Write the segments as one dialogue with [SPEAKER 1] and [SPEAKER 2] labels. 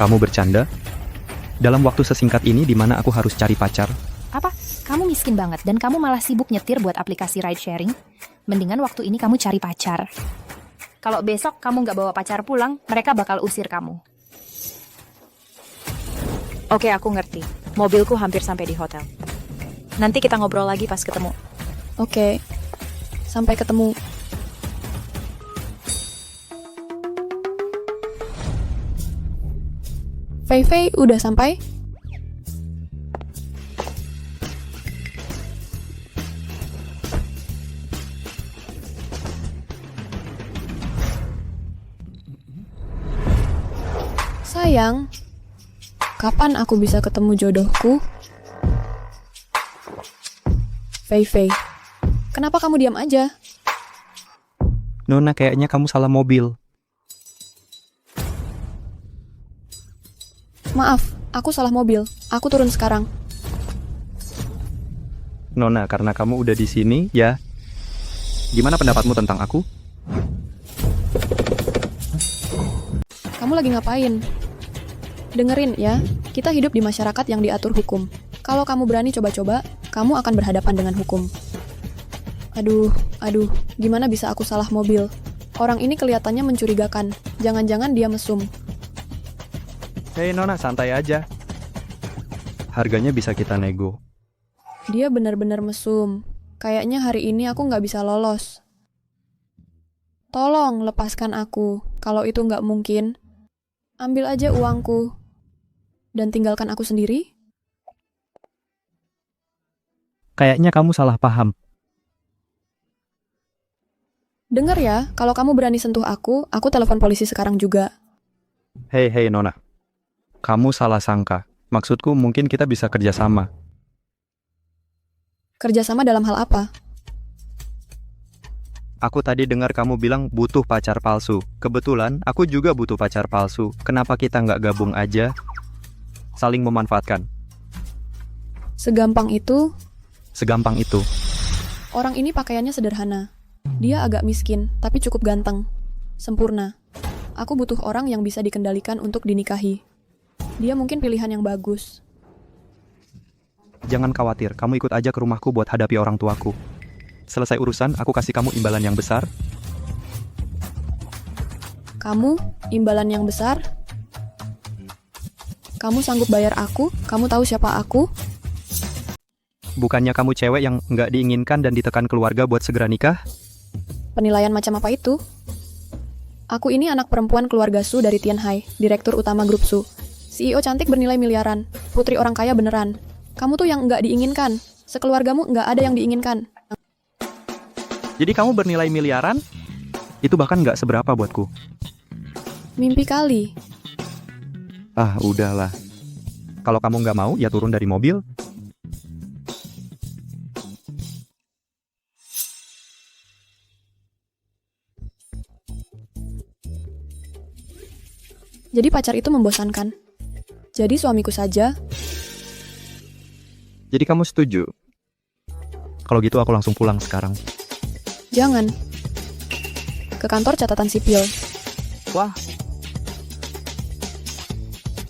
[SPEAKER 1] Kamu bercanda? Dalam waktu sesingkat ini di mana aku harus cari pacar?
[SPEAKER 2] Apa? Kamu miskin banget dan kamu malah sibuk nyetir buat aplikasi ride sharing? Mendingan waktu ini kamu cari pacar. Kalau besok kamu nggak bawa pacar pulang, mereka bakal usir kamu. Oke, aku ngerti. Mobilku hampir sampai di hotel. Nanti kita ngobrol lagi pas ketemu.
[SPEAKER 3] Oke, sampai ketemu. Fei Fei udah sampai? Sayang, kapan aku bisa ketemu jodohku? Fei Fei, kenapa kamu diam aja?
[SPEAKER 1] Nona, kayaknya kamu salah mobil.
[SPEAKER 3] Maaf, aku salah mobil. Aku turun sekarang.
[SPEAKER 1] Nona, karena kamu udah di sini, ya. Gimana pendapatmu tentang aku?
[SPEAKER 3] Kamu lagi ngapain? Dengerin ya, kita hidup di masyarakat yang diatur hukum. Kalau kamu berani coba-coba, kamu akan berhadapan dengan hukum. Aduh, gimana bisa aku salah mobil? Orang ini kelihatannya mencurigakan. Jangan-jangan dia mesum.
[SPEAKER 1] Hei Nona, santai aja. Harganya bisa kita nego.
[SPEAKER 3] Dia benar-benar mesum. Kayaknya hari ini aku nggak bisa lolos. Tolong lepaskan aku. Kalau itu nggak mungkin, ambil aja uangku. Dan tinggalkan aku sendiri.
[SPEAKER 1] Kayaknya kamu salah paham.
[SPEAKER 3] Dengar ya, kalau kamu berani sentuh aku telepon polisi sekarang juga.
[SPEAKER 1] Hei Nona. Kamu salah sangka. Maksudku mungkin kita bisa kerjasama.
[SPEAKER 3] Kerjasama dalam hal apa?
[SPEAKER 1] Aku tadi dengar kamu bilang butuh pacar palsu. Kebetulan aku juga butuh pacar palsu. Kenapa kita nggak gabung aja? Saling memanfaatkan.
[SPEAKER 3] Segampang itu?
[SPEAKER 1] Segampang itu.
[SPEAKER 3] Orang ini pakaiannya sederhana. Dia agak miskin, tapi cukup ganteng. Sempurna. Aku butuh orang yang bisa dikendalikan untuk dinikahi. Dia mungkin pilihan yang bagus.
[SPEAKER 1] Jangan khawatir, kamu ikut aja ke rumahku buat hadapi orang tuaku. Selesai urusan, aku kasih kamu imbalan yang besar.
[SPEAKER 3] Kamu? Imbalan yang besar? Kamu sanggup bayar aku? Kamu tahu siapa aku?
[SPEAKER 1] Bukannya kamu cewek yang nggak diinginkan dan ditekan keluarga buat segera nikah?
[SPEAKER 3] Penilaian macam apa itu? Aku ini anak perempuan keluarga Su dari Tianhai, direktur utama grup Su. CEO cantik bernilai miliaran, putri orang kaya beneran. Kamu tuh yang nggak diinginkan. Sekeluargamu nggak ada yang diinginkan.
[SPEAKER 1] Jadi kamu bernilai miliaran? Itu bahkan nggak seberapa buatku.
[SPEAKER 3] Mimpi kali.
[SPEAKER 1] Ah, udahlah. Kalau kamu nggak mau, ya turun dari mobil.
[SPEAKER 3] Jadi pacar itu membosankan. Jadi suamiku saja.
[SPEAKER 1] Jadi kamu setuju? Kalau gitu aku langsung pulang sekarang.
[SPEAKER 3] Jangan. Ke kantor catatan sipil.
[SPEAKER 1] Wah.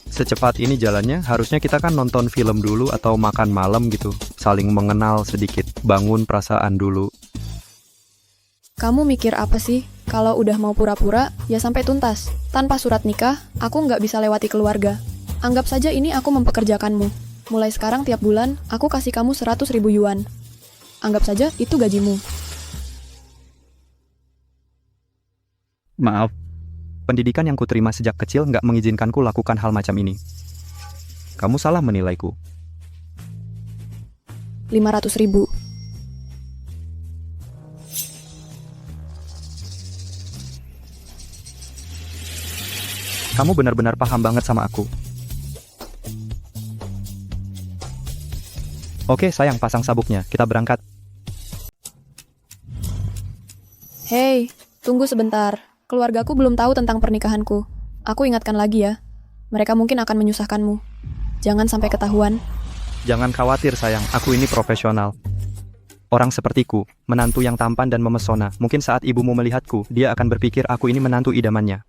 [SPEAKER 1] Secepat ini jalannya, harusnya kita kan nonton film dulu atau makan malam gitu. Saling mengenal sedikit, bangun perasaan dulu.
[SPEAKER 3] Kamu mikir apa sih? Kalau udah mau pura-pura, ya sampai tuntas. Tanpa surat nikah, aku nggak bisa lewati keluarga. Anggap saja ini aku mempekerjakanmu. Mulai sekarang tiap bulan, aku kasih kamu 100.000 yuan. Anggap saja itu gajimu.
[SPEAKER 1] Maaf. Pendidikan yang kuterima sejak kecil nggak mengizinkanku lakukan hal macam ini. Kamu salah menilaiku.
[SPEAKER 3] 500.000.
[SPEAKER 1] Kamu benar-benar paham banget sama aku. Oke, sayang, pasang sabuknya. Kita berangkat.
[SPEAKER 3] Hei, tunggu sebentar. Keluargaku belum tahu tentang pernikahanku. Aku ingatkan lagi ya. Mereka mungkin akan menyusahkanmu. Jangan sampai ketahuan.
[SPEAKER 1] Jangan khawatir, sayang. Aku ini profesional. Orang sepertiku, menantu yang tampan dan memesona. Mungkin saat ibumu melihatku, dia akan berpikir aku ini menantu idamannya.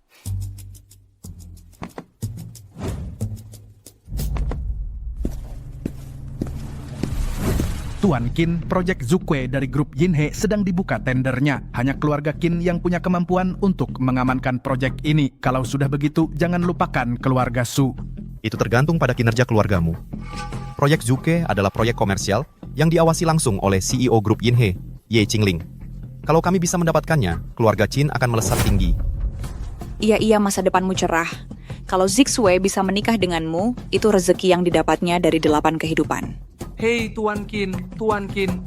[SPEAKER 4] Tuan Qin, proyek Zukue dari grup Yinhe sedang dibuka tendernya. Hanya keluarga Qin yang punya kemampuan untuk mengamankan proyek ini. Kalau sudah begitu, jangan lupakan keluarga Su.
[SPEAKER 5] Itu tergantung pada kinerja keluargamu. Proyek Zukue adalah proyek komersial yang diawasi langsung oleh CEO grup Yinhe, Ye Qingling. Kalau kami bisa mendapatkannya, keluarga Qin akan melesat tinggi.
[SPEAKER 6] Iya, masa depanmu cerah. Kalau Zixue bisa menikah denganmu, itu rezeki yang didapatnya dari 8 kehidupan.
[SPEAKER 7] Hei Tuan Qin,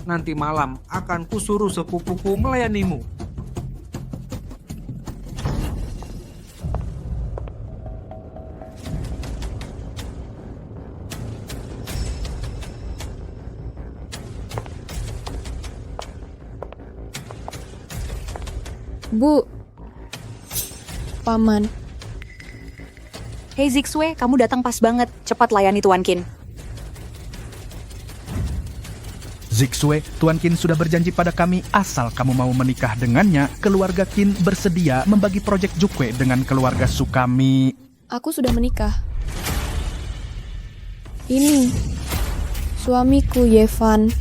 [SPEAKER 7] nanti malam akan kusuruh sepupuku melayanimu.
[SPEAKER 3] Bu, Paman,
[SPEAKER 6] Hei Zixue, kamu datang pas banget. Cepat layani Tuan Qin.
[SPEAKER 4] Zixue, Tuan Qin sudah berjanji pada kami asal kamu mau menikah dengannya, keluarga Qin bersedia membagi proyek Zukue dengan keluarga Su kami.
[SPEAKER 3] aku sudah menikah. Ini suamiku Yevan.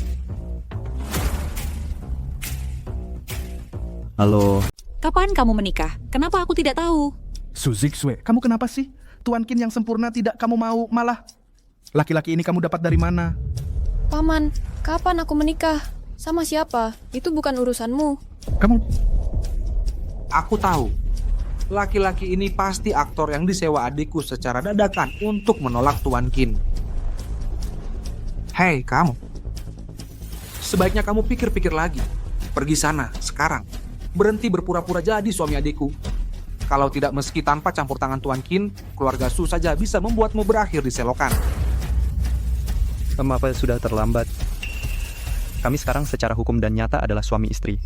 [SPEAKER 1] Halo,
[SPEAKER 6] Kapan kamu menikah? Kenapa aku tidak tahu?
[SPEAKER 4] Su Zixue, kamu kenapa sih? Tuan Qin yang sempurna tidak kamu mau, malah laki-laki ini kamu dapat dari mana?
[SPEAKER 3] Paman, kapan aku menikah? Sama siapa? Itu bukan urusanmu.
[SPEAKER 4] Kamu
[SPEAKER 7] Aku tahu, laki-laki ini pasti aktor yang disewa adikku secara dadakan untuk menolak Tuan Qin. Hei kamu, sebaiknya kamu pikir-pikir lagi. Pergi sana, sekarang. Berhenti berpura-pura jadi suami adikku. Kalau tidak, meski tanpa campur tangan Tuan Qin, keluarga Su saja bisa membuatmu berakhir di selokan.
[SPEAKER 1] apa sudah terlambat? Kami sekarang secara hukum dan nyata adalah suami istri.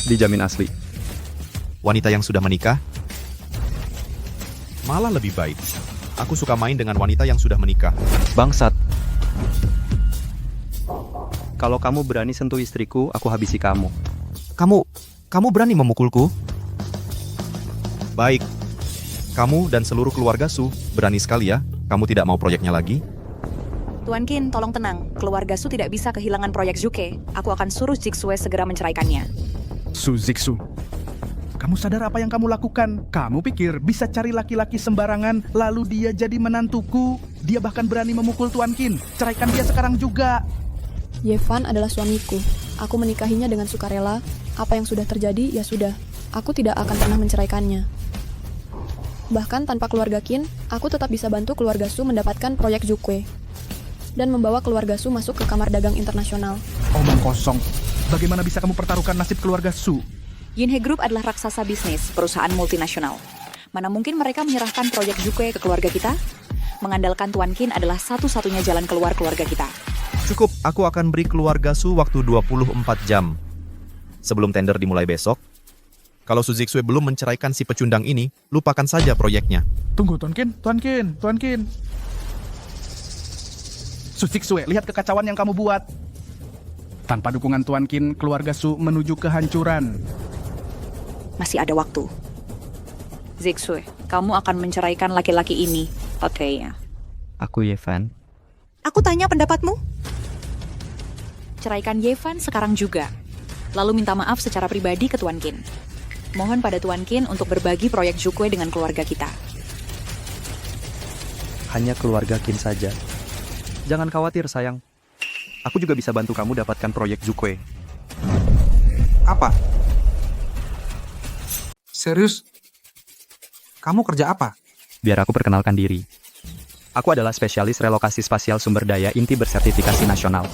[SPEAKER 1] Dijamin asli.
[SPEAKER 5] Wanita yang sudah menikah? Malah lebih baik. Aku suka main dengan wanita yang sudah menikah.
[SPEAKER 1] Bangsat. Kalau kamu berani sentuh istriku, aku habisi kamu.
[SPEAKER 5] Kamu berani memukulku? Baik. Kamu dan seluruh keluarga Su berani sekali ya. Kamu tidak mau proyeknya lagi?
[SPEAKER 6] Tuan Qin, tolong tenang. Keluarga Su tidak bisa kehilangan proyek Zukue. Aku akan suruh Zixue segera menceraikannya.
[SPEAKER 4] Su Zixu, kamu sadar apa yang kamu lakukan? Kamu pikir bisa cari laki-laki sembarangan, lalu dia jadi menantuku? Dia bahkan berani memukul Tuan Qin. Ceraikan dia sekarang juga.
[SPEAKER 3] Yevan adalah suamiku. Aku menikahinya dengan sukarela. Apa yang sudah terjadi, ya sudah. Aku tidak akan pernah menceraikannya. Bahkan tanpa keluarga Qin, aku tetap bisa bantu keluarga Su mendapatkan proyek Zukue. Dan membawa keluarga Su masuk ke kamar dagang internasional.
[SPEAKER 4] Omong kosong. Bagaimana bisa kamu pertaruhkan nasib keluarga Su?
[SPEAKER 6] Yinhe Group adalah raksasa bisnis, perusahaan multinasional. Mana mungkin mereka menyerahkan proyek Zukue ke keluarga kita? Mengandalkan Tuan Qin adalah satu-satunya jalan keluar keluarga kita.
[SPEAKER 5] Cukup, aku akan beri keluarga Su waktu 24 jam. Sebelum tender dimulai besok, kalau Su Zixue belum menceraikan si pecundang ini, lupakan saja proyeknya.
[SPEAKER 4] Tunggu, Tuan Qin. Su Zixue, lihat kekacauan yang kamu buat. Tanpa dukungan Tuan Qin, keluarga Su menuju kehancuran.
[SPEAKER 6] Masih ada waktu. Zixue, kamu akan menceraikan laki-laki ini. Oke ya.
[SPEAKER 1] Aku Yevan.
[SPEAKER 6] Aku tanya pendapatmu? Ceraikan Yevan sekarang juga. Lalu minta maaf secara pribadi ke Tuan Qin. Mohon pada Tuan Qin untuk berbagi proyek Zukue dengan keluarga kita.
[SPEAKER 1] Hanya keluarga Qin saja. Jangan khawatir, sayang. Aku juga bisa bantu kamu dapatkan proyek Zukue.
[SPEAKER 7] Apa? Serius? Kamu kerja apa?
[SPEAKER 1] Biar aku perkenalkan diri. Aku adalah spesialis relokasi spasial sumber daya inti bersertifikasi nasional.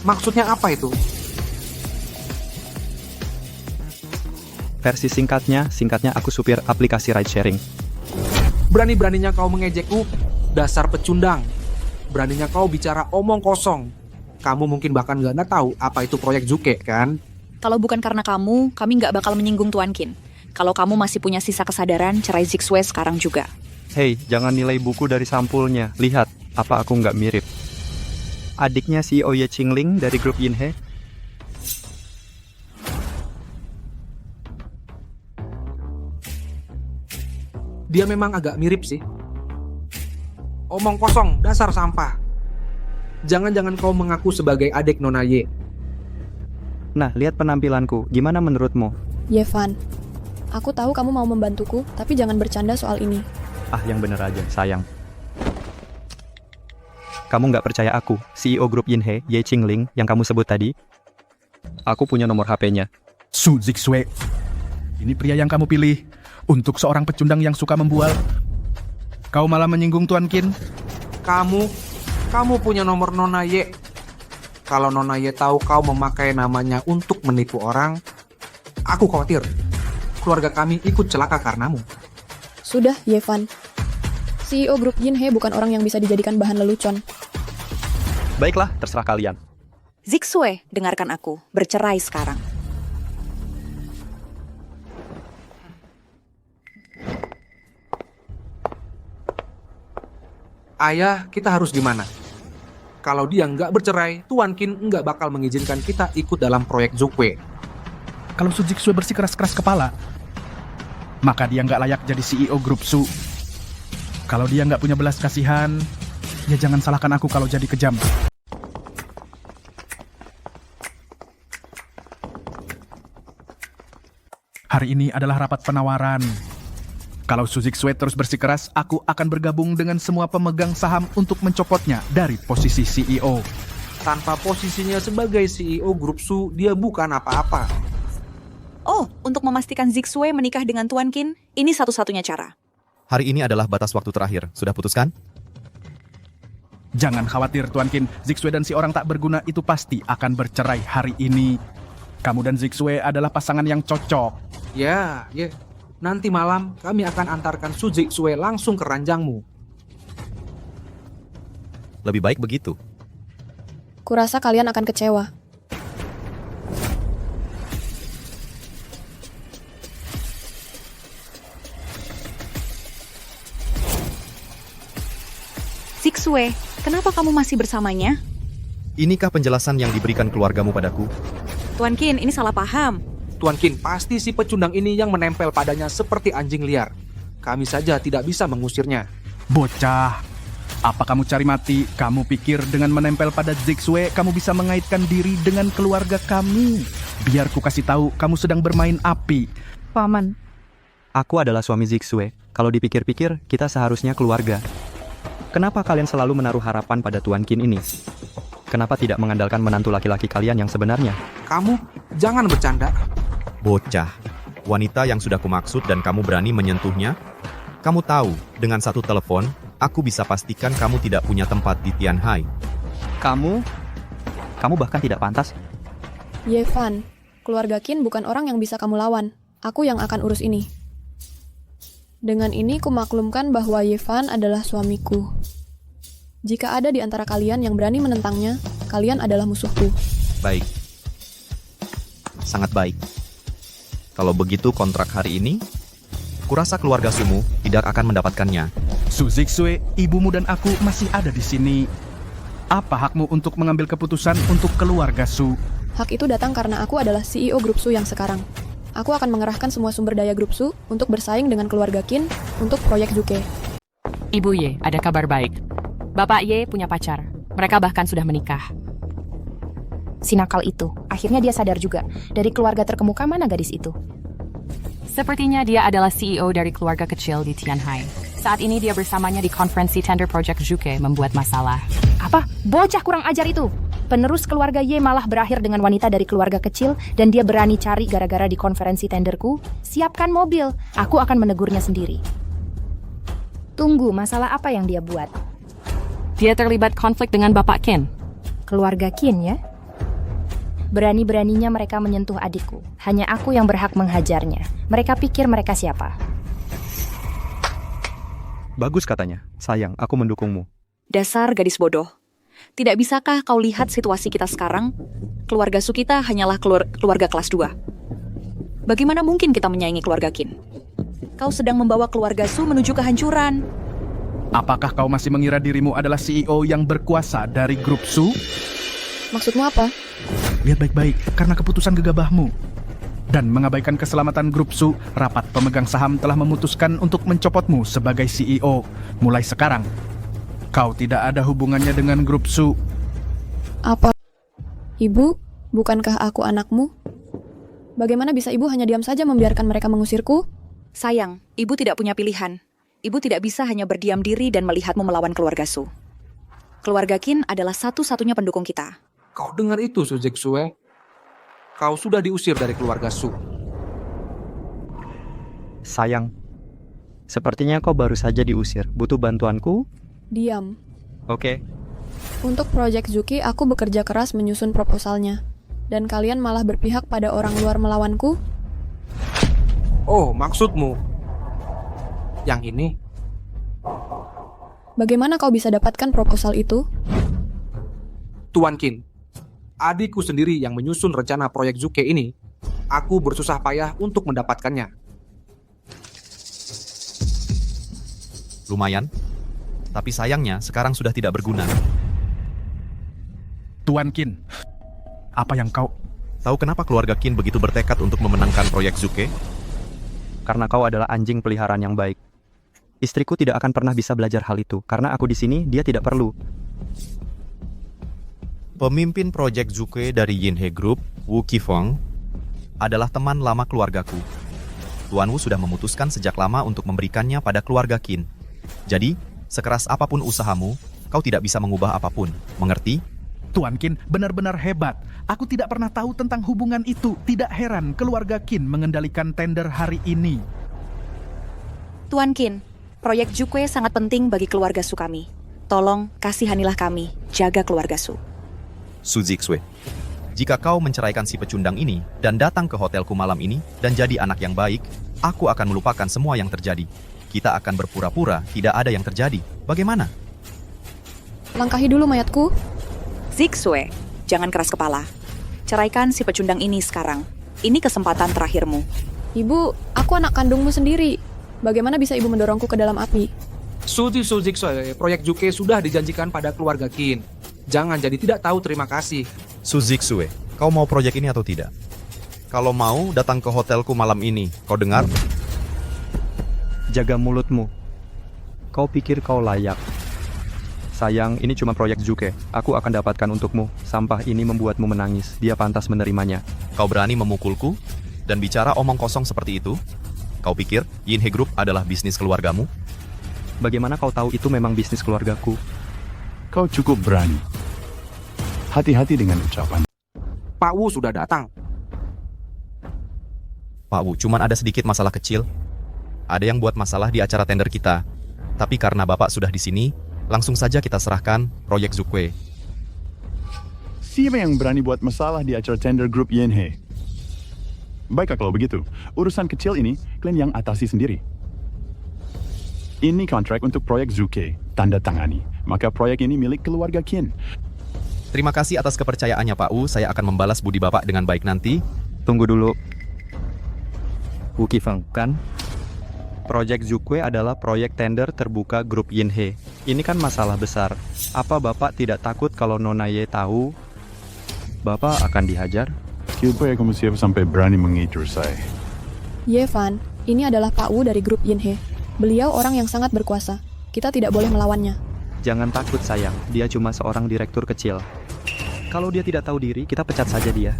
[SPEAKER 7] Maksudnya apa itu?
[SPEAKER 1] Versi singkatnya aku supir aplikasi ride sharing.
[SPEAKER 7] Berani-beraninya kau mengejekku, dasar pecundang. Beraninya kau bicara omong kosong. Kamu mungkin bahkan gak tahu apa itu proyek Zukue, kan?
[SPEAKER 6] Kalau bukan karena kamu, kami nggak bakal menyinggung Tuan Qin. Kalau kamu masih punya sisa kesadaran, cerai Zixue sekarang juga.
[SPEAKER 1] Hei, jangan nilai buku dari sampulnya. Lihat, apa aku nggak mirip? Adiknya CEO Ye Qingling dari grup Yinhe.
[SPEAKER 7] Dia memang agak mirip sih. Omong kosong, dasar sampah. Jangan-jangan kau mengaku sebagai adik Nona Ye.
[SPEAKER 1] Nah, lihat penampilanku. Gimana menurutmu?
[SPEAKER 3] Yevan, aku tahu kamu mau membantuku, tapi jangan bercanda soal ini.
[SPEAKER 1] Ah, yang bener aja, sayang. Kamu nggak percaya aku, CEO grup Yinhe, Ye Qingling, yang kamu sebut tadi? Aku punya nomor HP-nya.
[SPEAKER 4] Su Zixue, ini pria yang kamu pilih untuk seorang pecundang yang suka membual. Kau malah menyinggung Tuan Qin.
[SPEAKER 7] Kamu punya nomor Nona Ye. Kalau Nona Ye tahu kau memakai namanya untuk menipu orang, aku khawatir keluarga kami ikut celaka karenamu.
[SPEAKER 3] Sudah, Yevan. CEO grup Yinhe bukan orang yang bisa dijadikan bahan lelucon.
[SPEAKER 1] Baiklah, terserah kalian.
[SPEAKER 6] Zixue, dengarkan aku. Bercerai sekarang.
[SPEAKER 7] Ayah, kita harus gimana? Kalau dia nggak bercerai, Tuan Qin nggak bakal mengizinkan kita ikut dalam proyek Zukwe.
[SPEAKER 4] Kalau Su Zixue bersikeras-keras kepala, maka dia nggak layak jadi CEO grup Su. Kalau dia nggak punya belas kasihan, ya jangan salahkan aku kalau jadi kejam. Hari ini adalah rapat penawaran. Kalau Su Zixue terus bersikeras, aku akan bergabung dengan semua pemegang saham untuk mencopotnya dari posisi CEO.
[SPEAKER 7] Tanpa posisinya sebagai CEO grup Su, dia bukan apa-apa.
[SPEAKER 6] Oh, untuk memastikan Zixue menikah dengan Tuan Qin, ini satu-satunya cara.
[SPEAKER 5] Hari ini adalah batas waktu terakhir. Sudah putuskan?
[SPEAKER 4] Jangan khawatir Tuan Qin, Zixue dan si orang tak berguna itu pasti akan bercerai hari ini. Kamu dan Zixue adalah pasangan yang cocok.
[SPEAKER 7] Ya. Nanti malam kami akan antarkan Su Zixue langsung ke ranjangmu.
[SPEAKER 5] Lebih baik begitu.
[SPEAKER 3] Kurasa kalian akan kecewa.
[SPEAKER 6] Zixue, kenapa kamu masih bersamanya?
[SPEAKER 5] Inikah penjelasan yang diberikan keluargamu padaku?
[SPEAKER 6] Tuan Qin, ini salah paham.
[SPEAKER 7] Tuan Qin, pasti si pecundang ini yang menempel padanya seperti anjing liar. Kami saja tidak bisa mengusirnya.
[SPEAKER 4] Bocah, apa kamu cari mati? Kamu pikir dengan menempel pada Zixue, kamu bisa mengaitkan diri dengan keluarga kami? Biar ku kasih tahu, kamu sedang bermain api.
[SPEAKER 1] Paman. Aku adalah suami Zixue. Kalau dipikir-pikir, kita seharusnya keluarga. Kenapa kalian selalu menaruh harapan pada Tuan Qin ini? Kenapa tidak mengandalkan menantu laki-laki kalian yang sebenarnya?
[SPEAKER 7] Kamu jangan bercanda.
[SPEAKER 5] Bocah, wanita yang sudah kumaksud dan kamu berani menyentuhnya? Kamu tahu, dengan satu telepon, aku bisa pastikan kamu tidak punya tempat di Tianhai.
[SPEAKER 1] Kamu bahkan tidak pantas.
[SPEAKER 3] Yevan, keluarga Qin bukan orang yang bisa kamu lawan. Aku yang akan urus ini. Dengan ini kumaklumkan bahwa Yevan adalah suamiku. Jika ada di antara kalian yang berani menentangnya, kalian adalah musuhku.
[SPEAKER 5] Baik. Sangat baik. Kalau begitu kontrak hari ini, kurasa keluarga Sumu tidak akan mendapatkannya.
[SPEAKER 4] Su Zixue, ibumu dan aku masih ada di sini. Apa hakmu untuk mengambil keputusan untuk keluarga Su?
[SPEAKER 3] Hak itu datang karena aku adalah CEO grup Su yang sekarang. Aku akan mengerahkan semua sumber daya grup Su untuk bersaing dengan keluarga Qin untuk proyek Zuke.
[SPEAKER 8] Ibu Ye, ada kabar baik. Bapak Ye punya pacar. Mereka bahkan sudah menikah.
[SPEAKER 2] Si nakal itu, akhirnya dia sadar juga. Dari keluarga terkemuka mana gadis itu?
[SPEAKER 8] Sepertinya dia adalah CEO dari keluarga kecil di Tianhai. Saat ini dia bersamanya di konferensi tender Project Zuke membuat masalah.
[SPEAKER 2] Apa? Bocah kurang ajar itu! Penerus keluarga Ye malah berakhir dengan wanita dari keluarga kecil dan dia berani cari gara-gara di konferensi tenderku. Siapkan mobil, aku akan menegurnya sendiri. Tunggu, masalah apa yang dia buat?
[SPEAKER 8] Dia terlibat konflik dengan Bapak Qin.
[SPEAKER 2] Keluarga Qin ya? Berani-beraninya mereka menyentuh adikku. Hanya aku yang berhak menghajarnya. Mereka pikir mereka siapa?
[SPEAKER 1] Bagus katanya. Sayang, aku mendukungmu.
[SPEAKER 6] Dasar gadis bodoh. Tidak bisakah kau lihat situasi kita sekarang? Keluarga Su kita hanyalah keluarga kelas 2. Bagaimana mungkin kita menyaingi keluarga Qin? Kau sedang membawa keluarga Su menuju kehancuran.
[SPEAKER 4] Apakah kau masih mengira dirimu adalah CEO yang berkuasa dari grup Su?
[SPEAKER 3] Maksudmu apa?
[SPEAKER 4] Lihat baik-baik, karena keputusan gegabahmu dan mengabaikan keselamatan grup Su, rapat pemegang saham telah memutuskan untuk mencopotmu sebagai CEO. Mulai sekarang, kau tidak ada hubungannya dengan grup Su.
[SPEAKER 3] Apa? Ibu, bukankah aku anakmu? Bagaimana bisa ibu hanya diam saja membiarkan mereka mengusirku?
[SPEAKER 6] Sayang, ibu tidak punya pilihan. Ibu tidak bisa hanya berdiam diri dan melihatmu melawan keluarga Su. Keluarga Qin adalah satu-satunya pendukung kita.
[SPEAKER 7] Kau dengar itu, Su Zixue? Kau sudah diusir dari keluarga Su.
[SPEAKER 1] Sayang, sepertinya kau baru saja diusir. Butuh bantuanku?
[SPEAKER 3] Diam.
[SPEAKER 1] Oke.
[SPEAKER 3] Untuk proyek Zuki, aku bekerja keras menyusun proposalnya. Dan kalian malah berpihak pada orang luar melawanku?
[SPEAKER 7] Oh, maksudmu yang ini?
[SPEAKER 3] Bagaimana kau bisa dapatkan proposal itu?
[SPEAKER 7] Tuan Qin, adikku sendiri yang menyusun rencana proyek Zuke ini. Aku bersusah payah untuk mendapatkannya.
[SPEAKER 5] Lumayan. Tapi sayangnya sekarang sudah tidak berguna.
[SPEAKER 4] Tuan Qin, apa yang kau...
[SPEAKER 5] Tahu kenapa keluarga Qin begitu bertekad untuk memenangkan proyek Zuke?
[SPEAKER 1] Karena kau adalah anjing peliharaan yang baik. Istriku tidak akan pernah bisa belajar hal itu. Karena aku di sini, dia tidak perlu.
[SPEAKER 5] Pemimpin proyek Zuke dari Yinhe Group, Wu Qifeng, adalah teman lama keluargaku. Tuan Wu sudah memutuskan sejak lama untuk memberikannya pada keluarga Qin. Jadi, sekeras apapun usahamu, kau tidak bisa mengubah apapun. Mengerti?
[SPEAKER 4] Tuan Qin benar-benar hebat. Aku tidak pernah tahu tentang hubungan itu. Tidak heran keluarga Qin mengendalikan tender hari ini.
[SPEAKER 6] Tuan Qin, proyek Zuke sangat penting bagi keluarga Su kami. Tolong kasihanilah kami, jaga keluarga Su.
[SPEAKER 5] Su Zixue, jika kau menceraikan si pecundang ini dan datang ke hotelku malam ini dan jadi anak yang baik, aku akan melupakan semua yang terjadi. Kita akan berpura-pura tidak ada yang terjadi. Bagaimana?
[SPEAKER 3] Langkahi dulu mayatku.
[SPEAKER 6] Zixue, jangan keras kepala. Ceraikan si pecundang ini sekarang. Ini kesempatan terakhirmu.
[SPEAKER 3] Ibu, aku anak kandungmu sendiri. Bagaimana bisa ibu mendorongku ke dalam api?
[SPEAKER 7] Su Zixue, proyek Zuke sudah dijanjikan pada keluarga Qin. Jangan jadi tidak tahu terima kasih.
[SPEAKER 5] Su Zixue, kau mau proyek ini atau tidak? Kalau mau, datang ke hotelku malam ini. Kau dengar?
[SPEAKER 1] Jaga mulutmu. Kau pikir kau layak. Sayang, ini cuma proyek Zuke. Aku akan dapatkan untukmu. Sampah ini membuatmu menangis. Dia pantas menerimanya.
[SPEAKER 5] Kau berani memukulku dan bicara omong kosong seperti itu? Kau pikir Yinhe Group adalah bisnis keluargamu?
[SPEAKER 1] Bagaimana kau tahu itu memang bisnis keluargaku?
[SPEAKER 9] Kau cukup berani. Hati-hati dengan ucapan.
[SPEAKER 7] Pak Wu sudah datang.
[SPEAKER 5] Pak Wu, cuman ada sedikit masalah kecil. Ada yang buat masalah di acara tender kita. Tapi karena Bapak sudah di sini, langsung saja kita serahkan proyek Zuke.
[SPEAKER 9] Siapa yang berani buat masalah di acara tender grup Yinhe? Baiklah kalau begitu, urusan kecil ini kalian yang atasi sendiri. Ini kontrak untuk proyek Zuke, tanda tangani. Maka proyek ini milik keluarga Qin.
[SPEAKER 5] Terima kasih atas kepercayaannya Pak Wu, saya akan membalas budi Bapak dengan baik nanti.
[SPEAKER 1] Tunggu dulu. Wu Qifeng, kan? Proyek Zuke adalah proyek tender terbuka grup Yinhe. Ini kan masalah besar. Apa Bapak tidak takut kalau Nona Ye tahu? Bapak akan dihajar?
[SPEAKER 9] Siapa yang kamu siap sampai berani mengatur saya?
[SPEAKER 3] Yevan, ini adalah Pak Wu dari grup Yinhe. Beliau orang yang sangat berkuasa. Kita tidak boleh melawannya.
[SPEAKER 1] Jangan takut sayang, dia cuma seorang direktur kecil. Kalau dia tidak tahu diri, kita pecat saja dia.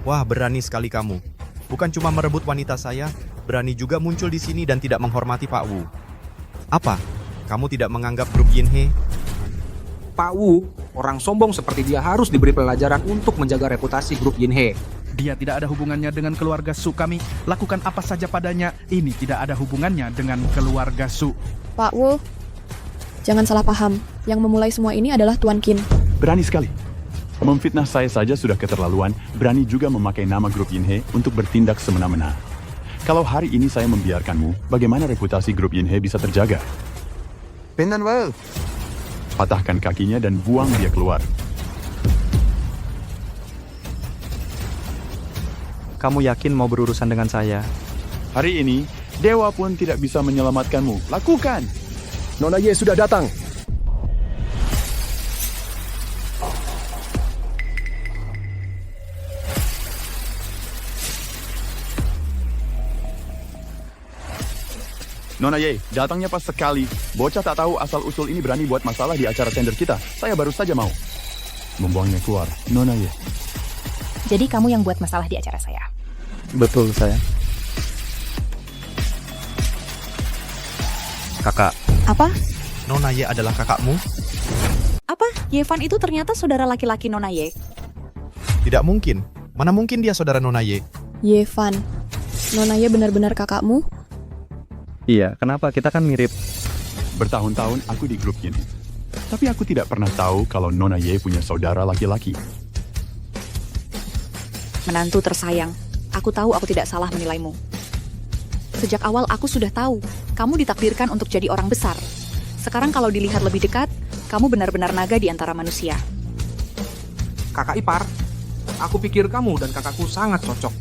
[SPEAKER 5] Wah, berani sekali kamu. Bukan cuma merebut wanita saya, berani juga muncul di sini dan tidak menghormati Pak Wu. Apa? Kamu tidak menganggap grup Yinhe?
[SPEAKER 7] Pak Wu, orang sombong seperti dia harus diberi pelajaran untuk menjaga reputasi grup Yinhe.
[SPEAKER 4] Dia tidak ada hubungannya dengan keluarga Su kami. Lakukan apa saja padanya. Ini tidak ada hubungannya dengan keluarga Su.
[SPEAKER 3] Pak Wu, jangan salah paham. Yang memulai semua ini adalah Tuan Qin.
[SPEAKER 9] Berani sekali. Memfitnah saya saja sudah keterlaluan, berani juga memakai nama grup Yinhe untuk bertindak semena-mena. Kalau hari ini saya membiarkanmu, bagaimana reputasi grup Yinhe bisa terjaga?
[SPEAKER 10] Pindan well.
[SPEAKER 9] Patahkan kakinya dan buang dia keluar.
[SPEAKER 1] Kamu yakin mau berurusan dengan saya?
[SPEAKER 9] Hari ini, dewa pun tidak bisa menyelamatkanmu. Lakukan!
[SPEAKER 10] Nona Ye sudah datang.
[SPEAKER 9] Nona Ye, datangnya pas sekali. Bocah tak tahu asal-usul ini berani buat masalah di acara tender kita. Saya baru saja mau. membuangnya keluar, Nona Ye.
[SPEAKER 2] Jadi kamu yang buat masalah di acara saya.
[SPEAKER 1] Betul, sayang. Kakak,
[SPEAKER 6] Apa?
[SPEAKER 5] Nona Ye adalah kakakmu?
[SPEAKER 6] Apa? Yevan itu ternyata saudara laki-laki Nona Ye.
[SPEAKER 5] Tidak mungkin. Mana mungkin dia saudara Nona Ye?
[SPEAKER 3] Yevan, Nona Ye benar-benar kakakmu?
[SPEAKER 1] iya, kenapa kita kan mirip?
[SPEAKER 9] Bertahun-tahun aku di grup ini. Tapi aku tidak pernah tahu kalau Nona Ye punya saudara laki-laki.
[SPEAKER 6] Menantu tersayang, aku tahu aku tidak salah menilaimu. Sejak awal aku sudah tahu, kamu ditakdirkan untuk jadi orang besar. Sekarang kalau dilihat lebih dekat, kamu benar-benar naga di antara manusia.
[SPEAKER 7] Kakak ipar, aku pikir kamu dan kakakku sangat cocok.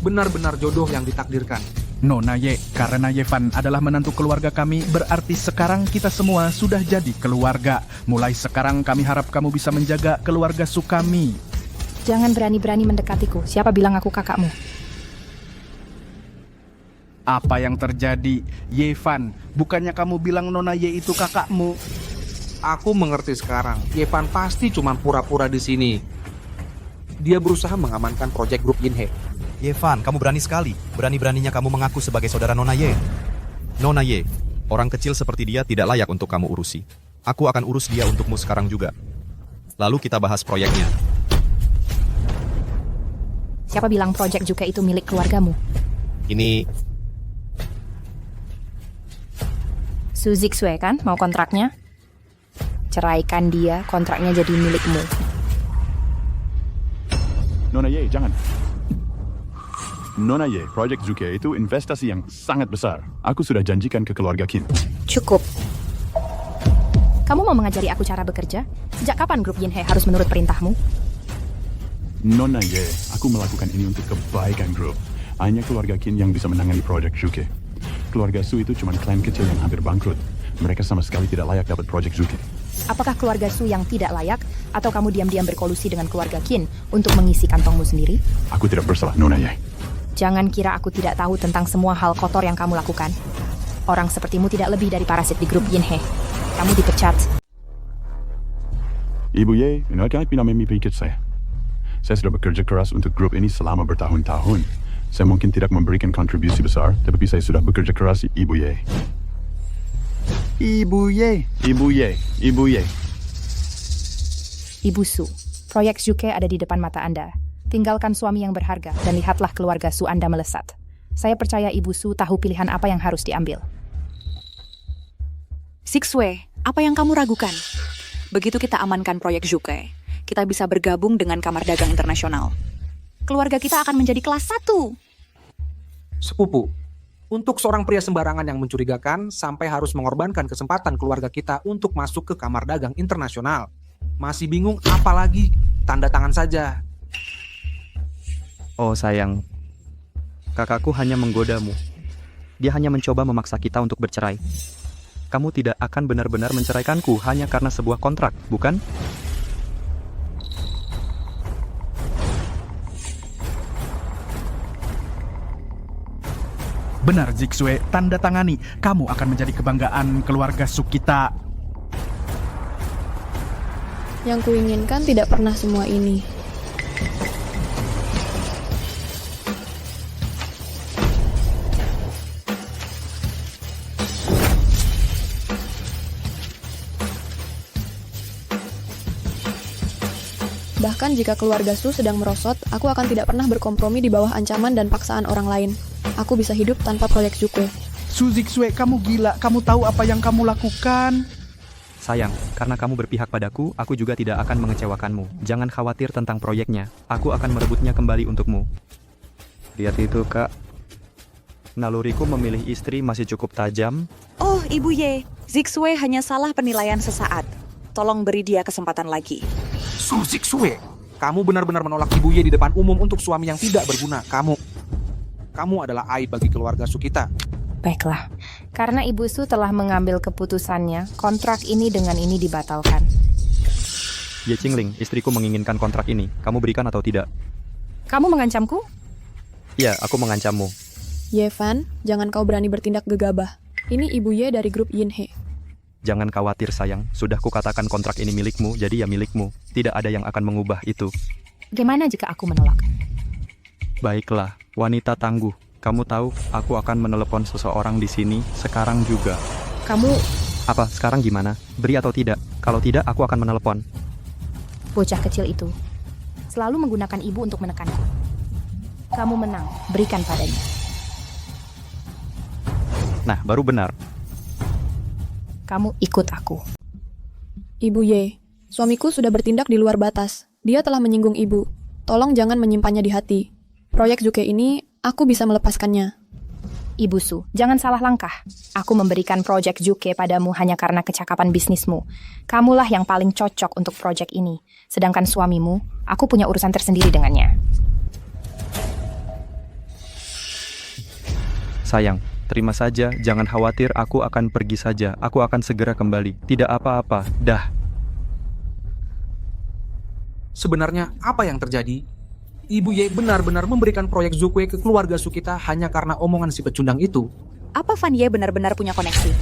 [SPEAKER 7] Benar-benar jodoh yang ditakdirkan.
[SPEAKER 4] Nona Ye, karena Yevan adalah menantu keluarga kami, berarti sekarang kita semua sudah jadi keluarga. Mulai sekarang kami harap kamu bisa menjaga keluarga Su kami.
[SPEAKER 2] Jangan berani-berani mendekatiku. Siapa bilang aku kakakmu?
[SPEAKER 4] Apa yang terjadi? Yevan, bukannya kamu bilang Nona Ye itu kakakmu?
[SPEAKER 7] Aku mengerti sekarang. Yevan pasti cuma pura-pura di sini. Dia berusaha mengamankan proyek grup Yinhe.
[SPEAKER 5] Yevan, kamu berani sekali. Berani-beraninya kamu mengaku sebagai saudara Nona Ye. Nona Ye, orang kecil seperti dia tidak layak untuk kamu urusi. Aku akan urus dia untukmu sekarang juga. Lalu kita bahas proyeknya.
[SPEAKER 2] Siapa bilang proyek juga itu milik keluargamu?
[SPEAKER 5] Ini
[SPEAKER 2] Su Zixue kan mau kontraknya? Ceraikan dia, kontraknya jadi milikmu.
[SPEAKER 9] Nona Ye, jangan. Nona Ye, Project Zuke itu investasi yang sangat besar. Aku sudah janjikan ke keluarga Qin.
[SPEAKER 2] Cukup. Kamu mau mengajari aku cara bekerja? Sejak kapan grup Yinhe harus menurut perintahmu?
[SPEAKER 9] Nona Ye, aku melakukan ini untuk kebaikan grup. Hanya keluarga Qin yang bisa menangani Project Zuke. Keluarga Su itu cuma klan kecil yang hampir bangkrut. Mereka sama sekali tidak layak dapat Project Zuke.
[SPEAKER 2] Apakah keluarga Su yang tidak layak? Atau kamu diam-diam berkolusi dengan keluarga Qin untuk mengisi kantongmu sendiri?
[SPEAKER 9] Aku tidak bersalah, Nona Ye.
[SPEAKER 2] Jangan kira aku tidak tahu tentang semua hal kotor yang kamu lakukan. Orang sepertimu tidak lebih dari parasit di grup Yinhe. Kamu dipecat.
[SPEAKER 9] Ibu Ye, dengarkan mimpi pikir saya. Saya sudah bekerja keras untuk grup ini selama bertahun-tahun. Saya mungkin tidak memberikan kontribusi besar, tapi saya sudah bekerja keras, Ibu Ye. Ibu Ye, Ibu Ye, Ibu Ye.
[SPEAKER 2] Ibu Su, proyek Zuke ada di depan mata Anda. Tinggalkan suami yang berharga dan lihatlah keluarga Su Anda melesat. Saya percaya Ibu Su tahu pilihan apa yang harus diambil.
[SPEAKER 6] Zixue, apa yang kamu ragukan? Begitu kita amankan proyek Zuke, kita bisa bergabung dengan Kamar Dagang Internasional. Keluarga kita akan menjadi kelas 1.
[SPEAKER 7] Sepupu, untuk seorang pria sembarangan yang mencurigakan sampai harus mengorbankan kesempatan keluarga kita untuk masuk ke Kamar Dagang Internasional. Masih bingung apalagi tanda tangan saja.
[SPEAKER 1] Oh sayang, kakakku hanya menggodamu. Dia hanya mencoba memaksa kita untuk bercerai. Kamu tidak akan benar-benar menceraikanku hanya karena sebuah kontrak, bukan?
[SPEAKER 4] Benar, Zixue, tanda tangani. Kamu akan menjadi kebanggaan keluarga Su kita.
[SPEAKER 3] Yang kuinginkan tidak pernah semua ini. Bahkan jika keluarga Su sedang merosot, aku akan tidak pernah berkompromi di bawah ancaman dan paksaan orang lain. Aku bisa hidup tanpa proyek Zuke.
[SPEAKER 4] Su Zixue, kamu gila. Kamu tahu apa yang kamu lakukan?
[SPEAKER 1] Sayang, karena kamu berpihak padaku, aku juga tidak akan mengecewakanmu. Jangan khawatir tentang proyeknya. Aku akan merebutnya kembali untukmu. Lihat itu, Kak. Naluriku memilih istri masih cukup tajam.
[SPEAKER 6] Oh, Ibu Ye, Zixue hanya salah penilaian sesaat. Tolong beri dia kesempatan lagi.
[SPEAKER 7] Su Zixue, kamu benar-benar menolak Ibu Ye di depan umum untuk suami yang tidak berguna. Kamu adalah aib bagi keluarga Su kita.
[SPEAKER 2] Baiklah, karena Ibu Su telah mengambil keputusannya, kontrak ini dengan ini dibatalkan.
[SPEAKER 1] Ye Qingling, istriku menginginkan kontrak ini. Kamu berikan atau tidak?
[SPEAKER 2] Kamu mengancamku?
[SPEAKER 1] Iya, aku mengancammu.
[SPEAKER 3] Yevan, jangan kau berani bertindak gegabah. Ini Ibu Ye dari grup Yinhe.
[SPEAKER 1] Jangan khawatir sayang, sudah kukatakan kontrak ini milikmu, jadi ya milikmu. Tidak ada yang akan mengubah itu.
[SPEAKER 2] Bagaimana jika aku menolak?
[SPEAKER 1] Baiklah, wanita tangguh. Kamu tahu, aku akan menelepon seseorang di sini sekarang juga.
[SPEAKER 2] Kamu,
[SPEAKER 1] Apa, sekarang gimana? Beri atau tidak? Kalau tidak, aku akan menelepon.
[SPEAKER 2] bocah kecil itu, selalu menggunakan ibu untuk menekanku. Kamu menang, berikan padanya.
[SPEAKER 1] Nah, baru benar.
[SPEAKER 2] Kamu ikut aku.
[SPEAKER 3] Ibu Y, suamiku sudah bertindak di luar batas. Dia telah menyinggung ibu. Tolong jangan menyimpannya di hati. Proyek Zuke ini, aku bisa melepaskannya.
[SPEAKER 2] Ibu Su, jangan salah langkah. Aku memberikan proyek Juke padamu hanya karena kecakapan bisnismu. Kamulah yang paling cocok untuk proyek ini. Sedangkan suamimu, aku punya urusan tersendiri dengannya.
[SPEAKER 1] Sayang, terima saja, jangan khawatir, aku akan pergi saja. Aku akan segera kembali. Tidak apa-apa, dah.
[SPEAKER 7] Sebenarnya apa yang terjadi? Ibu Ye benar-benar memberikan proyek Zukue ke keluarga Sukita hanya karena omongan si pecundang itu.
[SPEAKER 6] Apa Fan Ye benar-benar punya koneksi?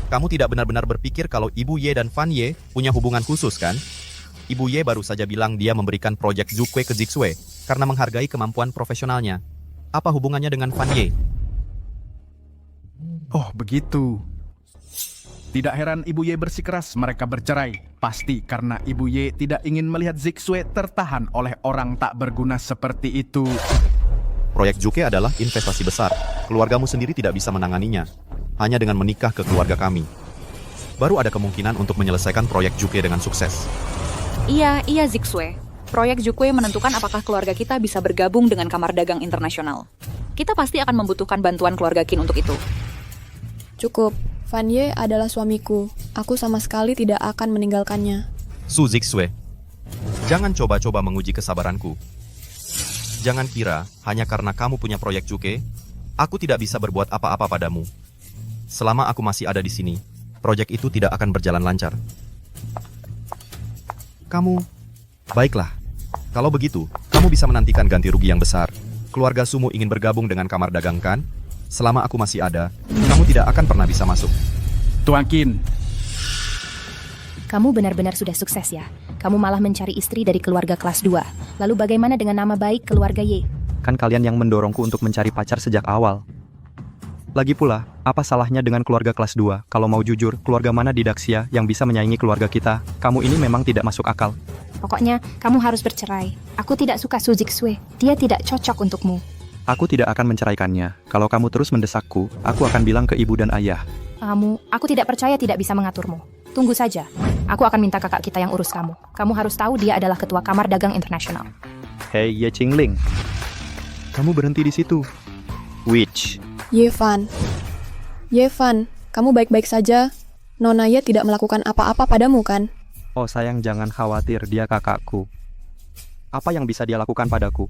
[SPEAKER 5] Kamu tidak benar-benar berpikir kalau Ibu Ye dan Fan Ye punya hubungan khusus, kan? Ibu Ye baru saja bilang dia memberikan proyek Zukue ke Zixue karena menghargai kemampuan profesionalnya. Apa hubungannya dengan Fan Ye?
[SPEAKER 4] Oh, begitu. Tidak heran Ibu Ye bersikeras mereka bercerai. Pasti karena Ibu Ye tidak ingin melihat Zixue tertahan oleh orang tak berguna seperti itu.
[SPEAKER 5] Proyek Juke adalah investasi besar. Keluargamu sendiri tidak bisa menanganinya. Hanya dengan menikah ke keluarga kami. Baru ada kemungkinan untuk menyelesaikan proyek Juke dengan sukses.
[SPEAKER 6] Iya Zixue. Proyek Zukue menentukan apakah keluarga kita bisa bergabung dengan Kamar Dagang Internasional. Kita pasti akan membutuhkan bantuan keluarga Qin untuk itu.
[SPEAKER 3] Cukup, Fan Ye adalah suamiku. Aku sama sekali tidak akan meninggalkannya.
[SPEAKER 5] Su Zixue, jangan coba-coba menguji kesabaranku. Jangan kira hanya karena kamu punya proyek Juke, aku tidak bisa berbuat apa-apa padamu. Selama aku masih ada di sini, proyek itu tidak akan berjalan lancar. Baiklah. Kalau begitu, kamu bisa menantikan ganti rugi yang besar. Keluarga Sumu ingin bergabung dengan Kamar Dagang, kan? Selama aku masih ada, kamu tidak akan pernah bisa masuk.
[SPEAKER 4] Tuan Qin,
[SPEAKER 2] Kamu benar-benar sudah sukses ya. Kamu malah mencari istri dari keluarga kelas 2. Lalu bagaimana dengan nama baik keluarga Ye?
[SPEAKER 1] Kan kalian yang mendorongku untuk mencari pacar sejak awal. Lagi pula, apa salahnya dengan keluarga kelas 2? Kalau mau jujur, keluarga mana di Daxia yang bisa menyaingi keluarga kita? Kamu ini memang tidak masuk akal.
[SPEAKER 2] Pokoknya, kamu harus bercerai. Aku tidak suka Su Zixue. Dia tidak cocok untukmu.
[SPEAKER 1] Aku tidak akan menceraikannya. Kalau kamu terus mendesakku, aku akan bilang ke ibu dan ayah.
[SPEAKER 2] Aku tidak percaya tidak bisa mengaturmu. Tunggu saja. Aku akan minta kakak kita yang urus kamu. Kamu harus tahu dia adalah ketua Kamar Dagang Internasional.
[SPEAKER 1] Hei Ye Qingling, kamu berhenti di situ. Witch.
[SPEAKER 3] Ye Fan, kamu baik-baik saja? Nona Ye tidak melakukan apa-apa padamu, kan?
[SPEAKER 1] Oh sayang, jangan khawatir, dia kakakku. Apa yang bisa dia lakukan padaku?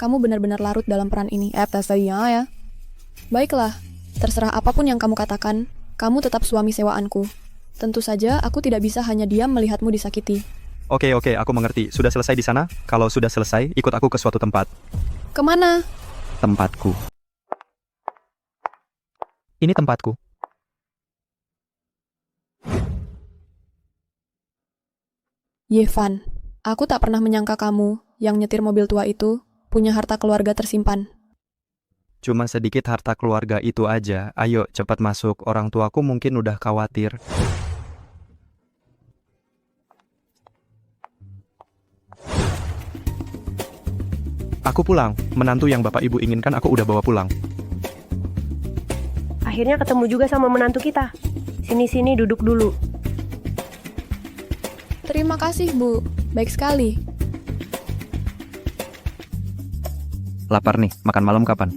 [SPEAKER 3] Kamu benar-benar larut dalam peran ini. Ya. Baiklah, terserah apapun yang kamu katakan, kamu tetap suami sewaanku. Tentu saja aku tidak bisa hanya diam melihatmu disakiti.
[SPEAKER 1] Oke, aku mengerti. Sudah selesai di sana? Kalau sudah selesai, ikut aku ke suatu tempat.
[SPEAKER 3] Kemana?
[SPEAKER 1] Tempatku. Ini tempatku.
[SPEAKER 3] Yevan, aku tak pernah menyangka kamu, yang nyetir mobil tua itu, punya harta keluarga tersimpan.
[SPEAKER 1] Cuma sedikit harta keluarga itu aja. Ayo, cepat masuk. Orang tuaku mungkin udah khawatir. Aku pulang. Menantu yang bapak ibu inginkan aku udah bawa pulang.
[SPEAKER 11] Akhirnya ketemu juga sama menantu kita. Sini-sini duduk dulu.
[SPEAKER 3] Terima kasih, Bu. Baik sekali.
[SPEAKER 1] Lapar nih, makan malam kapan?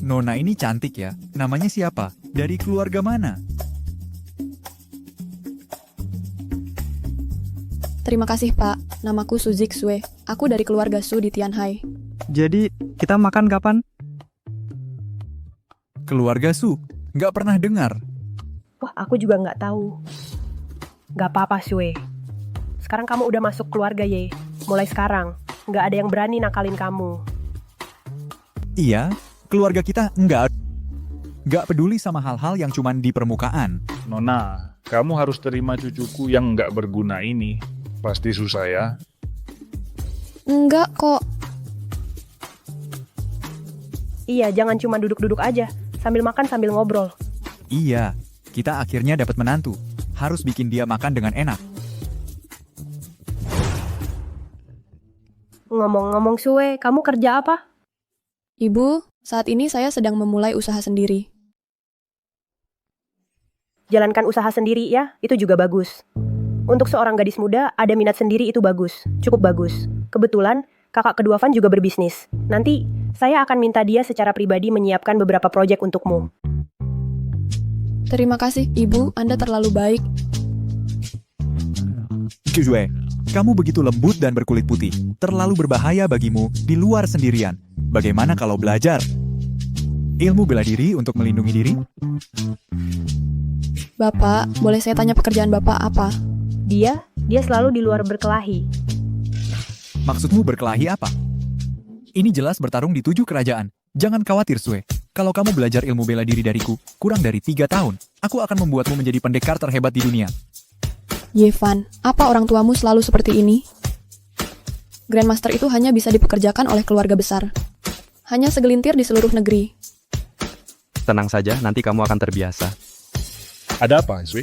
[SPEAKER 12] Nona ini cantik ya. Namanya siapa? Dari keluarga mana?
[SPEAKER 3] Terima kasih, Pak. Namaku Su Zixue. Aku dari keluarga Su di Tianhai.
[SPEAKER 1] Jadi, kita makan kapan?
[SPEAKER 12] Keluarga Su? Nggak pernah dengar.
[SPEAKER 11] Wah, aku juga nggak tahu. Nggak apa-apa, Sue. Sekarang kamu udah masuk keluarga Ye. Mulai sekarang, nggak ada yang berani nakalin kamu.
[SPEAKER 12] Iya, keluarga kita Gak peduli sama hal-hal yang cuman di permukaan.
[SPEAKER 13] Nona, kamu harus terima cucuku yang nggak berguna ini. Pasti susah ya.
[SPEAKER 3] Enggak kok.
[SPEAKER 11] Iya, jangan cuma duduk-duduk aja, sambil makan sambil ngobrol.
[SPEAKER 12] Iya, kita akhirnya dapat menantu. Harus bikin dia makan dengan enak.
[SPEAKER 11] Ngomong-ngomong Sue, kamu kerja apa?
[SPEAKER 3] Ibu, saat ini saya sedang memulai usaha sendiri.
[SPEAKER 11] Jalankan usaha sendiri ya, itu juga bagus. Untuk seorang gadis muda, ada minat sendiri itu bagus, cukup bagus. Kebetulan, kakak kedua Van juga berbisnis. Nanti, saya akan minta dia secara pribadi menyiapkan beberapa proyek untukmu.
[SPEAKER 3] Terima kasih, Ibu. Anda terlalu baik.
[SPEAKER 12] Zue, kamu begitu lembut dan berkulit putih. Terlalu berbahaya bagimu di luar sendirian. Bagaimana kalau belajar? Ilmu bela diri untuk melindungi diri?
[SPEAKER 3] Bapak, boleh saya tanya pekerjaan Bapak apa?
[SPEAKER 11] Dia selalu di luar berkelahi.
[SPEAKER 12] Maksudmu berkelahi apa? Ini jelas bertarung di 7 kerajaan. Jangan khawatir, Sue. Kalau kamu belajar ilmu bela diri dariku, kurang dari 3 tahun, aku akan membuatmu menjadi pendekar terhebat di dunia.
[SPEAKER 3] Yevan, apa orang tuamu selalu seperti ini? Grandmaster itu hanya bisa dipekerjakan oleh keluarga besar. Hanya segelintir di seluruh negeri.
[SPEAKER 1] Tenang saja, nanti kamu akan terbiasa.
[SPEAKER 13] Ada apa, Zui?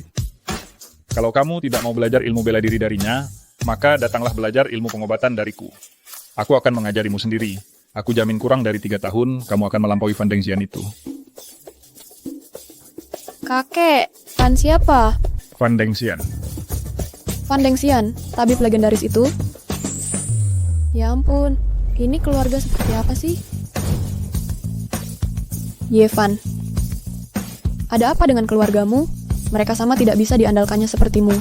[SPEAKER 13] Kalau kamu tidak mau belajar ilmu bela diri darinya, maka datanglah belajar ilmu pengobatan dariku. Aku akan mengajarimu sendiri. Aku jamin kurang dari 3 tahun, kamu akan melampaui Van Dengxian itu.
[SPEAKER 3] Kakek, Van siapa?
[SPEAKER 13] Van Dengxian.
[SPEAKER 3] Van Dengxian, tabib legendaris itu? Ya ampun, ini keluarga seperti apa sih? Yevan, ada apa dengan keluargamu? Mereka sama tidak bisa diandalkannya sepertimu.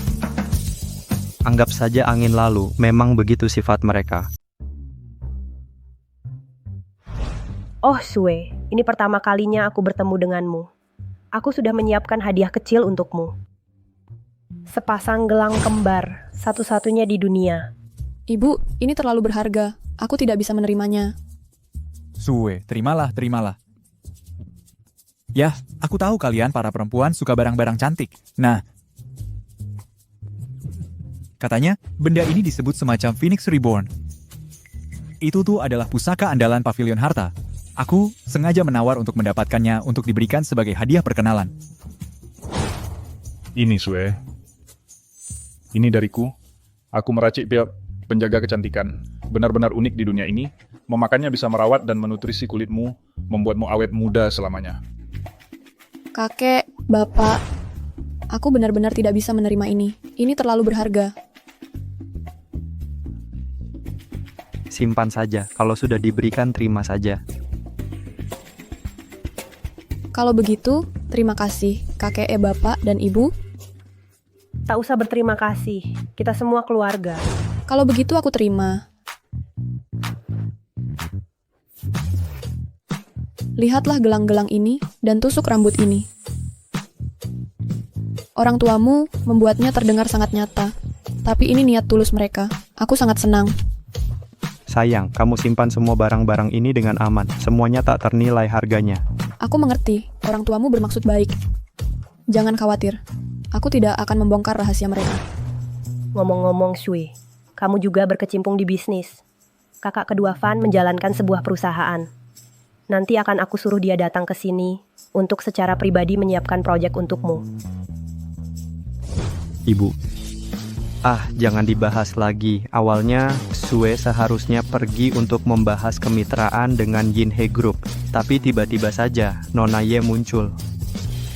[SPEAKER 1] Anggap saja angin lalu, memang begitu sifat mereka.
[SPEAKER 11] Oh Sue, ini pertama kalinya aku bertemu denganmu. Aku sudah menyiapkan hadiah kecil untukmu. Sepasang gelang kembar, satu-satunya di dunia.
[SPEAKER 3] Ibu, ini terlalu berharga. Aku tidak bisa menerimanya.
[SPEAKER 12] Sue, terimalah. Ya, aku tahu kalian para perempuan suka barang-barang cantik. Nah, katanya benda ini disebut semacam Phoenix Reborn. Itu tuh adalah pusaka andalan Pavilion Harta. Aku sengaja menawar untuk mendapatkannya untuk diberikan sebagai hadiah perkenalan.
[SPEAKER 13] Ini, Sue. Ini dariku. Aku meracik pihak penjaga kecantikan. Benar-benar unik di dunia ini. Memakannya bisa merawat dan menutrisi kulitmu, membuatmu awet muda selamanya.
[SPEAKER 3] Kakek, Bapak, aku benar-benar tidak bisa menerima ini. Ini terlalu berharga.
[SPEAKER 1] Simpan saja, kalau sudah diberikan terima saja.
[SPEAKER 3] Kalau begitu, terima kasih, kakek, Bapak, dan Ibu.
[SPEAKER 11] Tak usah berterima kasih, kita semua keluarga.
[SPEAKER 3] Kalau begitu aku terima. Lihatlah gelang-gelang ini dan tusuk rambut ini. Orang tuamu membuatnya terdengar sangat nyata. Tapi ini niat tulus mereka. Aku sangat senang.
[SPEAKER 1] Sayang, kamu simpan semua barang-barang ini dengan aman. Semuanya tak ternilai harganya.
[SPEAKER 3] Aku mengerti, orang tuamu bermaksud baik. Jangan khawatir, aku tidak akan membongkar rahasia mereka.
[SPEAKER 11] Ngomong-ngomong Sue, kamu juga berkecimpung di bisnis. Kakak kedua Van menjalankan sebuah perusahaan. Nanti akan aku suruh dia datang ke sini untuk secara pribadi menyiapkan proyek untukmu.
[SPEAKER 1] Ibu. Jangan dibahas lagi. Awalnya, Sue seharusnya pergi untuk membahas kemitraan dengan Yinhe Group. Tapi tiba-tiba saja, Nona Ye muncul.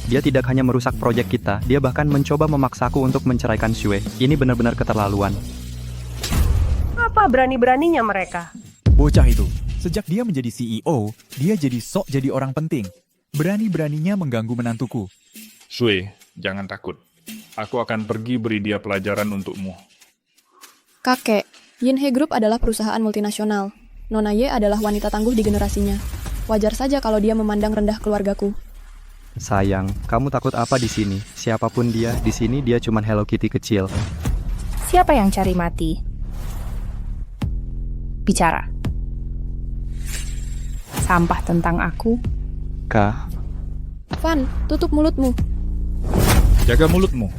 [SPEAKER 1] Dia tidak hanya merusak proyek kita, dia bahkan mencoba memaksaku untuk menceraikan Sue. Ini benar-benar keterlaluan.
[SPEAKER 11] Apa berani-beraninya mereka?
[SPEAKER 12] Bocah itu, sejak dia menjadi CEO, dia jadi sok jadi orang penting. Berani-beraninya mengganggu menantuku.
[SPEAKER 13] Sue, jangan takut. Aku akan pergi beri dia pelajaran untukmu.
[SPEAKER 3] Kakek, Yinhe Group adalah perusahaan multinasional. Nona Ye adalah wanita tangguh di generasinya. Wajar saja kalau dia memandang rendah keluargaku.
[SPEAKER 1] Sayang, kamu takut apa di sini? Siapapun dia, di sini dia cuma Hello Kitty kecil.
[SPEAKER 2] Siapa yang cari mati? Bicara. Sampah tentang aku.
[SPEAKER 1] Kah?
[SPEAKER 3] Van, tutup mulutmu.
[SPEAKER 13] Jaga mulutmu.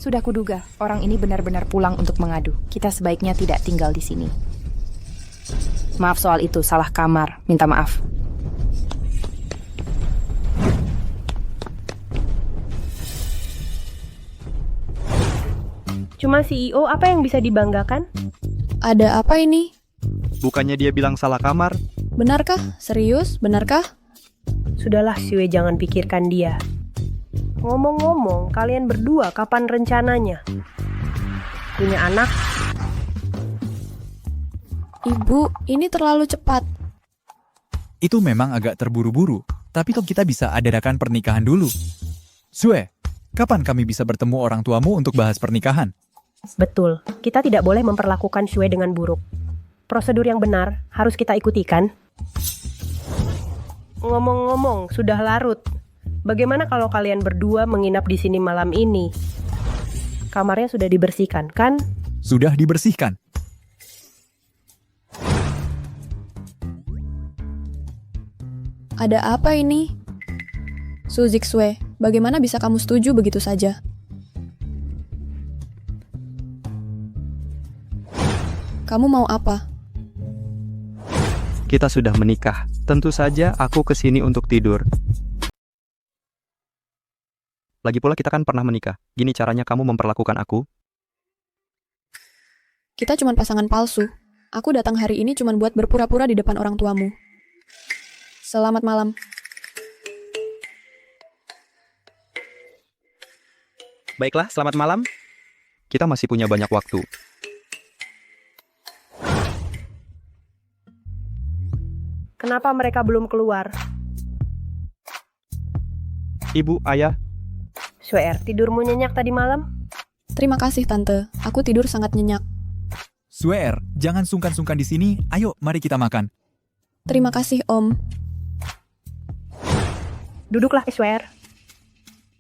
[SPEAKER 2] Sudah kuduga, orang ini benar-benar pulang untuk mengadu. Kita sebaiknya tidak tinggal di sini. Maaf soal itu, salah kamar. Minta maaf.
[SPEAKER 11] Cuma CEO apa yang bisa dibanggakan?
[SPEAKER 3] Ada apa ini?
[SPEAKER 1] Bukannya dia bilang salah kamar?
[SPEAKER 3] Benarkah? Serius? Benarkah?
[SPEAKER 11] Sudahlah, Sue, jangan pikirkan dia. Ngomong-ngomong, kalian berdua kapan rencananya? Punya anak?
[SPEAKER 3] Ibu, ini terlalu cepat.
[SPEAKER 12] Itu memang agak terburu-buru, tapi toh kita bisa adakan pernikahan dulu. Sue, kapan kami bisa bertemu orang tuamu untuk bahas pernikahan?
[SPEAKER 11] Betul, kita tidak boleh memperlakukan Sue dengan buruk. Prosedur yang benar harus kita ikuti, kan? Ngomong-ngomong, sudah larut. Bagaimana kalau kalian berdua menginap di sini malam ini? Kamarnya sudah dibersihkan, kan?
[SPEAKER 12] Sudah dibersihkan.
[SPEAKER 3] Ada apa ini? Su Zixue, bagaimana bisa kamu setuju begitu saja? Kamu mau apa?
[SPEAKER 1] Kita sudah menikah. Tentu saja aku kesini untuk tidur. Lagi pula kita kan pernah menikah. Gini caranya kamu memperlakukan aku?
[SPEAKER 3] Kita cuma pasangan palsu. Aku datang hari ini cuma buat berpura-pura di depan orang tuamu. Selamat malam.
[SPEAKER 1] Baiklah, selamat malam. Kita masih punya banyak waktu.
[SPEAKER 11] Kenapa mereka belum keluar?
[SPEAKER 1] Ibu, ayah,
[SPEAKER 11] Sue, tidurmu nyenyak tadi malam?
[SPEAKER 3] Terima kasih, Tante. Aku tidur sangat nyenyak.
[SPEAKER 12] Sue, jangan sungkan-sungkan di sini. Ayo, mari kita makan.
[SPEAKER 3] Terima kasih, Om.
[SPEAKER 11] Duduklah, Sue.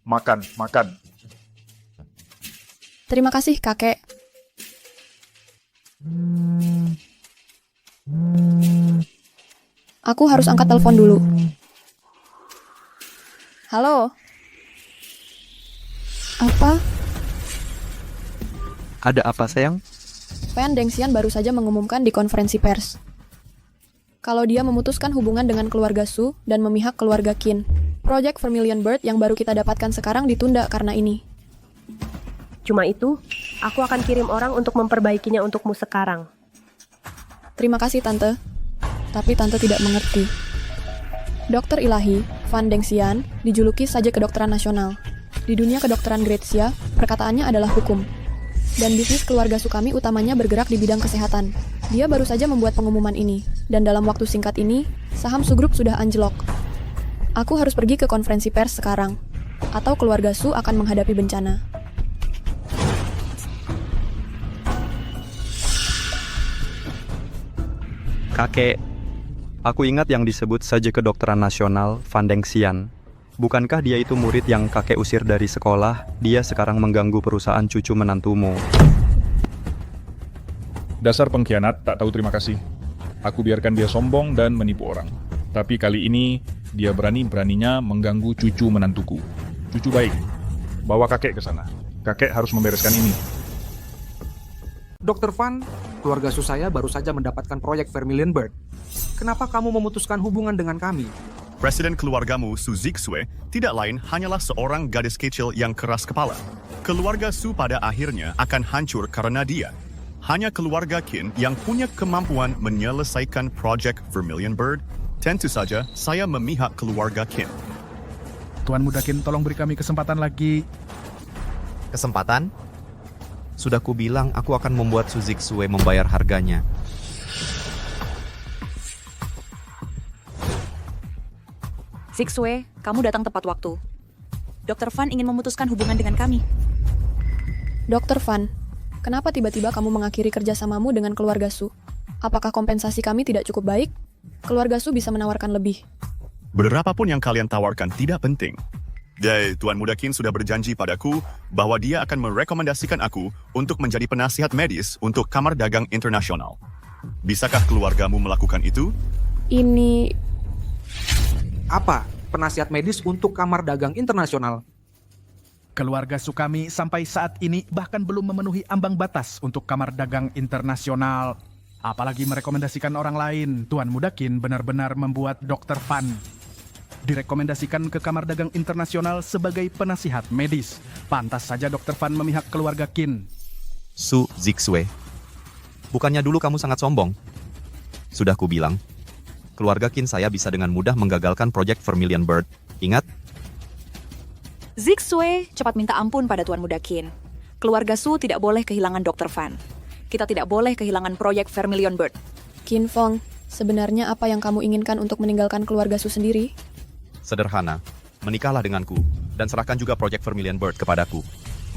[SPEAKER 13] Makan, makan.
[SPEAKER 3] Terima kasih, Kakek. Aku harus angkat telepon dulu. Halo? Apa?
[SPEAKER 1] ada apa sayang?
[SPEAKER 3] Fan Dengxian baru saja mengumumkan di konferensi pers. Kalau dia memutuskan hubungan dengan keluarga Su dan memihak keluarga Qin. Project Vermilion Bird yang baru kita dapatkan sekarang ditunda karena ini.
[SPEAKER 11] Cuma itu, aku akan kirim orang untuk memperbaikinya untukmu sekarang.
[SPEAKER 3] Terima kasih, Tante. Tapi Tante tidak mengerti. Dokter ilahi, Fan Dengxian, dijuluki saja kedokteran nasional. Di dunia kedokteran Grazia, perkataannya adalah hukum. Dan bisnis keluarga Sukami utamanya bergerak di bidang kesehatan. Dia baru saja membuat pengumuman ini, dan dalam waktu singkat ini, saham Su Group sudah anjlok. Aku harus pergi ke konferensi pers sekarang, atau keluarga Su akan menghadapi bencana.
[SPEAKER 1] Kakek, aku ingat yang disebut saja kedokteran nasional, Fan Dengxian. Bukankah dia itu murid yang kakek usir dari sekolah? Dia sekarang mengganggu perusahaan cucu menantumu.
[SPEAKER 13] Dasar pengkhianat, tak tahu terima kasih. Aku biarkan dia sombong dan menipu orang. Tapi kali ini, dia berani-beraninya mengganggu cucu menantuku. Cucu baik, bawa kakek ke sana. Kakek harus membereskan ini.
[SPEAKER 7] Dr. Van, keluarga Su saya baru saja mendapatkan proyek Vermilion Bird. Kenapa kamu memutuskan hubungan dengan kami?
[SPEAKER 9] Presiden keluargamu, Su Zixue, tidak lain hanyalah seorang gadis kecil yang keras kepala. Keluarga Su pada akhirnya akan hancur karena dia. Hanya keluarga Qin yang punya kemampuan menyelesaikan proyek Vermilion Bird. Tentu saja, saya memihak keluarga Qin.
[SPEAKER 4] Tuan Muda Qin, tolong beri kami kesempatan lagi.
[SPEAKER 5] Kesempatan? Sudah kubilang aku akan membuat Su Zixue membayar harganya.
[SPEAKER 6] Zixue, kamu datang tepat waktu. Dr. Van ingin memutuskan hubungan dengan kami.
[SPEAKER 3] Dr. Van, kenapa tiba-tiba kamu mengakhiri kerjasamamu dengan keluarga Su? Apakah kompensasi kami tidak cukup baik? Keluarga Su bisa menawarkan lebih.
[SPEAKER 9] Berapapun yang kalian tawarkan tidak penting. Tuan Muda Qin sudah berjanji padaku bahwa dia akan merekomendasikan aku untuk menjadi penasihat medis untuk Kamar Dagang Internasional. Bisakah keluargamu melakukan itu?
[SPEAKER 3] Ini...
[SPEAKER 7] Apa? Penasihat medis untuk Kamar Dagang Internasional.
[SPEAKER 4] Keluarga Sukami sampai saat ini bahkan belum memenuhi ambang batas untuk Kamar Dagang Internasional. Apalagi merekomendasikan orang lain. Tuan Mudakin benar-benar membuat Dr. Fan direkomendasikan ke Kamar Dagang Internasional sebagai penasihat medis. Pantas saja Dr. Fan memihak keluarga Qin.
[SPEAKER 5] Su Zixue. Bukannya dulu kamu sangat sombong? Sudah kubilang, keluarga Qin saya bisa dengan mudah menggagalkan proyek Vermilion Bird. Ingat?
[SPEAKER 6] Zixue, cepat minta ampun pada Tuan Muda Qin. Keluarga Su tidak boleh kehilangan Dr. Fan. Kita tidak boleh kehilangan proyek Vermilion Bird.
[SPEAKER 3] Qin Fong, sebenarnya apa yang kamu inginkan untuk meninggalkan keluarga Su sendiri?
[SPEAKER 5] Sederhana, menikahlah denganku, dan serahkan juga proyek Vermilion Bird kepadaku.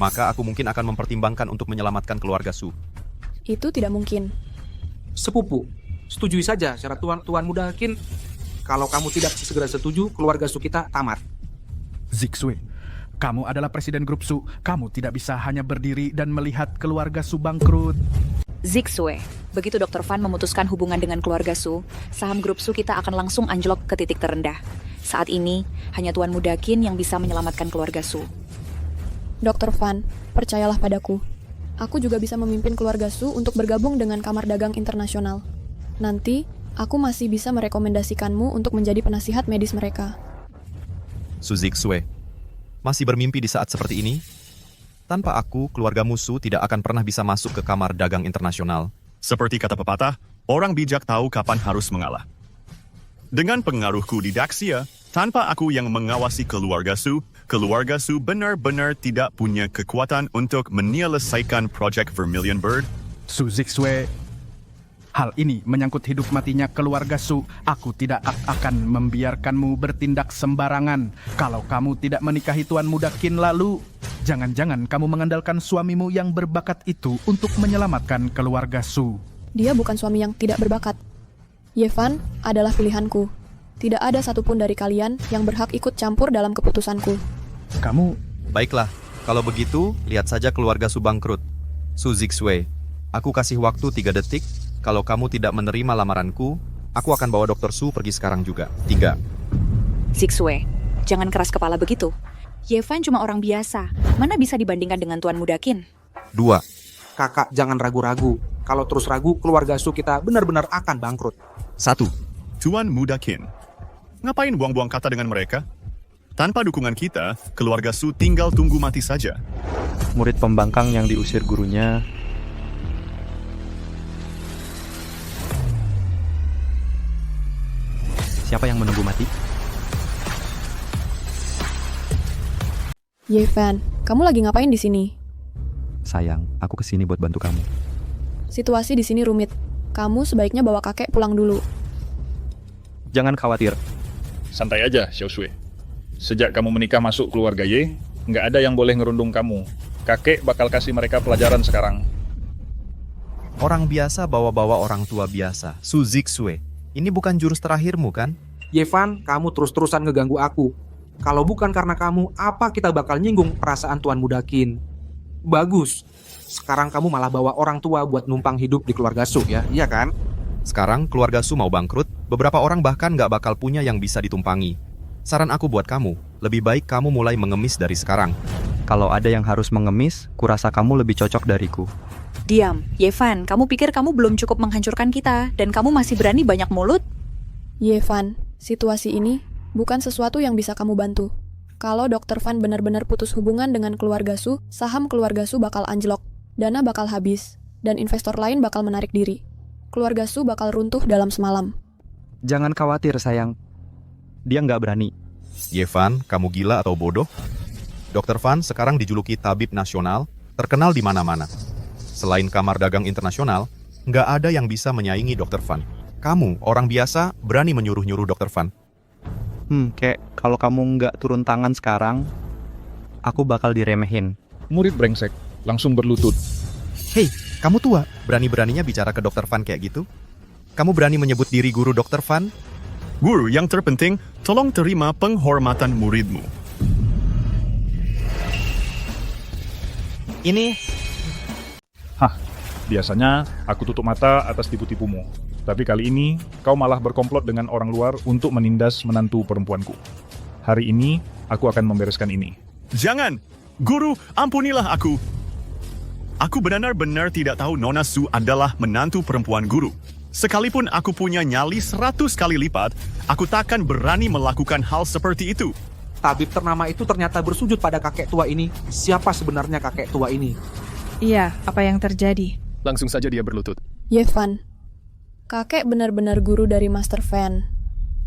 [SPEAKER 5] Maka aku mungkin akan mempertimbangkan untuk menyelamatkan keluarga Su.
[SPEAKER 3] Itu tidak mungkin.
[SPEAKER 7] Sepupu, setujui saja syarat Tuan Muda Qin. Kalau kamu tidak segera setuju, keluarga Su kita tamat.
[SPEAKER 4] Zixue, kamu adalah presiden grup Su. Kamu tidak bisa hanya berdiri dan melihat keluarga Su bangkrut.
[SPEAKER 6] Zixue, begitu Dr. Fan memutuskan hubungan dengan keluarga Su, saham grup Su kita akan langsung anjlok ke titik terendah. Saat ini, hanya Tuan Muda Qin yang bisa menyelamatkan keluarga Su.
[SPEAKER 3] Dr. Fan, percayalah padaku. Aku juga bisa memimpin keluarga Su untuk bergabung dengan Kamar Dagang Internasional. Nanti, aku masih bisa merekomendasikanmu untuk menjadi penasihat medis mereka.
[SPEAKER 5] Su Zixue, masih bermimpi di saat seperti ini? Tanpa aku, keluarga musuh tidak akan pernah bisa masuk ke Kamar Dagang Internasional.
[SPEAKER 9] Seperti kata pepatah, orang bijak tahu kapan harus mengalah. Dengan pengaruhku di Daxia, tanpa aku yang mengawasi keluarga Su benar-benar tidak punya kekuatan untuk menyelesaikan proyek Vermilion Bird.
[SPEAKER 4] Su Zixue, hal ini menyangkut hidup matinya keluarga Su. Aku tidak akan membiarkanmu bertindak sembarangan. Kalau kamu tidak menikahi Tuan Muda Qin lalu, jangan-jangan kamu mengandalkan suamimu yang berbakat itu untuk menyelamatkan keluarga Su.
[SPEAKER 3] Dia bukan suami yang tidak berbakat. Yevan adalah pilihanku. Tidak ada satupun dari kalian yang berhak ikut campur dalam keputusanku.
[SPEAKER 4] Kamu...
[SPEAKER 5] Baiklah, kalau begitu, lihat saja keluarga Su bangkrut. Su Zixue, aku kasih waktu 3 detik. Kalau kamu tidak menerima lamaranku, aku akan bawa Dr. Su pergi sekarang juga. 3.
[SPEAKER 6] Zixue, jangan keras kepala begitu. Yevan cuma orang biasa. Mana bisa dibandingkan dengan Tuan Muda Qin?
[SPEAKER 5] 2.
[SPEAKER 7] Kakak, jangan ragu-ragu. Kalau terus ragu, keluarga Su kita benar-benar akan bangkrut.
[SPEAKER 5] 1.
[SPEAKER 9] Tuan Muda Qin, ngapain buang-buang kata dengan mereka? Tanpa dukungan kita, keluarga Su tinggal tunggu mati saja.
[SPEAKER 1] Murid pembangkang yang diusir gurunya. Siapa yang menunggu mati?
[SPEAKER 3] Yevan, kamu lagi ngapain di sini?
[SPEAKER 1] Sayang, aku kesini buat bantu kamu.
[SPEAKER 3] Situasi di sini rumit. Kamu sebaiknya bawa kakek pulang dulu.
[SPEAKER 1] Jangan khawatir.
[SPEAKER 13] Santai aja, Xiao Shui. Sejak kamu menikah masuk keluarga Ye, nggak ada yang boleh ngerundung kamu. Kakek bakal kasih mereka pelajaran sekarang.
[SPEAKER 5] Orang biasa bawa-bawa orang tua biasa. Su Zixue, ini bukan jurus terakhirmu kan?
[SPEAKER 7] Yevan, kamu terus-terusan ngeganggu aku. Kalau bukan karena kamu, apa kita bakal nyinggung perasaan Tuan Muda Qin? Bagus. Sekarang kamu malah bawa orang tua buat numpang hidup di keluarga Su ya, iya kan?
[SPEAKER 5] Sekarang keluarga Su mau bangkrut, beberapa orang bahkan nggak bakal punya yang bisa ditumpangi. Saran aku buat kamu, lebih baik kamu mulai mengemis dari sekarang.
[SPEAKER 1] Kalau ada yang harus mengemis, kurasa kamu lebih cocok dariku.
[SPEAKER 6] Diam, Yevan, kamu pikir kamu belum cukup menghancurkan kita, dan kamu masih berani banyak mulut?
[SPEAKER 3] Yevan, situasi ini bukan sesuatu yang bisa kamu bantu. Kalau Dr. Fan benar-benar putus hubungan dengan keluarga Su, saham keluarga Su bakal anjlok, dana bakal habis, dan investor lain bakal menarik diri. Keluarga Su bakal runtuh dalam semalam.
[SPEAKER 1] Jangan khawatir, sayang. Dia nggak berani.
[SPEAKER 5] Yevan, kamu gila atau bodoh? Dr. Fan sekarang dijuluki tabib nasional, terkenal di mana-mana. Selain Kamar Dagang Internasional, nggak ada yang bisa menyaingi Dr. Fan. Kamu, orang biasa, berani menyuruh-nyuruh Dr. Fan.
[SPEAKER 1] Kek, kalau kamu nggak turun tangan sekarang, aku bakal diremehin.
[SPEAKER 13] Murid brengsek, langsung berlutut.
[SPEAKER 5] Hei, kamu tua, berani-beraninya bicara ke Dr. Fan kayak gitu? Kamu berani menyebut diri guru Dr. Fan?
[SPEAKER 9] Guru, yang terpenting, tolong terima penghormatan muridmu.
[SPEAKER 1] Ini...
[SPEAKER 13] Biasanya, aku tutup mata atas tipu-tipumu. Tapi kali ini, kau malah berkomplot dengan orang luar untuk menindas menantu perempuanku. Hari ini, aku akan membereskan ini.
[SPEAKER 9] Jangan! Guru, ampunilah aku. Aku benar-benar tidak tahu Nona Su adalah menantu perempuan guru. Sekalipun aku punya nyali 100 kali lipat, aku takkan berani melakukan hal seperti itu.
[SPEAKER 7] Tabib ternama itu ternyata bersujud pada kakek tua ini. Siapa sebenarnya kakek tua ini?
[SPEAKER 14] Iya, apa yang terjadi?
[SPEAKER 10] Langsung saja dia berlutut.
[SPEAKER 3] Yevan, kakek benar-benar guru dari Master Fan.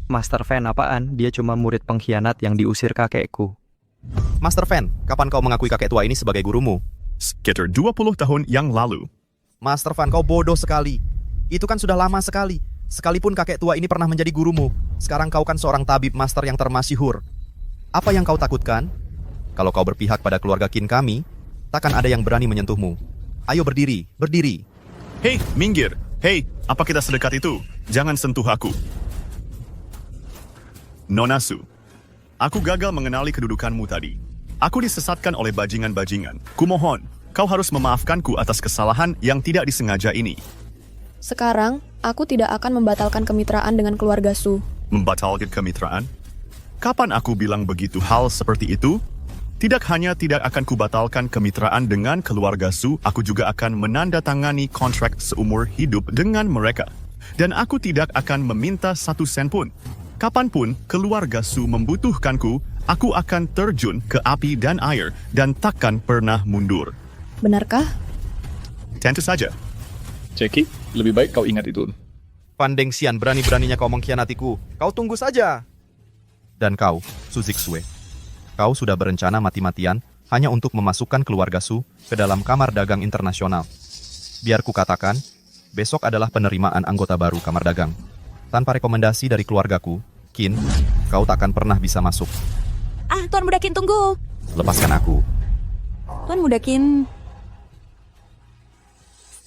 [SPEAKER 1] Master Fan apaan? Dia cuma murid pengkhianat yang diusir kakekku.
[SPEAKER 5] Master Fan, kapan kau mengakui kakek tua ini sebagai gurumu?
[SPEAKER 9] Sekitar 20 tahun yang lalu.
[SPEAKER 5] Master Fan, kau bodoh sekali. Itu kan sudah lama sekali. Sekalipun kakek tua ini pernah menjadi gurumu, sekarang kau kan seorang tabib master yang termasyhur. Apa yang kau takutkan? Kalau kau berpihak pada keluarga Qin kami, takkan ada yang berani menyentuhmu. Ayo berdiri, berdiri.
[SPEAKER 9] Hei, minggir. Hei, apa kita sedekat itu? Jangan sentuh aku. Nona Su, aku gagal mengenali kedudukanmu tadi. Aku disesatkan oleh bajingan-bajingan. Kumohon, kau harus memaafkanku atas kesalahan yang tidak disengaja ini.
[SPEAKER 3] Sekarang, aku tidak akan membatalkan kemitraan dengan keluarga Su.
[SPEAKER 9] Membatalkan kemitraan? Kapan aku bilang begitu hal seperti itu? Tidak hanya tidak akan kubatalkan kemitraan dengan keluarga Su, aku juga akan menandatangani kontrak seumur hidup dengan mereka. Dan aku tidak akan meminta 1 sen pun. Kapanpun keluarga Su membutuhkanku, aku akan terjun ke api dan air dan takkan pernah mundur.
[SPEAKER 3] Benarkah?
[SPEAKER 9] Tentu saja.
[SPEAKER 13] Ceki, lebih baik kau ingat itu.
[SPEAKER 5] Pandeng Xian, berani-beraninya kau mengkhianatiku. Kau tunggu saja. Dan kau, Su Zixue, kau sudah berencana mati-matian hanya untuk memasukkan keluarga Su ke dalam kamar dagang internasional. Biar ku katakan, besok adalah penerimaan anggota baru kamar dagang. Tanpa rekomendasi dari keluargaku, Qin, kau takkan pernah bisa masuk.
[SPEAKER 6] Tuan Muda Qin, tunggu.
[SPEAKER 5] Lepaskan aku.
[SPEAKER 6] Tuan Muda Qin.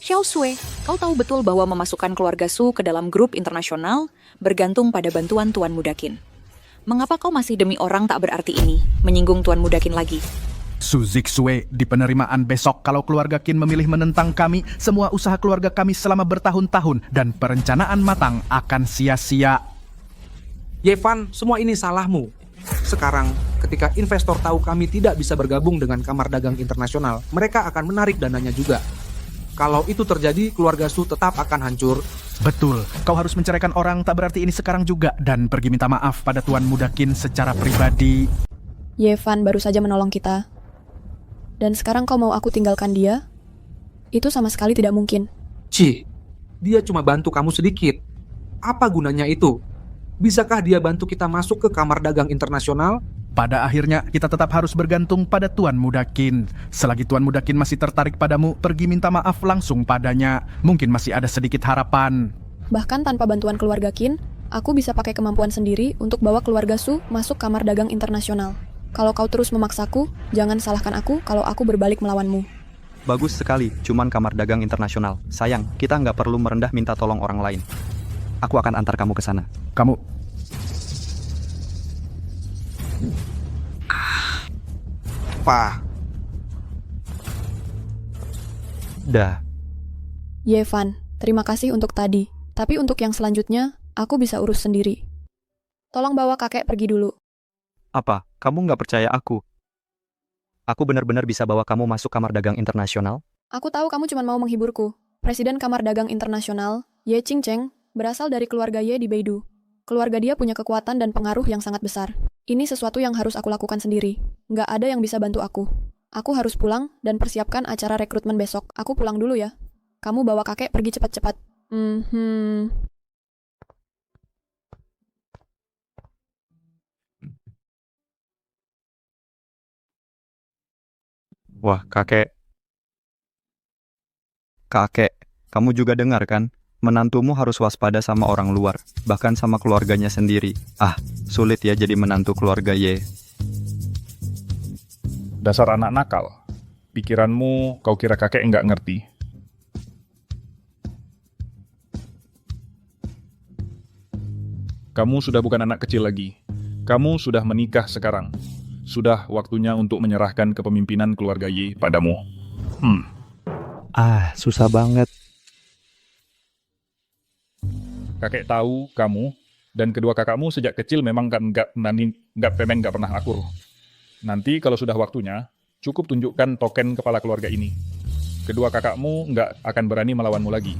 [SPEAKER 6] Xiao Sui, kau tahu betul bahwa memasukkan keluarga Su ke dalam grup internasional bergantung pada bantuan Tuan Muda Qin. Mengapa kau masih demi orang tak berarti ini menyinggung Tuan Muda Qin lagi?
[SPEAKER 4] Su Zixue, di penerimaan besok kalau keluarga Qin memilih menentang kami, semua usaha keluarga kami selama bertahun-tahun dan perencanaan matang akan sia-sia.
[SPEAKER 7] Yevan, semua ini salahmu. Sekarang, ketika investor tahu kami tidak bisa bergabung dengan kamar dagang internasional, mereka akan menarik dananya juga. Kalau itu terjadi, keluarga Su tetap akan hancur.
[SPEAKER 4] Betul, kau harus menceraikan orang tak berarti ini sekarang juga dan pergi minta maaf pada Tuan Muda Qin secara pribadi.
[SPEAKER 3] Yevan baru saja menolong kita. Dan sekarang kau mau aku tinggalkan dia? Itu sama sekali tidak mungkin.
[SPEAKER 7] Ci, dia cuma bantu kamu sedikit. Apa gunanya itu? Bisakah dia bantu kita masuk ke kamar dagang internasional?
[SPEAKER 4] Pada akhirnya, kita tetap harus bergantung pada Tuan Muda Qin. Selagi Tuan Muda Qin masih tertarik padamu, pergi minta maaf langsung padanya. Mungkin masih ada sedikit harapan.
[SPEAKER 3] Bahkan tanpa bantuan keluarga Qin, aku bisa pakai kemampuan sendiri untuk bawa keluarga Su masuk kamar dagang internasional. Kalau kau terus memaksaku, jangan salahkan aku kalau aku berbalik melawanmu.
[SPEAKER 1] Bagus sekali, cuman kamar dagang internasional. Sayang, kita nggak perlu merendah minta tolong orang lain. Aku akan antar kamu ke sana.
[SPEAKER 4] Kamu...
[SPEAKER 7] Apa?
[SPEAKER 1] Dah.
[SPEAKER 3] Yevan, terima kasih untuk tadi. Tapi untuk yang selanjutnya, aku bisa urus sendiri. Tolong bawa kakek pergi dulu.
[SPEAKER 1] Apa? Kamu nggak percaya aku? Aku benar-benar bisa bawa kamu masuk kamar dagang internasional?
[SPEAKER 3] Aku tahu kamu cuma mau menghiburku. Presiden Kamar Dagang Internasional, Ye Qingcheng, berasal dari keluarga Ye di Beidou. Keluarga dia punya kekuatan dan pengaruh yang sangat besar. Ini sesuatu yang harus aku lakukan sendiri. Nggak ada yang bisa bantu aku. Aku harus pulang dan persiapkan acara rekrutmen besok. Aku pulang dulu ya. Kamu bawa kakek pergi cepat-cepat.
[SPEAKER 1] Wah, kakek. Kakek, kamu juga dengar kan? Menantumu harus waspada sama orang luar, bahkan sama keluarganya sendiri. Sulit ya jadi menantu keluarga Ye.
[SPEAKER 13] Dasar anak nakal. Pikiranmu kau kira kakek nggak ngerti. Kamu sudah bukan anak kecil lagi. Kamu sudah menikah sekarang. Sudah waktunya untuk menyerahkan kepemimpinan keluarga Ye padamu.
[SPEAKER 1] Susah banget.
[SPEAKER 13] Kakek tahu kamu dan kedua kakakmu sejak kecil memang nggak pernah akur. Nanti kalau sudah waktunya, cukup tunjukkan token kepala keluarga ini. Kedua kakakmu nggak akan berani melawanmu lagi.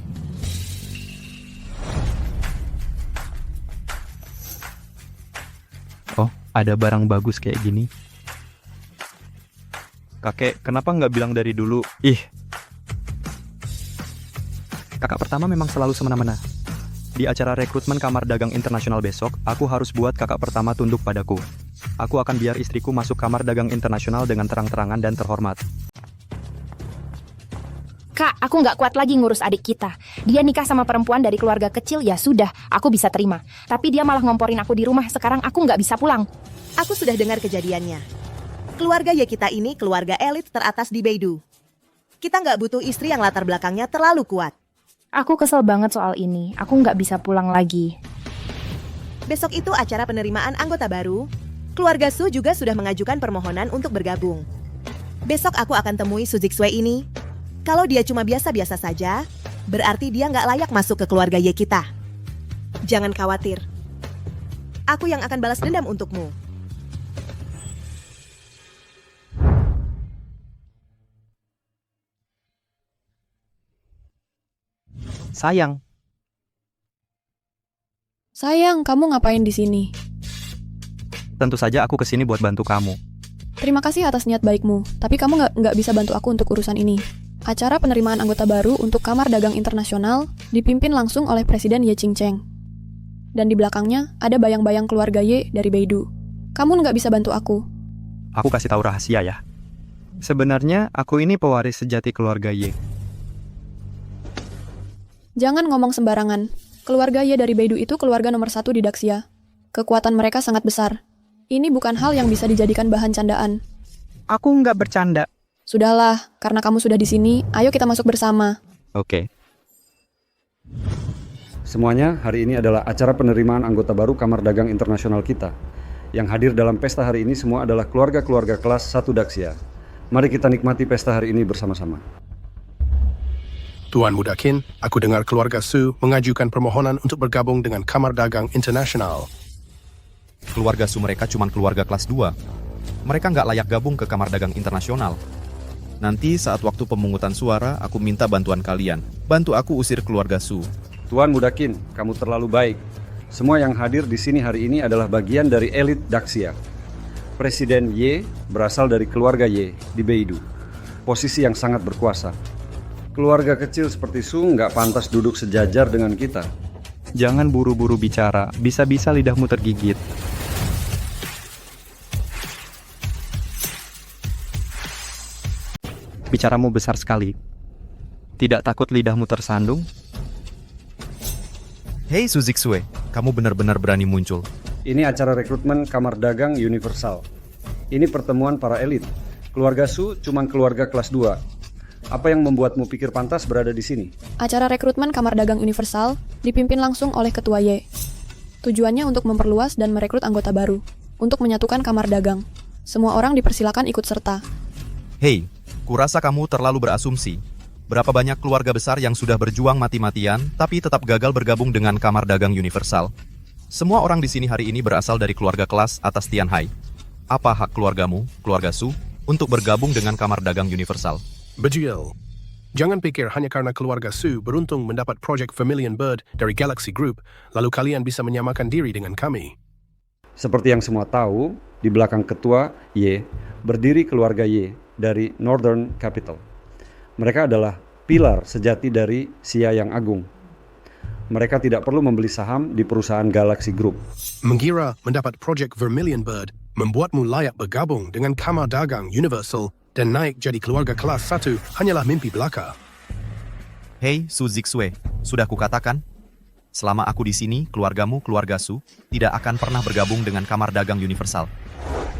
[SPEAKER 1] Oh, ada barang bagus kayak gini. Kakek, kenapa nggak bilang dari dulu? Kakak pertama memang selalu semena-mena. Di acara rekrutmen Kamar Dagang Internasional besok, aku harus buat kakak pertama tunduk padaku. Aku akan biar istriku masuk Kamar Dagang Internasional dengan terang-terangan dan terhormat.
[SPEAKER 2] Kak, aku nggak kuat lagi ngurus adik kita. Dia nikah sama perempuan dari keluarga kecil, ya sudah, aku bisa terima. Tapi dia malah ngomporin aku di rumah, sekarang aku nggak bisa pulang.
[SPEAKER 15] Aku sudah dengar kejadiannya. Keluarga ya kita ini keluarga elit teratas di Beidou. Kita nggak butuh istri yang latar belakangnya terlalu kuat.
[SPEAKER 2] Aku kesel banget soal ini, aku nggak bisa pulang lagi.
[SPEAKER 15] Besok itu acara penerimaan anggota baru. Keluarga Su juga sudah mengajukan permohonan untuk bergabung. Besok aku akan temui Su Zixue ini. Kalau dia cuma biasa-biasa saja, berarti dia nggak layak masuk ke keluarga Ye kita. Jangan khawatir. Aku yang akan balas dendam untukmu.
[SPEAKER 3] Sayang, kamu ngapain di sini?
[SPEAKER 1] Tentu saja aku kesini buat bantu kamu.
[SPEAKER 3] Terima kasih atas niat baikmu, tapi kamu nggak bisa bantu aku untuk urusan ini. Acara penerimaan anggota baru untuk Kamar Dagang Internasional dipimpin langsung oleh Presiden Ye Qingcheng. Dan di belakangnya ada bayang-bayang keluarga Ye dari Beidou. Kamu nggak bisa bantu aku.
[SPEAKER 1] Aku kasih tahu rahasia ya. Sebenarnya aku ini pewaris sejati keluarga Ye.
[SPEAKER 3] Jangan ngomong sembarangan. Keluarga Ye dari Beidou itu keluarga nomor 1 di Daxia. Kekuatan mereka sangat besar. Ini bukan hal yang bisa dijadikan bahan candaan.
[SPEAKER 1] Aku nggak bercanda.
[SPEAKER 3] Sudahlah, karena kamu sudah di sini, ayo kita masuk bersama.
[SPEAKER 1] Oke.
[SPEAKER 16] Semuanya, hari ini adalah acara penerimaan anggota baru Kamar Dagang Internasional kita. Yang hadir dalam pesta hari ini semua adalah keluarga-keluarga kelas 1 Daxia. Mari kita nikmati pesta hari ini bersama-sama.
[SPEAKER 10] Tuan Muda Qin, aku dengar keluarga Su mengajukan permohonan untuk bergabung dengan Kamar Dagang Internasional.
[SPEAKER 5] Keluarga Su mereka cuma keluarga kelas 2. Mereka nggak layak gabung ke Kamar Dagang Internasional. Nanti saat waktu pemungutan suara, aku minta bantuan kalian. Bantu aku usir keluarga Su.
[SPEAKER 16] Tuan Muda Qin, kamu terlalu baik. Semua yang hadir di sini hari ini adalah bagian dari elit Daxia. Presiden Ye berasal dari keluarga Ye di Beidou. Posisi yang sangat berkuasa. Keluarga kecil seperti Su nggak pantas duduk sejajar dengan kita.
[SPEAKER 1] Jangan buru-buru bicara, bisa-bisa lidahmu tergigit. Bicaramu besar sekali. Tidak takut lidahmu tersandung?
[SPEAKER 5] Hei Su Zixue, kamu benar-benar berani muncul.
[SPEAKER 16] Ini acara rekrutmen Kamar Dagang Universal. Ini pertemuan para elit. Keluarga Su cuma keluarga kelas 2. Apa yang membuatmu pikir pantas berada di sini?
[SPEAKER 3] Acara rekrutmen Kamar Dagang Universal dipimpin langsung oleh Ketua Ye. Tujuannya untuk memperluas dan merekrut anggota baru, untuk menyatukan Kamar Dagang. Semua orang dipersilakan ikut serta.
[SPEAKER 5] Hei, kurasa kamu terlalu berasumsi. Berapa banyak keluarga besar yang sudah berjuang mati-matian, tapi tetap gagal bergabung dengan Kamar Dagang Universal. Semua orang di sini hari ini berasal dari keluarga kelas atas Tianhai. Apa hak keluargamu, keluarga Su, untuk bergabung dengan Kamar Dagang Universal?
[SPEAKER 10] Bejuel, jangan pikir hanya karena keluarga Su beruntung mendapat proyek Vermilion Bird dari Galaxy Group, lalu kalian bisa menyamakan diri dengan kami.
[SPEAKER 16] Seperti yang semua tahu, di belakang Ketua Ye berdiri keluarga Ye dari Northern Capital. Mereka adalah pilar sejati dari Xia yang Agung. Mereka tidak perlu membeli saham di perusahaan Galaxy Group.
[SPEAKER 10] Mengira mendapat proyek Vermilion Bird membuatmu layak bergabung dengan Kamar Dagang Universal dan naik jadi keluarga kelas 1 hanyalah mimpi belaka.
[SPEAKER 5] Hei Su Zixue, sudah kukatakan, selama aku di sini, keluargamu, keluarga Su, tidak akan pernah bergabung dengan Kamar Dagang Universal.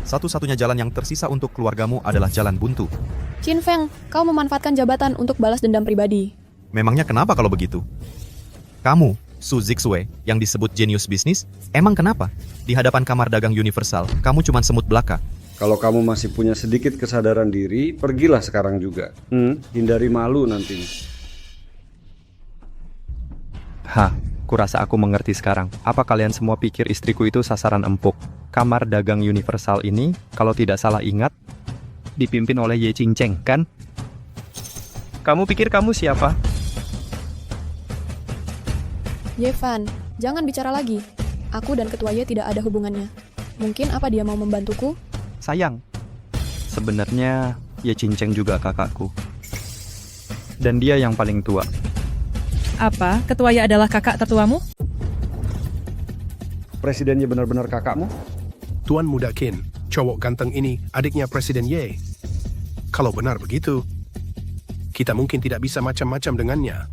[SPEAKER 5] Satu-satunya jalan yang tersisa untuk keluargamu adalah jalan buntu.
[SPEAKER 3] Qin Feng, kau memanfaatkan jabatan untuk balas dendam pribadi.
[SPEAKER 5] Memangnya kenapa kalau begitu? Kamu, Su Zixue, yang disebut jenius bisnis, emang kenapa? Di hadapan Kamar Dagang Universal, kamu cuma semut belaka.
[SPEAKER 16] Kalau kamu masih punya sedikit kesadaran diri, pergilah sekarang juga. Hindari malu nantinya.
[SPEAKER 1] Hah, kurasa aku mengerti sekarang. Apa kalian semua pikir istriku itu sasaran empuk? Kamar dagang universal ini, kalau tidak salah ingat, dipimpin oleh Ye Qingcheng, kan? Kamu pikir kamu siapa?
[SPEAKER 3] Yevan, jangan bicara lagi. Aku dan Ketua Ye tidak ada hubungannya. Mungkin apa dia mau membantuku?
[SPEAKER 1] Sayang, sebenarnya Ye Qingcheng juga kakakku. Dan dia yang paling tua.
[SPEAKER 14] Apa? Ketua Ye adalah kakak tertuamu?
[SPEAKER 16] Presidennya benar-benar kakakmu?
[SPEAKER 10] Tuan Muda Qin, cowok ganteng ini adiknya Presiden Ye. Kalau benar begitu, kita mungkin tidak bisa macam-macam dengannya.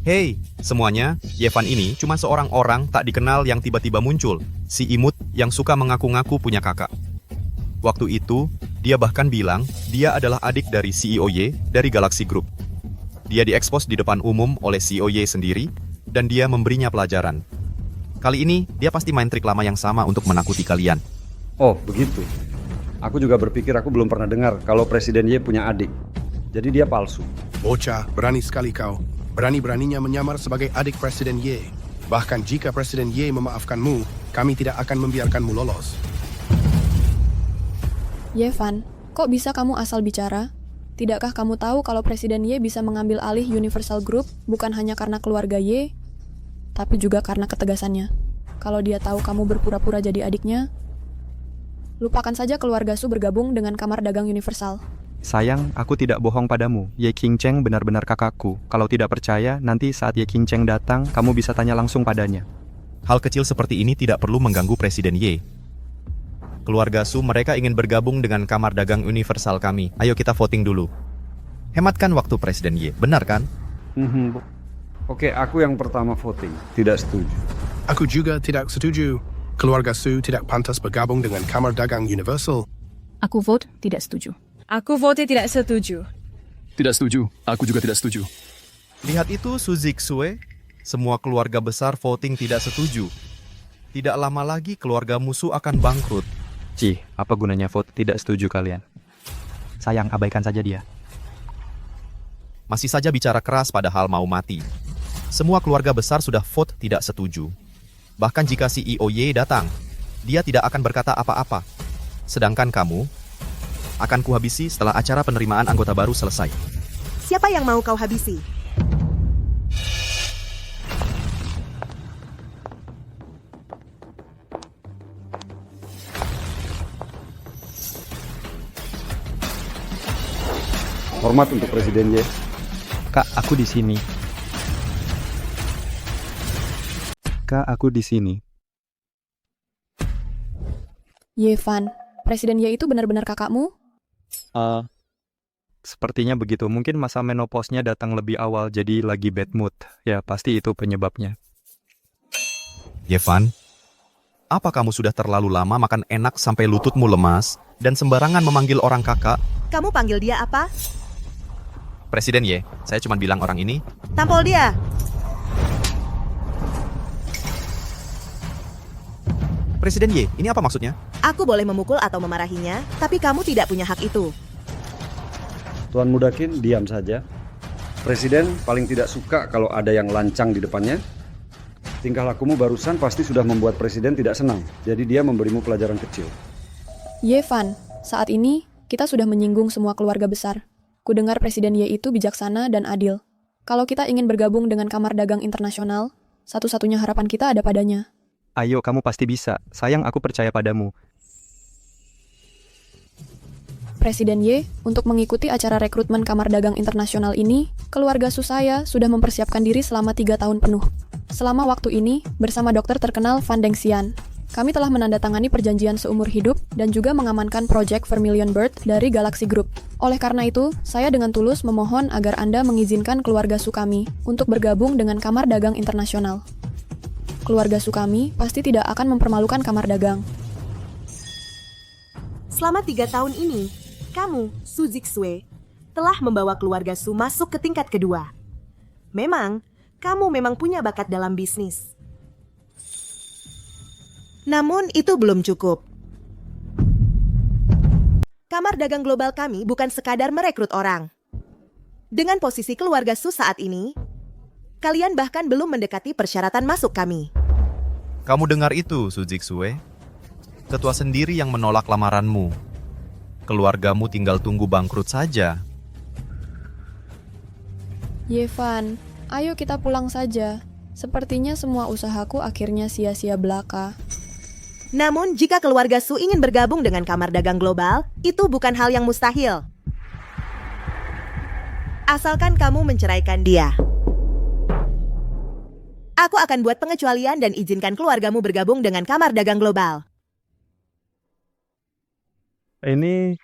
[SPEAKER 5] Hei, semuanya, Yevan ini cuma seorang orang tak dikenal yang tiba-tiba muncul, si imut yang suka mengaku-ngaku punya kakak. Waktu itu, dia bahkan bilang dia adalah adik dari CEO Ye dari Galaxy Group. Dia diekspos di depan umum oleh CEO Ye sendiri, dan dia memberinya pelajaran. Kali ini, dia pasti main trik lama yang sama untuk menakuti kalian.
[SPEAKER 16] Oh, begitu. Aku juga berpikir aku belum pernah dengar kalau Presiden Ye punya adik. Jadi dia palsu.
[SPEAKER 10] Bocah, berani sekali kau. Berani-beraninya menyamar sebagai adik Presiden Ye. Bahkan jika Presiden Ye memaafkanmu, kami tidak akan membiarkanmu lolos.
[SPEAKER 3] Yevan, kok bisa kamu asal bicara? Tidakkah kamu tahu kalau Presiden Ye bisa mengambil alih Universal Group bukan hanya karena keluarga Ye, tapi juga karena ketegasannya. Kalau dia tahu kamu berpura-pura jadi adiknya, lupakan saja keluarga Su bergabung dengan Kamar Dagang Universal.
[SPEAKER 1] Sayang, aku tidak bohong padamu. Ye Qingcheng benar-benar kakakku. Kalau tidak percaya, nanti saat Ye Qingcheng datang, kamu bisa tanya langsung padanya.
[SPEAKER 5] Hal kecil seperti ini tidak perlu mengganggu Presiden Ye. Keluarga Su mereka ingin bergabung dengan Kamar Dagang Universal kami. Ayo kita voting dulu. Hematkan waktu Presiden Ye, benar kan?
[SPEAKER 16] Oke, aku yang pertama voting. Tidak setuju.
[SPEAKER 10] Aku juga tidak setuju. Keluarga Su tidak pantas bergabung dengan Kamar Dagang Universal.
[SPEAKER 2] Aku vote tidak setuju.
[SPEAKER 14] Aku vote tidak setuju.
[SPEAKER 12] Tidak setuju. Aku juga tidak setuju.
[SPEAKER 5] Lihat itu, Su Zixue. Semua keluarga besar voting tidak setuju. Tidak lama lagi keluarga musuh akan bangkrut.
[SPEAKER 1] Cih, apa gunanya vote tidak setuju kalian? Sayang, abaikan saja dia.
[SPEAKER 5] Masih saja bicara keras padahal mau mati. Semua keluarga besar sudah vote tidak setuju. Bahkan jika CEO Ye datang, dia tidak akan berkata apa-apa. Sedangkan kamu akan kuhabisi setelah acara penerimaan anggota baru selesai.
[SPEAKER 15] Siapa yang mau kau habisi?
[SPEAKER 16] Hormat untuk Presiden Ye.
[SPEAKER 1] Kak, aku di sini. Kak, aku di sini.
[SPEAKER 3] Yevan, Presiden Ye itu benar-benar kakakmu?
[SPEAKER 1] Sepertinya begitu. Mungkin masa menopausnya datang lebih awal, jadi lagi bad mood. Ya, pasti itu penyebabnya.
[SPEAKER 5] Yevan, apa kamu sudah terlalu lama makan enak sampai lututmu lemas dan sembarangan memanggil orang kakak?
[SPEAKER 15] Kamu panggil dia apa?
[SPEAKER 5] Presiden Ye, saya cuma bilang orang ini.
[SPEAKER 15] Tampol dia!
[SPEAKER 5] Presiden Ye, ini apa maksudnya?
[SPEAKER 15] Aku boleh memukul atau memarahinya, tapi kamu tidak punya hak itu.
[SPEAKER 16] Tuan Muda Qin, diam saja. Presiden paling tidak suka kalau ada yang lancang di depannya. Tingkah lakumu barusan pasti sudah membuat Presiden tidak senang. Jadi dia memberimu pelajaran kecil.
[SPEAKER 3] Yevan, saat ini kita sudah menyinggung semua keluarga besar. Kudengar Presiden Ye itu bijaksana dan adil. Kalau kita ingin bergabung dengan Kamar Dagang Internasional, satu-satunya harapan kita ada padanya.
[SPEAKER 1] Ayo, kamu pasti bisa. Sayang, aku percaya padamu.
[SPEAKER 3] Presiden Ye, untuk mengikuti acara rekrutmen Kamar Dagang Internasional ini, keluarga Su saya sudah mempersiapkan diri selama 3 tahun penuh. Selama waktu ini, bersama dokter terkenal Van Deng Xian, kami telah menandatangani perjanjian seumur hidup dan juga mengamankan proyek Vermilion Bird dari Galaxy Group. Oleh karena itu, saya dengan tulus memohon agar Anda mengizinkan keluarga Su kami untuk bergabung dengan Kamar Dagang Internasional. Keluarga Su kami pasti tidak akan mempermalukan Kamar Dagang.
[SPEAKER 15] Selama 3 tahun ini, kamu, Su Zixue, telah membawa keluarga Su masuk ke tingkat kedua. Memang, kamu memang punya bakat dalam bisnis. Namun itu belum cukup. Kamar dagang global kami bukan sekadar merekrut orang. Dengan posisi keluarga Su saat ini, kalian bahkan belum mendekati persyaratan masuk kami.
[SPEAKER 5] Kamu dengar itu, Su Ziksue? Ketua sendiri yang menolak lamaranmu. Keluargamu tinggal tunggu bangkrut saja.
[SPEAKER 3] Yevan, ayo kita pulang saja. Sepertinya semua usahaku akhirnya sia-sia belaka.
[SPEAKER 15] Namun, jika keluarga Su ingin bergabung dengan Kamar Dagang Global, itu bukan hal yang mustahil. Asalkan kamu menceraikan dia. Aku akan buat pengecualian dan izinkan keluargamu bergabung dengan Kamar Dagang Global.
[SPEAKER 1] Ini...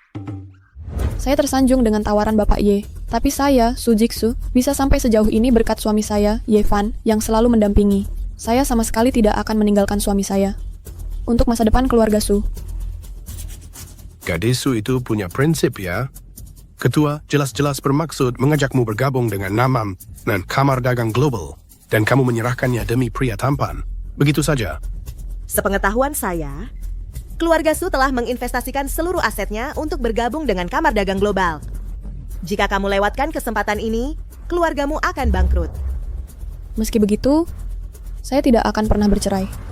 [SPEAKER 3] Saya tersanjung dengan tawaran Bapak Ye. Tapi saya, Su Jiksu, bisa sampai sejauh ini berkat suami saya, Yevan, yang selalu mendampingi. Saya sama sekali tidak akan meninggalkan suami saya. Untuk masa depan keluarga Su.
[SPEAKER 10] Gadis Su itu punya prinsip ya. Ketua jelas-jelas bermaksud mengajakmu bergabung dengan Namam dan Kamar Dagang Global. Dan kamu menyerahkannya demi pria tampan. Begitu saja.
[SPEAKER 15] Sepengetahuan saya, keluarga Su telah menginvestasikan seluruh asetnya untuk bergabung dengan Kamar Dagang Global. Jika kamu lewatkan kesempatan ini, keluargamu akan bangkrut.
[SPEAKER 3] Meski begitu, saya tidak akan pernah bercerai.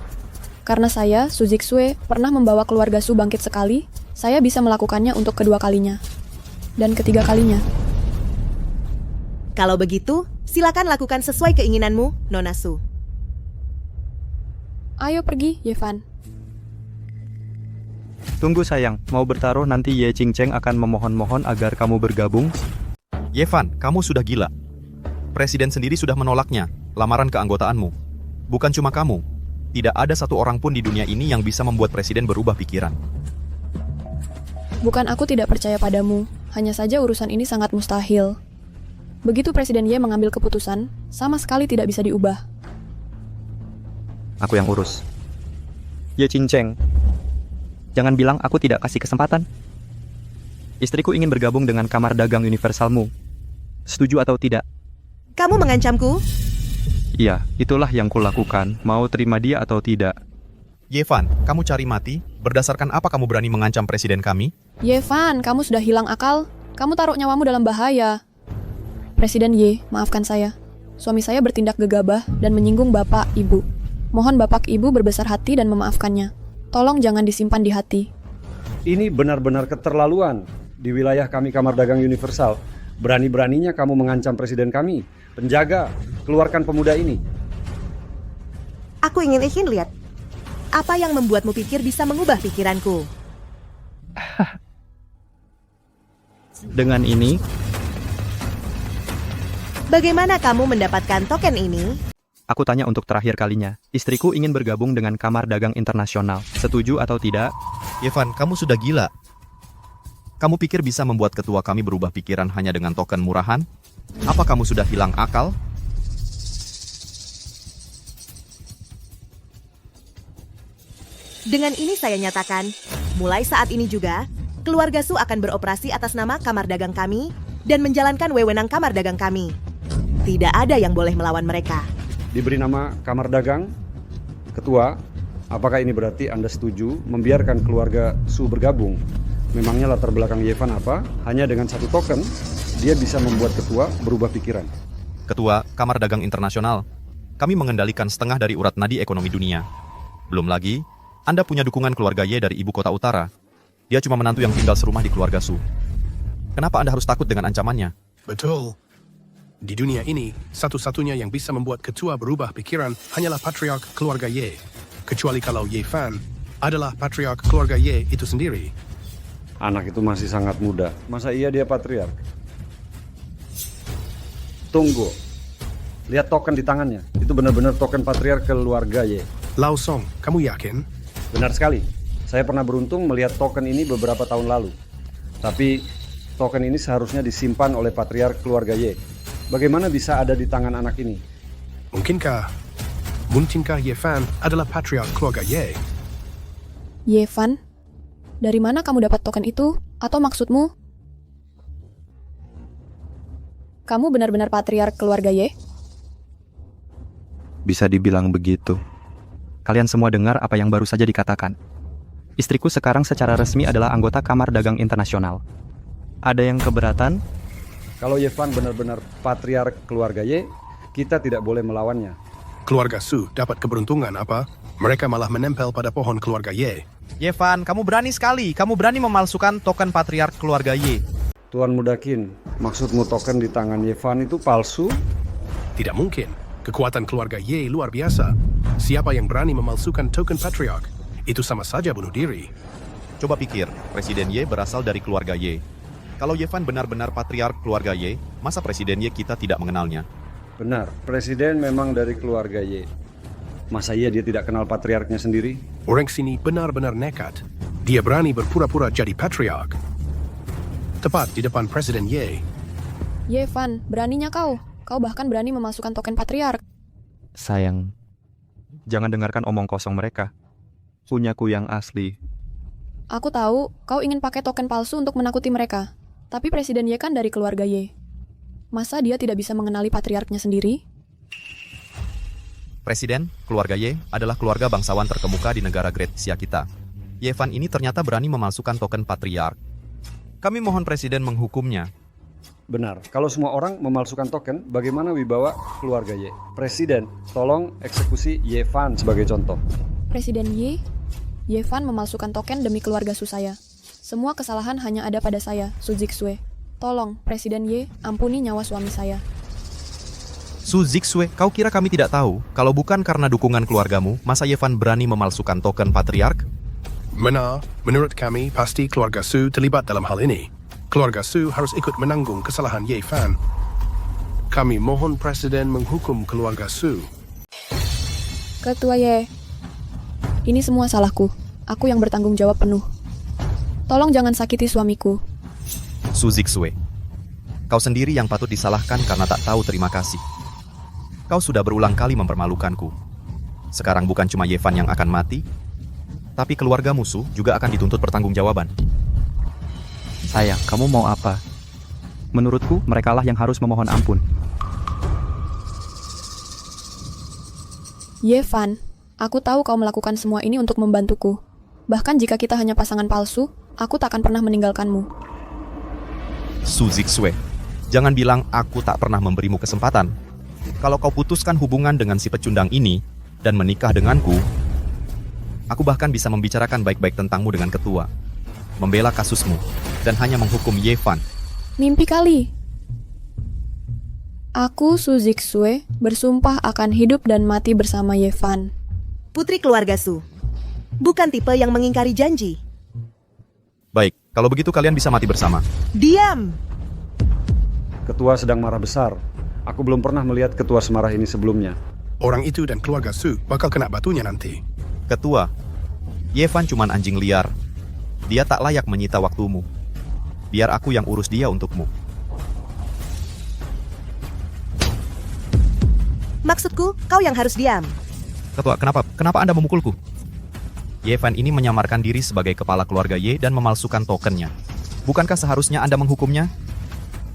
[SPEAKER 3] Karena saya, Su Jiksue, pernah membawa keluarga Su bangkit sekali, saya bisa melakukannya untuk kedua kalinya. Dan ketiga kalinya.
[SPEAKER 15] Kalau begitu, silakan lakukan sesuai keinginanmu, Nona Su.
[SPEAKER 3] Ayo pergi, Yevan.
[SPEAKER 1] Tunggu sayang, mau bertaruh nanti Ye Qingcheng akan memohon-mohon agar kamu bergabung?
[SPEAKER 5] Yevan, kamu sudah gila. Presiden sendiri sudah menolaknya, lamaran keanggotaanmu. Bukan cuma kamu. Tidak ada satu orang pun di dunia ini yang bisa membuat presiden berubah pikiran.
[SPEAKER 3] Bukan aku tidak percaya padamu, hanya saja urusan ini sangat mustahil. Begitu Presiden Ye mengambil keputusan, sama sekali tidak bisa diubah.
[SPEAKER 1] Aku yang urus. Ye Qingcheng, jangan bilang aku tidak kasih kesempatan. Istriku ingin bergabung dengan Kamar Dagang Universalmu. Setuju atau tidak?
[SPEAKER 15] Kamu mengancamku?
[SPEAKER 1] Iya, itulah yang kulakukan. Mau terima dia atau tidak?
[SPEAKER 5] Yevan, kamu cari mati? Berdasarkan apa kamu berani mengancam presiden kami?
[SPEAKER 3] Yevan, kamu sudah hilang akal. Kamu taruh nyawamu dalam bahaya. Presiden Ye, maafkan saya. Suami saya bertindak gegabah dan menyinggung Bapak, Ibu. Mohon Bapak, Ibu berbesar hati dan memaafkannya. Tolong jangan disimpan di hati.
[SPEAKER 16] Ini benar-benar keterlaluan. Di wilayah kami Kamar Dagang Universal, berani-beraninya kamu mengancam presiden kami. Penjaga, keluarkan pemuda ini.
[SPEAKER 15] Aku ingin lihat. Apa yang membuatmu pikir bisa mengubah pikiranku?
[SPEAKER 1] Dengan ini,
[SPEAKER 15] bagaimana kamu mendapatkan token ini?
[SPEAKER 1] aku tanya untuk terakhir kalinya. Istriku ingin bergabung dengan Kamar Dagang Internasional. Setuju atau tidak?
[SPEAKER 5] Yevan, kamu sudah gila. Kamu pikir bisa membuat ketua kami berubah pikiran hanya dengan token murahan? Apa kamu sudah hilang akal?
[SPEAKER 15] Dengan ini saya nyatakan, mulai saat ini juga, keluarga Su akan beroperasi atas nama Kamar Dagang kami dan menjalankan wewenang Kamar Dagang kami. Tidak ada yang boleh melawan mereka.
[SPEAKER 16] Diberi nama Kamar Dagang. Ketua, apakah ini berarti Anda setuju membiarkan keluarga Su bergabung? Memangnya latar belakang Yevan apa? Hanya dengan satu token, dia bisa membuat ketua berubah pikiran.
[SPEAKER 5] Ketua Kamar Dagang Internasional, kami mengendalikan setengah dari urat nadi ekonomi dunia. Belum lagi, Anda punya dukungan keluarga Ye dari ibu kota utara. Dia cuma menantu yang tinggal serumah di keluarga Su. Kenapa Anda harus takut dengan ancamannya?
[SPEAKER 10] Betul. Di dunia ini, satu-satunya yang bisa membuat ketua berubah pikiran hanyalah patriark keluarga Ye. Kecuali kalau Ye Fan adalah patriark keluarga Ye itu sendiri.
[SPEAKER 16] Anak itu masih sangat muda. Masa iya dia patriark? Tunggu. Lihat token di tangannya. Itu benar-benar token patriark keluarga Ye.
[SPEAKER 10] Lao Song, kamu yakin?
[SPEAKER 16] Benar sekali. Saya pernah beruntung melihat token ini beberapa tahun lalu. Tapi token ini seharusnya disimpan oleh patriark keluarga Ye. Bagaimana bisa ada di tangan anak ini?
[SPEAKER 10] Mungkinkah Ye Fan adalah patriark keluarga Ye?
[SPEAKER 3] Yevan, dari mana kamu dapat token itu? Atau maksudmu, kamu benar-benar patriark keluarga Ye?
[SPEAKER 1] bisa dibilang begitu. Kalian semua dengar apa yang baru saja dikatakan. Istriku sekarang secara resmi adalah anggota Kamar Dagang Internasional. Ada yang keberatan?
[SPEAKER 16] Kalau Yevan benar-benar patriark keluarga Ye, kita tidak boleh melawannya.
[SPEAKER 10] Keluarga Su dapat keberuntungan apa? Mereka malah menempel pada pohon keluarga Ye.
[SPEAKER 5] Yevan, kamu berani sekali. Kamu berani memalsukan token patriark keluarga Ye.
[SPEAKER 16] Tuan Muda Qin, maksudmu token di tangan Yevan itu palsu?
[SPEAKER 10] Tidak mungkin. Kekuatan keluarga Ye luar biasa. Siapa yang berani memalsukan token patriark? Itu sama saja bunuh diri.
[SPEAKER 5] Coba pikir, Presiden Ye berasal dari keluarga Ye. Kalau Yevan benar-benar patriark keluarga Ye, masa Presiden Ye kita tidak mengenalnya?
[SPEAKER 16] Benar, Presiden memang dari keluarga Ye. Masa iya dia tidak kenal patriarknya sendiri?
[SPEAKER 10] Orang sini benar-benar nekat. Dia berani berpura-pura jadi patriark. Tepat di depan Presiden Ye.
[SPEAKER 3] Yevan, beraninya kau. Kau bahkan berani memasukkan token patriark.
[SPEAKER 1] Sayang, jangan dengarkan omong kosong mereka. Punyaku yang asli.
[SPEAKER 3] Aku tahu kau ingin pakai token palsu untuk menakuti mereka. Tapi Presiden Ye kan dari keluarga Ye. Masa dia tidak bisa mengenali patriarknya sendiri?
[SPEAKER 5] Presiden, keluarga Ye adalah keluarga bangsawan terkemuka di negara Great Xia kita. Yevan ini ternyata berani memalsukan token patriark. Kami mohon Presiden menghukumnya.
[SPEAKER 16] Benar, kalau semua orang memalsukan token, bagaimana wibawa keluarga Ye? Presiden, tolong eksekusi Yevan sebagai contoh.
[SPEAKER 3] Presiden Ye, Yevan memalsukan token demi keluarga Su saya. Semua kesalahan hanya ada pada saya, Su Zixue. Tolong, Presiden Ye, ampuni nyawa suami saya.
[SPEAKER 5] Su Zixue, kau kira kami tidak tahu? Kalau bukan karena dukungan keluargamu, masa Yevan berani memalsukan token patriark?
[SPEAKER 10] Benar, menurut kami pasti keluarga Su terlibat dalam hal ini. Keluarga Su harus ikut menanggung kesalahan Yevan. Kami mohon Presiden menghukum keluarga Su.
[SPEAKER 3] Ketua Ye, ini semua salahku. Aku yang bertanggung jawab penuh. Tolong jangan sakiti suamiku.
[SPEAKER 5] Su Zixue, kau sendiri yang patut disalahkan karena tak tahu terima kasih. Kau sudah berulang kali mempermalukanku. Sekarang bukan cuma Yevan yang akan mati, tapi keluarga musuh juga akan dituntut pertanggungjawaban.
[SPEAKER 1] Sayang, kamu mau apa? Menurutku, merekalah yang harus memohon ampun.
[SPEAKER 3] Yevan, aku tahu kau melakukan semua ini untuk membantuku. Bahkan jika kita hanya pasangan palsu, aku tak akan pernah meninggalkanmu.
[SPEAKER 5] Su Zixue, jangan bilang aku tak pernah memberimu kesempatan. Kalau kau putuskan hubungan dengan si pecundang ini dan menikah denganku, aku bahkan bisa membicarakan baik-baik tentangmu dengan ketua, membela kasusmu, dan hanya menghukum Yevan.
[SPEAKER 3] Mimpi kali. Aku, Su Zixue, bersumpah akan hidup dan mati bersama Yevan.
[SPEAKER 15] Putri keluarga Su, bukan tipe yang mengingkari janji.
[SPEAKER 5] Baik, kalau begitu kalian bisa mati bersama.
[SPEAKER 15] Diam!
[SPEAKER 16] Ketua sedang marah besar. Aku belum pernah melihat ketua semarah ini sebelumnya.
[SPEAKER 10] Orang itu dan keluarga Su bakal kena batunya nanti.
[SPEAKER 5] Ketua, Yevan cuman anjing liar. Dia tak layak menyita waktumu. Biar aku yang urus dia untukmu.
[SPEAKER 15] Maksudku, kau yang harus diam.
[SPEAKER 5] Ketua, kenapa Anda memukulku? Yevan ini menyamarkan diri sebagai kepala keluarga Ye dan memalsukan tokennya. Bukankah seharusnya Anda menghukumnya?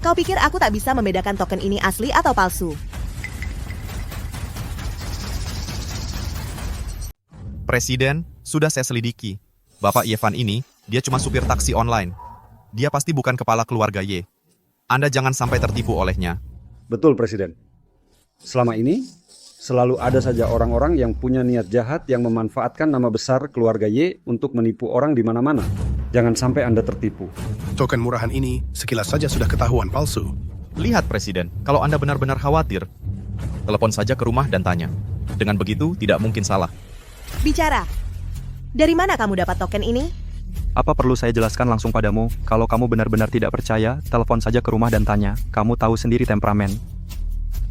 [SPEAKER 15] Kau pikir aku tak bisa membedakan token ini asli atau palsu?
[SPEAKER 5] Presiden, sudah saya selidiki. Bapak Yevan ini, dia cuma supir taksi online. Dia pasti bukan kepala keluarga Ye. Anda jangan sampai tertipu olehnya.
[SPEAKER 16] Betul, Presiden. Selama ini, selalu ada saja orang-orang yang punya niat jahat yang memanfaatkan nama besar keluarga Y untuk menipu orang di mana-mana. Jangan sampai Anda tertipu.
[SPEAKER 10] Token murahan ini sekilas saja sudah ketahuan palsu.
[SPEAKER 5] Lihat, Presiden, kalau Anda benar-benar khawatir, telepon saja ke rumah dan tanya. Dengan begitu, tidak mungkin salah.
[SPEAKER 15] Bicara. Dari mana kamu dapat token ini?
[SPEAKER 1] Apa perlu saya jelaskan langsung padamu? Kalau kamu benar-benar tidak percaya, telepon saja ke rumah dan tanya. Kamu tahu sendiri temperamen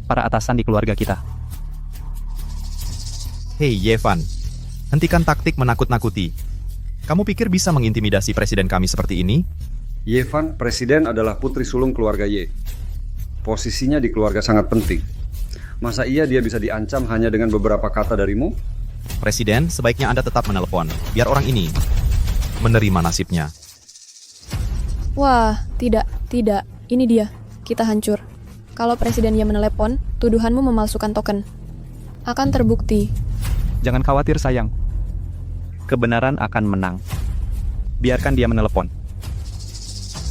[SPEAKER 1] para atasan di keluarga kita.
[SPEAKER 5] Hei Yevan, hentikan taktik menakut-nakuti. Kamu pikir bisa mengintimidasi presiden kami seperti ini?
[SPEAKER 16] Yevan, presiden adalah putri sulung keluarga Y. Posisinya di keluarga sangat penting. Masa iya dia bisa diancam hanya dengan beberapa kata darimu?
[SPEAKER 5] Presiden, sebaiknya Anda tetap menelepon, biar orang ini menerima nasibnya.
[SPEAKER 3] Wah, tidak. Ini dia. Kita hancur. Kalau presiden yang menelepon, tuduhanmu memalsukan token. Akan terbukti.
[SPEAKER 1] Jangan khawatir sayang. Kebenaran akan menang. Biarkan dia menelepon.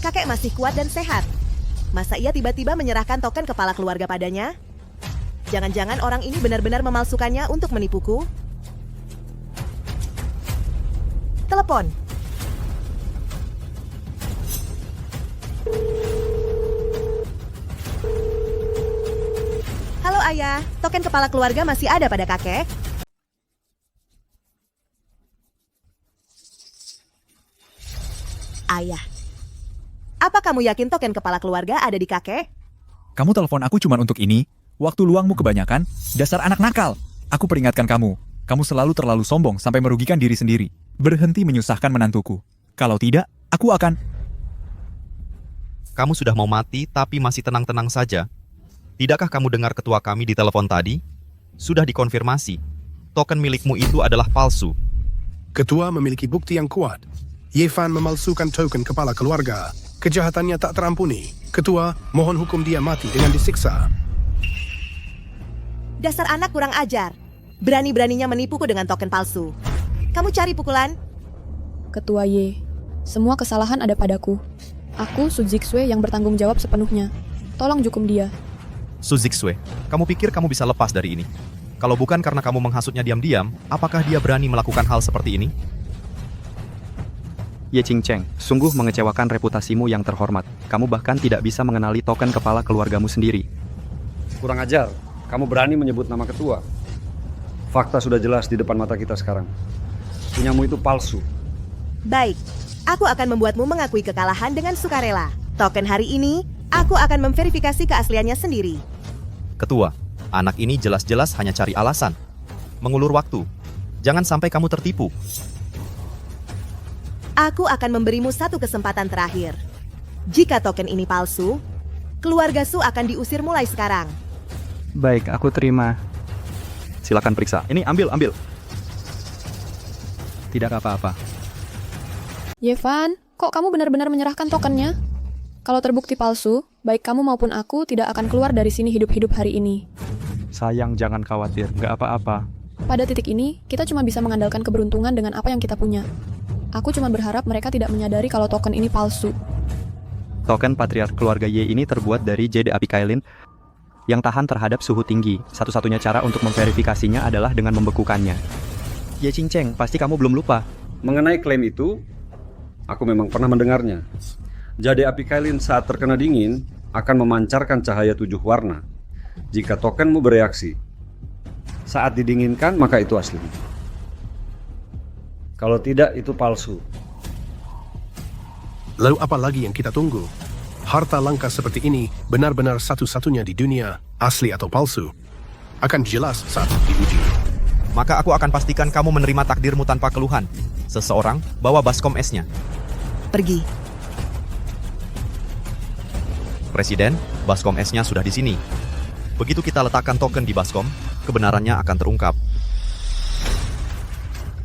[SPEAKER 15] Kakek masih kuat dan sehat. Masa ia tiba-tiba menyerahkan token kepala keluarga padanya? Jangan-jangan orang ini benar-benar memalsukannya untuk menipuku? Telepon. Halo ayah, token kepala keluarga masih ada pada kakek? Ayah, apa kamu yakin token kepala keluarga ada di kakek?
[SPEAKER 12] Kamu telepon aku cuma untuk ini? Waktu luangmu kebanyakan? Dasar anak nakal! Aku peringatkan kamu. Kamu selalu terlalu sombong sampai merugikan diri sendiri. Berhenti menyusahkan menantuku. Kalau tidak, aku akan...
[SPEAKER 5] Kamu sudah mau mati tapi masih tenang-tenang saja. Tidakkah kamu dengar ketua kami di telepon tadi? Sudah dikonfirmasi. Token milikmu itu adalah palsu.
[SPEAKER 10] Ketua memiliki bukti yang kuat. Ye Fan memalsukan token kepala keluarga. Kejahatannya tak terampuni. Ketua, mohon hukum dia mati dengan disiksa.
[SPEAKER 15] Dasar anak kurang ajar. Berani-beraninya menipuku dengan token palsu. Kamu cari pukulan?
[SPEAKER 3] Ketua Ye, semua kesalahan ada padaku. Aku, Su Zixue, yang bertanggung jawab sepenuhnya. Tolong hukum dia.
[SPEAKER 5] Su Zixue, kamu pikir kamu bisa lepas dari ini? Kalau bukan karena kamu menghasutnya diam-diam, apakah dia berani melakukan hal seperti ini?
[SPEAKER 1] Ye Qingcheng, sungguh mengecewakan reputasimu yang terhormat. Kamu bahkan tidak bisa mengenali token kepala keluargamu sendiri.
[SPEAKER 16] Kurang ajar, kamu berani menyebut nama ketua. Fakta sudah jelas di depan mata kita sekarang. Punyamu itu palsu.
[SPEAKER 15] Baik, aku akan membuatmu mengakui kekalahan dengan sukarela. Token hari ini, aku akan memverifikasi keasliannya sendiri.
[SPEAKER 5] Ketua, anak ini jelas-jelas hanya cari alasan. Mengulur waktu. Jangan sampai kamu tertipu.
[SPEAKER 15] Aku akan memberimu satu kesempatan terakhir. Jika token ini palsu, keluarga Su akan diusir mulai sekarang.
[SPEAKER 1] Baik, aku terima. Silakan periksa. Ini ambil. Tidak apa-apa.
[SPEAKER 3] Ye Fan, kok kamu benar-benar menyerahkan tokennya? Kalau terbukti palsu, baik kamu maupun aku tidak akan keluar dari sini hidup-hidup hari ini.
[SPEAKER 1] Sayang, jangan khawatir. Nggak apa-apa.
[SPEAKER 3] Pada titik ini, kita cuma bisa mengandalkan keberuntungan dengan apa yang kita punya. Aku cuma berharap mereka tidak menyadari kalau token ini palsu.
[SPEAKER 1] Token patriark keluarga Ye ini terbuat dari jade apikailin yang tahan terhadap suhu tinggi. Satu-satunya cara untuk memverifikasinya adalah dengan membekukannya. Ye Qingcheng, pasti kamu belum lupa.
[SPEAKER 16] Mengenai klaim itu, aku memang pernah mendengarnya. Jade apikailin saat terkena dingin akan memancarkan cahaya 7 warna. Jika tokenmu bereaksi saat didinginkan, maka itu asli. Kalau tidak, itu palsu.
[SPEAKER 10] Lalu apa lagi yang kita tunggu? Harta langka seperti ini benar-benar satu-satunya di dunia, asli atau palsu. Akan jelas saat diuji.
[SPEAKER 5] Maka aku akan pastikan kamu menerima takdirmu tanpa keluhan. Seseorang, bawa baskom esnya.
[SPEAKER 15] Pergi.
[SPEAKER 5] Presiden, baskom esnya sudah di sini. Begitu kita letakkan token di baskom, kebenarannya akan terungkap.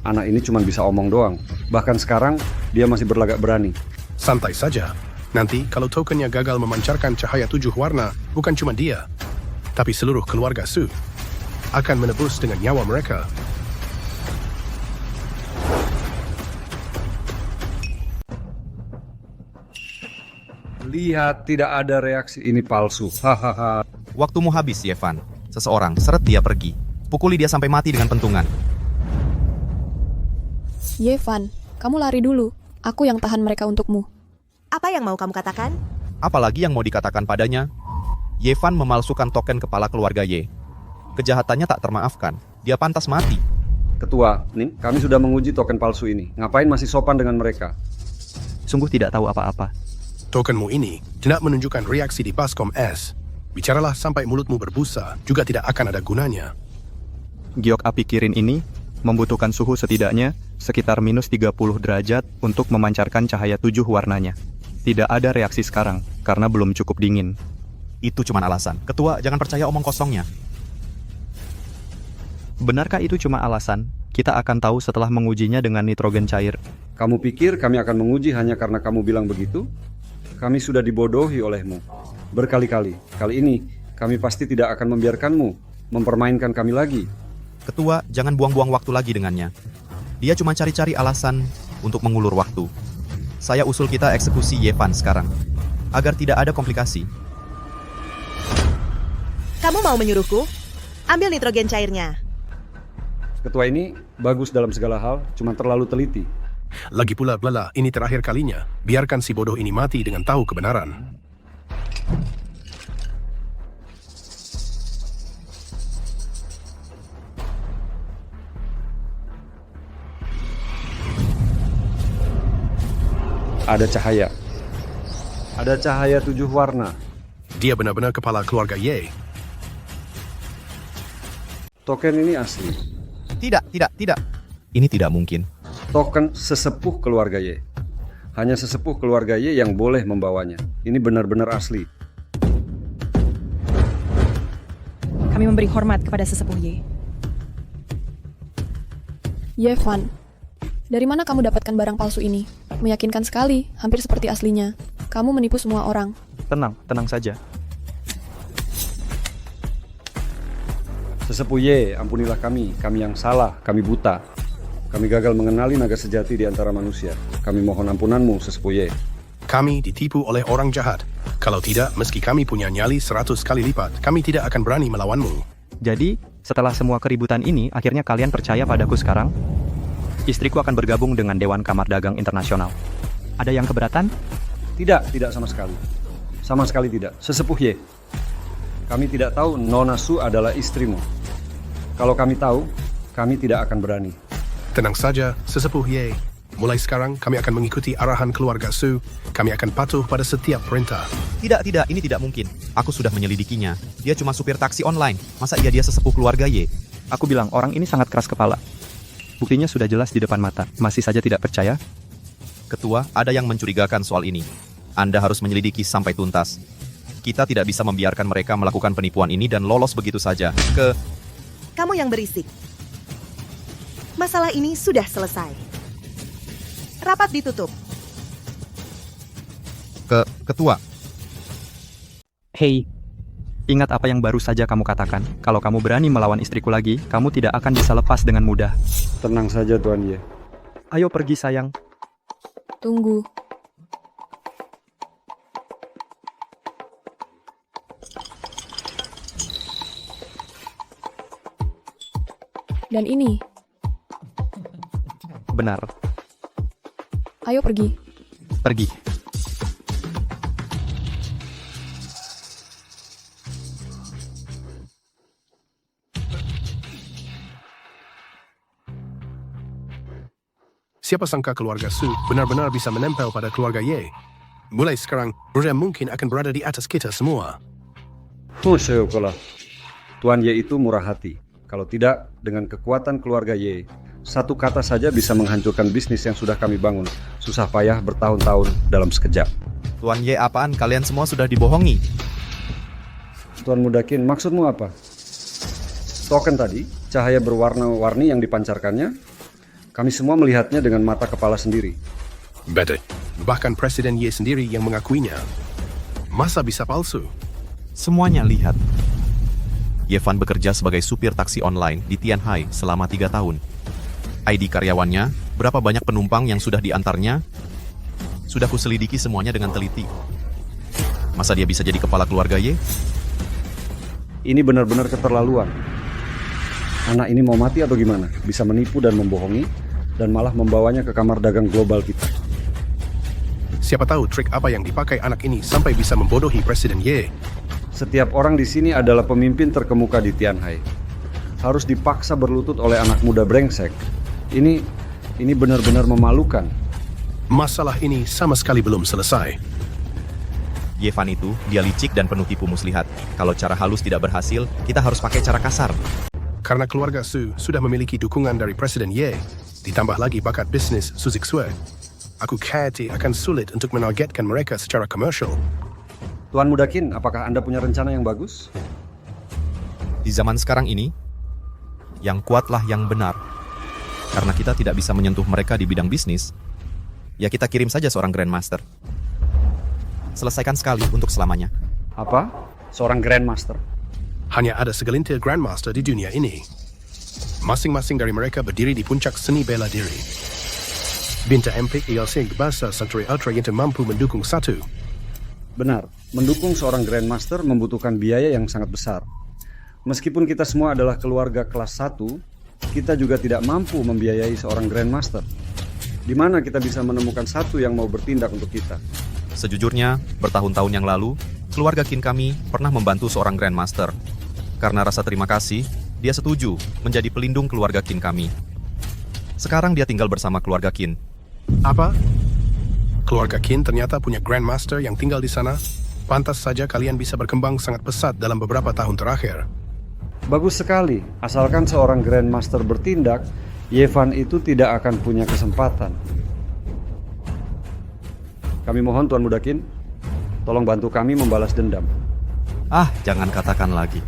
[SPEAKER 16] Anak ini cuma bisa omong doang. Bahkan sekarang, dia masih berlagak berani.
[SPEAKER 10] Santai saja. Nanti kalau tokennya gagal memancarkan cahaya 7 warna, bukan cuma dia, tapi seluruh keluarga Su akan menebus dengan nyawa mereka.
[SPEAKER 16] Lihat, tidak ada reaksi. Ini palsu. Hahaha.
[SPEAKER 5] Waktumu habis, Ye Fan. Seseorang, seret dia pergi. Pukuli dia sampai mati dengan pentungan.
[SPEAKER 3] Ye Fan, kamu lari dulu. Aku yang tahan mereka untukmu.
[SPEAKER 15] Apa yang mau kamu katakan?
[SPEAKER 5] Apalagi yang mau dikatakan padanya? Ye Fan memalsukan token kepala keluarga Ye. Kejahatannya tak termaafkan. Dia pantas mati.
[SPEAKER 16] Ketua, nih, kami sudah menguji token palsu ini. Ngapain masih sopan dengan mereka?
[SPEAKER 1] Sungguh tidak tahu apa-apa.
[SPEAKER 10] Tokenmu ini tidak menunjukkan reaksi di baskom es. Bicaralah sampai mulutmu berbusa, juga tidak akan ada gunanya.
[SPEAKER 1] Giok api kirin ini membutuhkan suhu setidaknya sekitar minus 30 derajat untuk memancarkan cahaya 7 warnanya. Tidak ada reaksi sekarang, karena belum cukup dingin.
[SPEAKER 5] Itu cuma alasan. Ketua, jangan percaya omong kosongnya.
[SPEAKER 1] Benarkah itu cuma alasan? Kita akan tahu setelah mengujinya dengan nitrogen cair.
[SPEAKER 16] Kamu pikir kami akan menguji hanya karena kamu bilang begitu? Kami sudah dibodohi olehmu berkali-kali. Kali ini, kami pasti tidak akan membiarkanmu mempermainkan kami lagi.
[SPEAKER 5] Ketua, jangan buang-buang waktu lagi dengannya. Dia cuma cari-cari alasan untuk mengulur waktu. Saya usul kita eksekusi Yevan sekarang, agar tidak ada komplikasi.
[SPEAKER 15] Kamu mau menyuruhku? Ambil nitrogen cairnya.
[SPEAKER 16] Ketua ini bagus dalam segala hal, cuma terlalu teliti.
[SPEAKER 10] Lagi pula Blela, ini terakhir kalinya. Biarkan si bodoh ini mati dengan tahu kebenaran.
[SPEAKER 16] Ada cahaya. Ada cahaya 7 warna.
[SPEAKER 10] Dia benar-benar kepala keluarga Ye.
[SPEAKER 16] Token ini asli.
[SPEAKER 5] Tidak. Ini tidak mungkin.
[SPEAKER 16] Token sesepuh keluarga Y. Hanya sesepuh keluarga Y yang boleh membawanya. Ini benar-benar asli.
[SPEAKER 14] Kami memberi hormat kepada sesepuh Y.
[SPEAKER 3] Yevan, dari mana kamu dapatkan barang palsu ini? Meyakinkan sekali, hampir seperti aslinya. Kamu menipu semua orang.
[SPEAKER 1] Tenang saja.
[SPEAKER 16] Sesepuh Y, ampunilah kami yang salah, kami buta. Kami gagal mengenali naga sejati di antara manusia. Kami mohon ampunanmu, Sesepuh Y.
[SPEAKER 10] Kami ditipu oleh orang jahat. Kalau tidak, meski kami punya nyali 100 kali lipat, kami tidak akan berani melawanmu.
[SPEAKER 1] Jadi, setelah semua keributan ini, akhirnya kalian percaya padaku sekarang? Istriku akan bergabung dengan Dewan Kamar Dagang Internasional. Ada yang keberatan?
[SPEAKER 16] Tidak sama sekali. Sama sekali tidak. Sesepuh Y, kami tidak tahu Nona Su adalah istrimu. Kalau kami tahu, kami tidak akan berani.
[SPEAKER 10] Tenang saja, Sesepuh Ye. Mulai sekarang, kami akan mengikuti arahan keluarga Su. Kami akan patuh pada setiap perintah.
[SPEAKER 5] Tidak, ini tidak mungkin. Aku sudah menyelidikinya. Dia cuma supir taksi online. Masa iya dia sesepuh keluarga Y?
[SPEAKER 1] Aku bilang orang ini sangat keras kepala. Buktinya sudah jelas di depan mata. Masih saja tidak percaya?
[SPEAKER 5] Ketua, ada yang mencurigakan soal ini. Anda harus menyelidiki sampai tuntas. Kita tidak bisa membiarkan mereka melakukan penipuan ini dan lolos begitu saja ke...
[SPEAKER 15] Kamu yang berisik. Masalah ini sudah selesai. Rapat ditutup.
[SPEAKER 5] Ketua.
[SPEAKER 1] Hei, ingat apa yang baru saja kamu katakan. Kalau kamu berani melawan istriku lagi, kamu tidak akan bisa lepas dengan mudah.
[SPEAKER 16] Tenang saja, Tuan Ye.
[SPEAKER 1] Ayo pergi, sayang.
[SPEAKER 3] Tunggu. Dan ini.
[SPEAKER 1] Benar.
[SPEAKER 3] Ayo pergi.
[SPEAKER 1] Pergi.
[SPEAKER 10] Siapa sangka keluarga Su benar-benar bisa menempel pada keluarga Ye. Mulai sekarang, mereka mungkin akan berada di atas kita semua.
[SPEAKER 16] Syukurlah. Tuan Ye itu murah hati. Kalau tidak, dengan kekuatan keluarga Y, satu kata saja bisa menghancurkan bisnis yang sudah kami bangun. Susah payah bertahun-tahun dalam sekejap.
[SPEAKER 5] Tuan Y apaan? Kalian semua sudah dibohongi.
[SPEAKER 16] Tuan Mudakin, maksudmu apa? Token tadi, cahaya berwarna-warni yang dipancarkannya, kami semua melihatnya dengan mata kepala sendiri.
[SPEAKER 10] Betul. Bahkan Presiden Ye sendiri yang mengakuinya. Masa bisa palsu?
[SPEAKER 5] Semuanya lihat. Yevan bekerja sebagai supir taksi online di Tianhai selama 3 tahun. ID karyawannya, berapa banyak penumpang yang sudah diantarnya, sudah kuselidiki semuanya dengan teliti. Masa dia bisa jadi kepala keluarga Ye?
[SPEAKER 16] Ini benar-benar keterlaluan. Anak ini mau mati atau gimana? Bisa menipu dan membohongi, dan malah membawanya ke kamar dagang global kita.
[SPEAKER 10] Siapa tahu trik apa yang dipakai anak ini sampai bisa membodohi Presiden Ye.
[SPEAKER 16] Setiap orang di sini adalah pemimpin terkemuka di Tianhai. Harus dipaksa berlutut oleh anak muda brengsek. Ini benar-benar memalukan.
[SPEAKER 10] Masalah ini sama sekali belum selesai.
[SPEAKER 5] Yevan itu, dia licik dan penuh tipu muslihat. Kalau cara halus tidak berhasil, kita harus pakai cara kasar.
[SPEAKER 10] Karena keluarga Su sudah memiliki dukungan dari Presiden Ye, ditambah lagi bakat bisnis Su Zixue, aku khawatir akan sulit untuk menargetkan mereka secara komersial.
[SPEAKER 16] Tuan Mudakin, apakah Anda punya rencana yang bagus?
[SPEAKER 5] Di zaman sekarang ini, yang kuatlah yang benar. Karena kita tidak bisa menyentuh mereka di bidang bisnis, ya kita kirim saja seorang Grandmaster. Selesaikan sekali untuk selamanya.
[SPEAKER 16] Apa? Seorang Grandmaster?
[SPEAKER 10] Hanya ada segelintir Grandmaster di dunia ini. Masing-masing dari mereka berdiri di puncak seni bela diri. Binta Empik ILC Bahasa Santri Ultra yang mampu mendukung satu.
[SPEAKER 16] Benar, mendukung seorang Grandmaster membutuhkan biaya yang sangat besar. Meskipun kita semua adalah keluarga kelas 1, kita juga tidak mampu membiayai seorang Grandmaster. Di mana kita bisa menemukan satu yang mau bertindak untuk kita?
[SPEAKER 5] Sejujurnya, bertahun-tahun yang lalu, keluarga Qin kami pernah membantu seorang Grandmaster. Karena rasa terima kasih, dia setuju menjadi pelindung keluarga Qin kami. Sekarang dia tinggal bersama keluarga Qin.
[SPEAKER 10] Apa? Keluarga Qin ternyata punya Grandmaster yang tinggal di sana? Pantas saja kalian bisa berkembang sangat pesat dalam beberapa tahun terakhir.
[SPEAKER 16] Bagus sekali, asalkan seorang Grandmaster bertindak, Yevan itu tidak akan punya kesempatan. Kami mohon Tuan Muda Qin, tolong bantu kami membalas dendam.
[SPEAKER 5] Ah, jangan katakan lagi.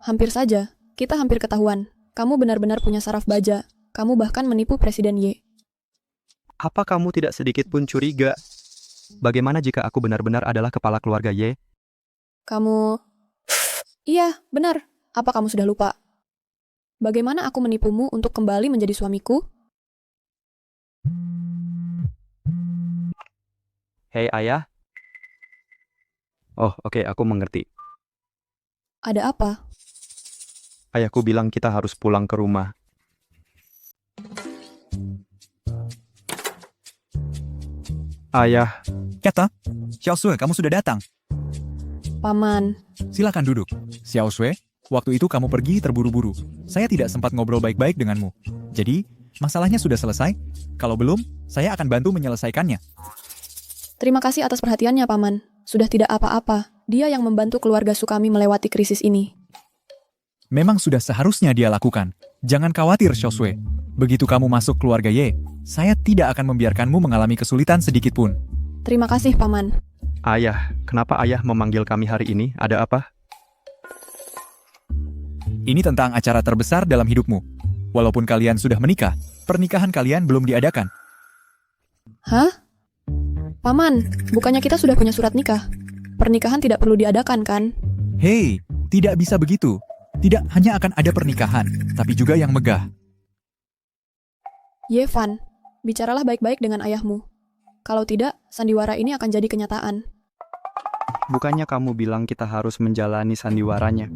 [SPEAKER 3] Hampir saja, kita hampir ketahuan. Kamu benar-benar punya saraf baja. Kamu bahkan menipu Presiden Ye.
[SPEAKER 1] Apa kamu tidak sedikit pun curiga? Bagaimana jika aku benar-benar adalah kepala keluarga Ye?
[SPEAKER 3] Kamu... Iya, benar. Apa kamu sudah lupa? Bagaimana aku menipumu untuk kembali menjadi suamiku?
[SPEAKER 1] Hei ayah. Oh, oke, aku mengerti.
[SPEAKER 3] Ada apa?
[SPEAKER 1] Ayahku bilang kita harus pulang ke rumah. Ayah.
[SPEAKER 12] Kata, Xiao Sui, kamu sudah datang.
[SPEAKER 3] Paman.
[SPEAKER 12] Silakan duduk. Xiao Sui, waktu itu kamu pergi terburu-buru. Saya tidak sempat ngobrol baik-baik denganmu. Jadi, masalahnya sudah selesai? Kalau belum, saya akan bantu menyelesaikannya.
[SPEAKER 3] Terima kasih atas perhatiannya, Paman. Sudah tidak apa-apa. Dia yang membantu keluarga Sukami melewati krisis ini.
[SPEAKER 12] Memang sudah seharusnya dia lakukan. Jangan khawatir, Xiao Sui. Begitu kamu masuk keluarga Ye, saya tidak akan membiarkanmu mengalami kesulitan sedikit pun.
[SPEAKER 3] Terima kasih, Paman.
[SPEAKER 1] Ayah, kenapa ayah memanggil kami hari ini? Ada apa?
[SPEAKER 12] Ini tentang acara terbesar dalam hidupmu. Walaupun kalian sudah menikah, pernikahan kalian belum diadakan.
[SPEAKER 3] Hah? Paman, bukannya kita sudah punya surat nikah? Pernikahan tidak perlu diadakan, kan?
[SPEAKER 12] Hei, tidak bisa begitu. Tidak hanya akan ada pernikahan, tapi juga yang megah.
[SPEAKER 3] Yevan, bicaralah baik-baik dengan ayahmu. Kalau tidak, sandiwara ini akan jadi kenyataan.
[SPEAKER 1] Bukannya kamu bilang kita harus menjalani sandiwaranya?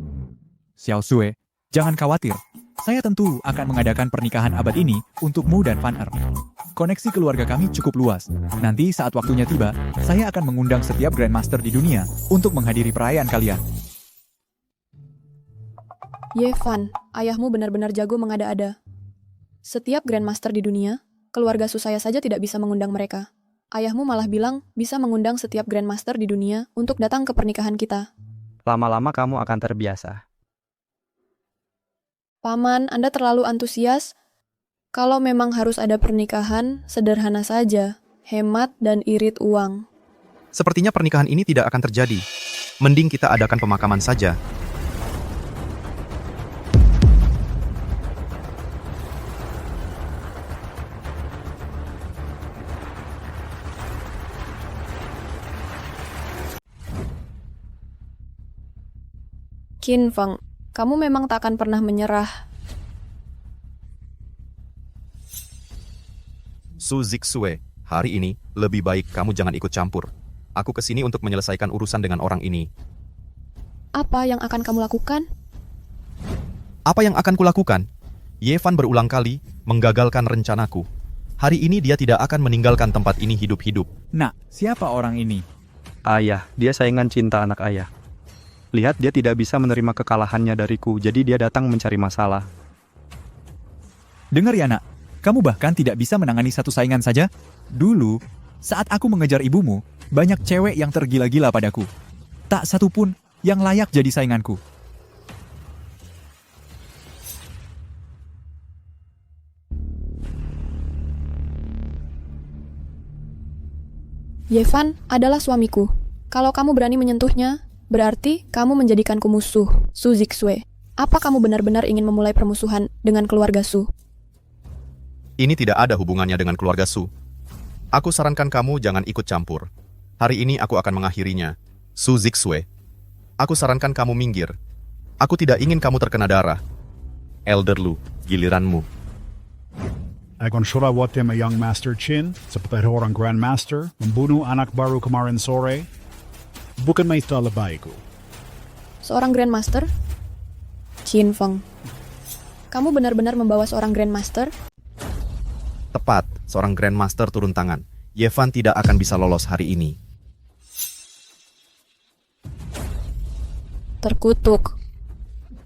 [SPEAKER 12] Xiao Sui, jangan khawatir. Saya tentu akan mengadakan pernikahan abad ini untukmu dan Fan Er. Koneksi keluarga kami cukup luas. Nanti saat waktunya tiba, saya akan mengundang setiap Grandmaster di dunia untuk menghadiri perayaan kalian.
[SPEAKER 3] Yevan, ayahmu benar-benar jago mengada-ada. Setiap Grandmaster di dunia, keluarga Susaya saja tidak bisa mengundang mereka. Ayahmu malah bilang bisa mengundang setiap Grandmaster di dunia untuk datang ke pernikahan kita.
[SPEAKER 1] Lama-lama kamu akan terbiasa.
[SPEAKER 3] Paman, Anda terlalu antusias. Kalau memang harus ada pernikahan, sederhana saja. Hemat dan irit uang.
[SPEAKER 5] Sepertinya pernikahan ini tidak akan terjadi. Mending kita adakan pemakaman saja.
[SPEAKER 3] Qin Feng, kamu memang tak akan pernah menyerah.
[SPEAKER 5] Su Zixue, hari ini lebih baik kamu jangan ikut campur. Aku kesini untuk menyelesaikan urusan dengan orang ini.
[SPEAKER 3] Apa yang akan kamu lakukan?
[SPEAKER 5] Apa yang akan kulakukan? Yevan berulang kali menggagalkan rencanaku. Hari ini dia tidak akan meninggalkan tempat ini hidup-hidup.
[SPEAKER 12] Nah, siapa orang ini?
[SPEAKER 1] Ayah, dia saingan cinta anak ayah. Lihat, dia tidak bisa menerima kekalahannya dariku, jadi dia datang mencari masalah.
[SPEAKER 12] Dengar ya nak, kamu bahkan tidak bisa menangani satu saingan saja? Dulu, saat aku mengejar ibumu, banyak cewek yang tergila-gila padaku. Tak satu pun yang layak jadi sainganku.
[SPEAKER 3] Yevan adalah suamiku. Kalau kamu berani menyentuhnya, berarti kamu menjadikanku musuh, Su Zixue. Apa kamu benar-benar ingin memulai permusuhan dengan keluarga Su?
[SPEAKER 5] Ini tidak ada hubungannya dengan keluarga Su. Aku sarankan kamu jangan ikut campur. Hari ini aku akan mengakhirinya. Su Zixue. Aku sarankan kamu minggir. Aku tidak ingin kamu terkena darah. Elder Lu, giliranmu.
[SPEAKER 17] Agon Shurawate Young Master Chin, seperti orang Grandmaster, membunuh anak baru kemarin sore. Bukan maista lebaiku.
[SPEAKER 3] Seorang Grandmaster? Qin Feng. Kamu benar-benar membawa seorang Grandmaster?
[SPEAKER 5] Tepat, seorang Grandmaster turun tangan. Yevan tidak akan bisa lolos hari ini.
[SPEAKER 3] Terkutuk.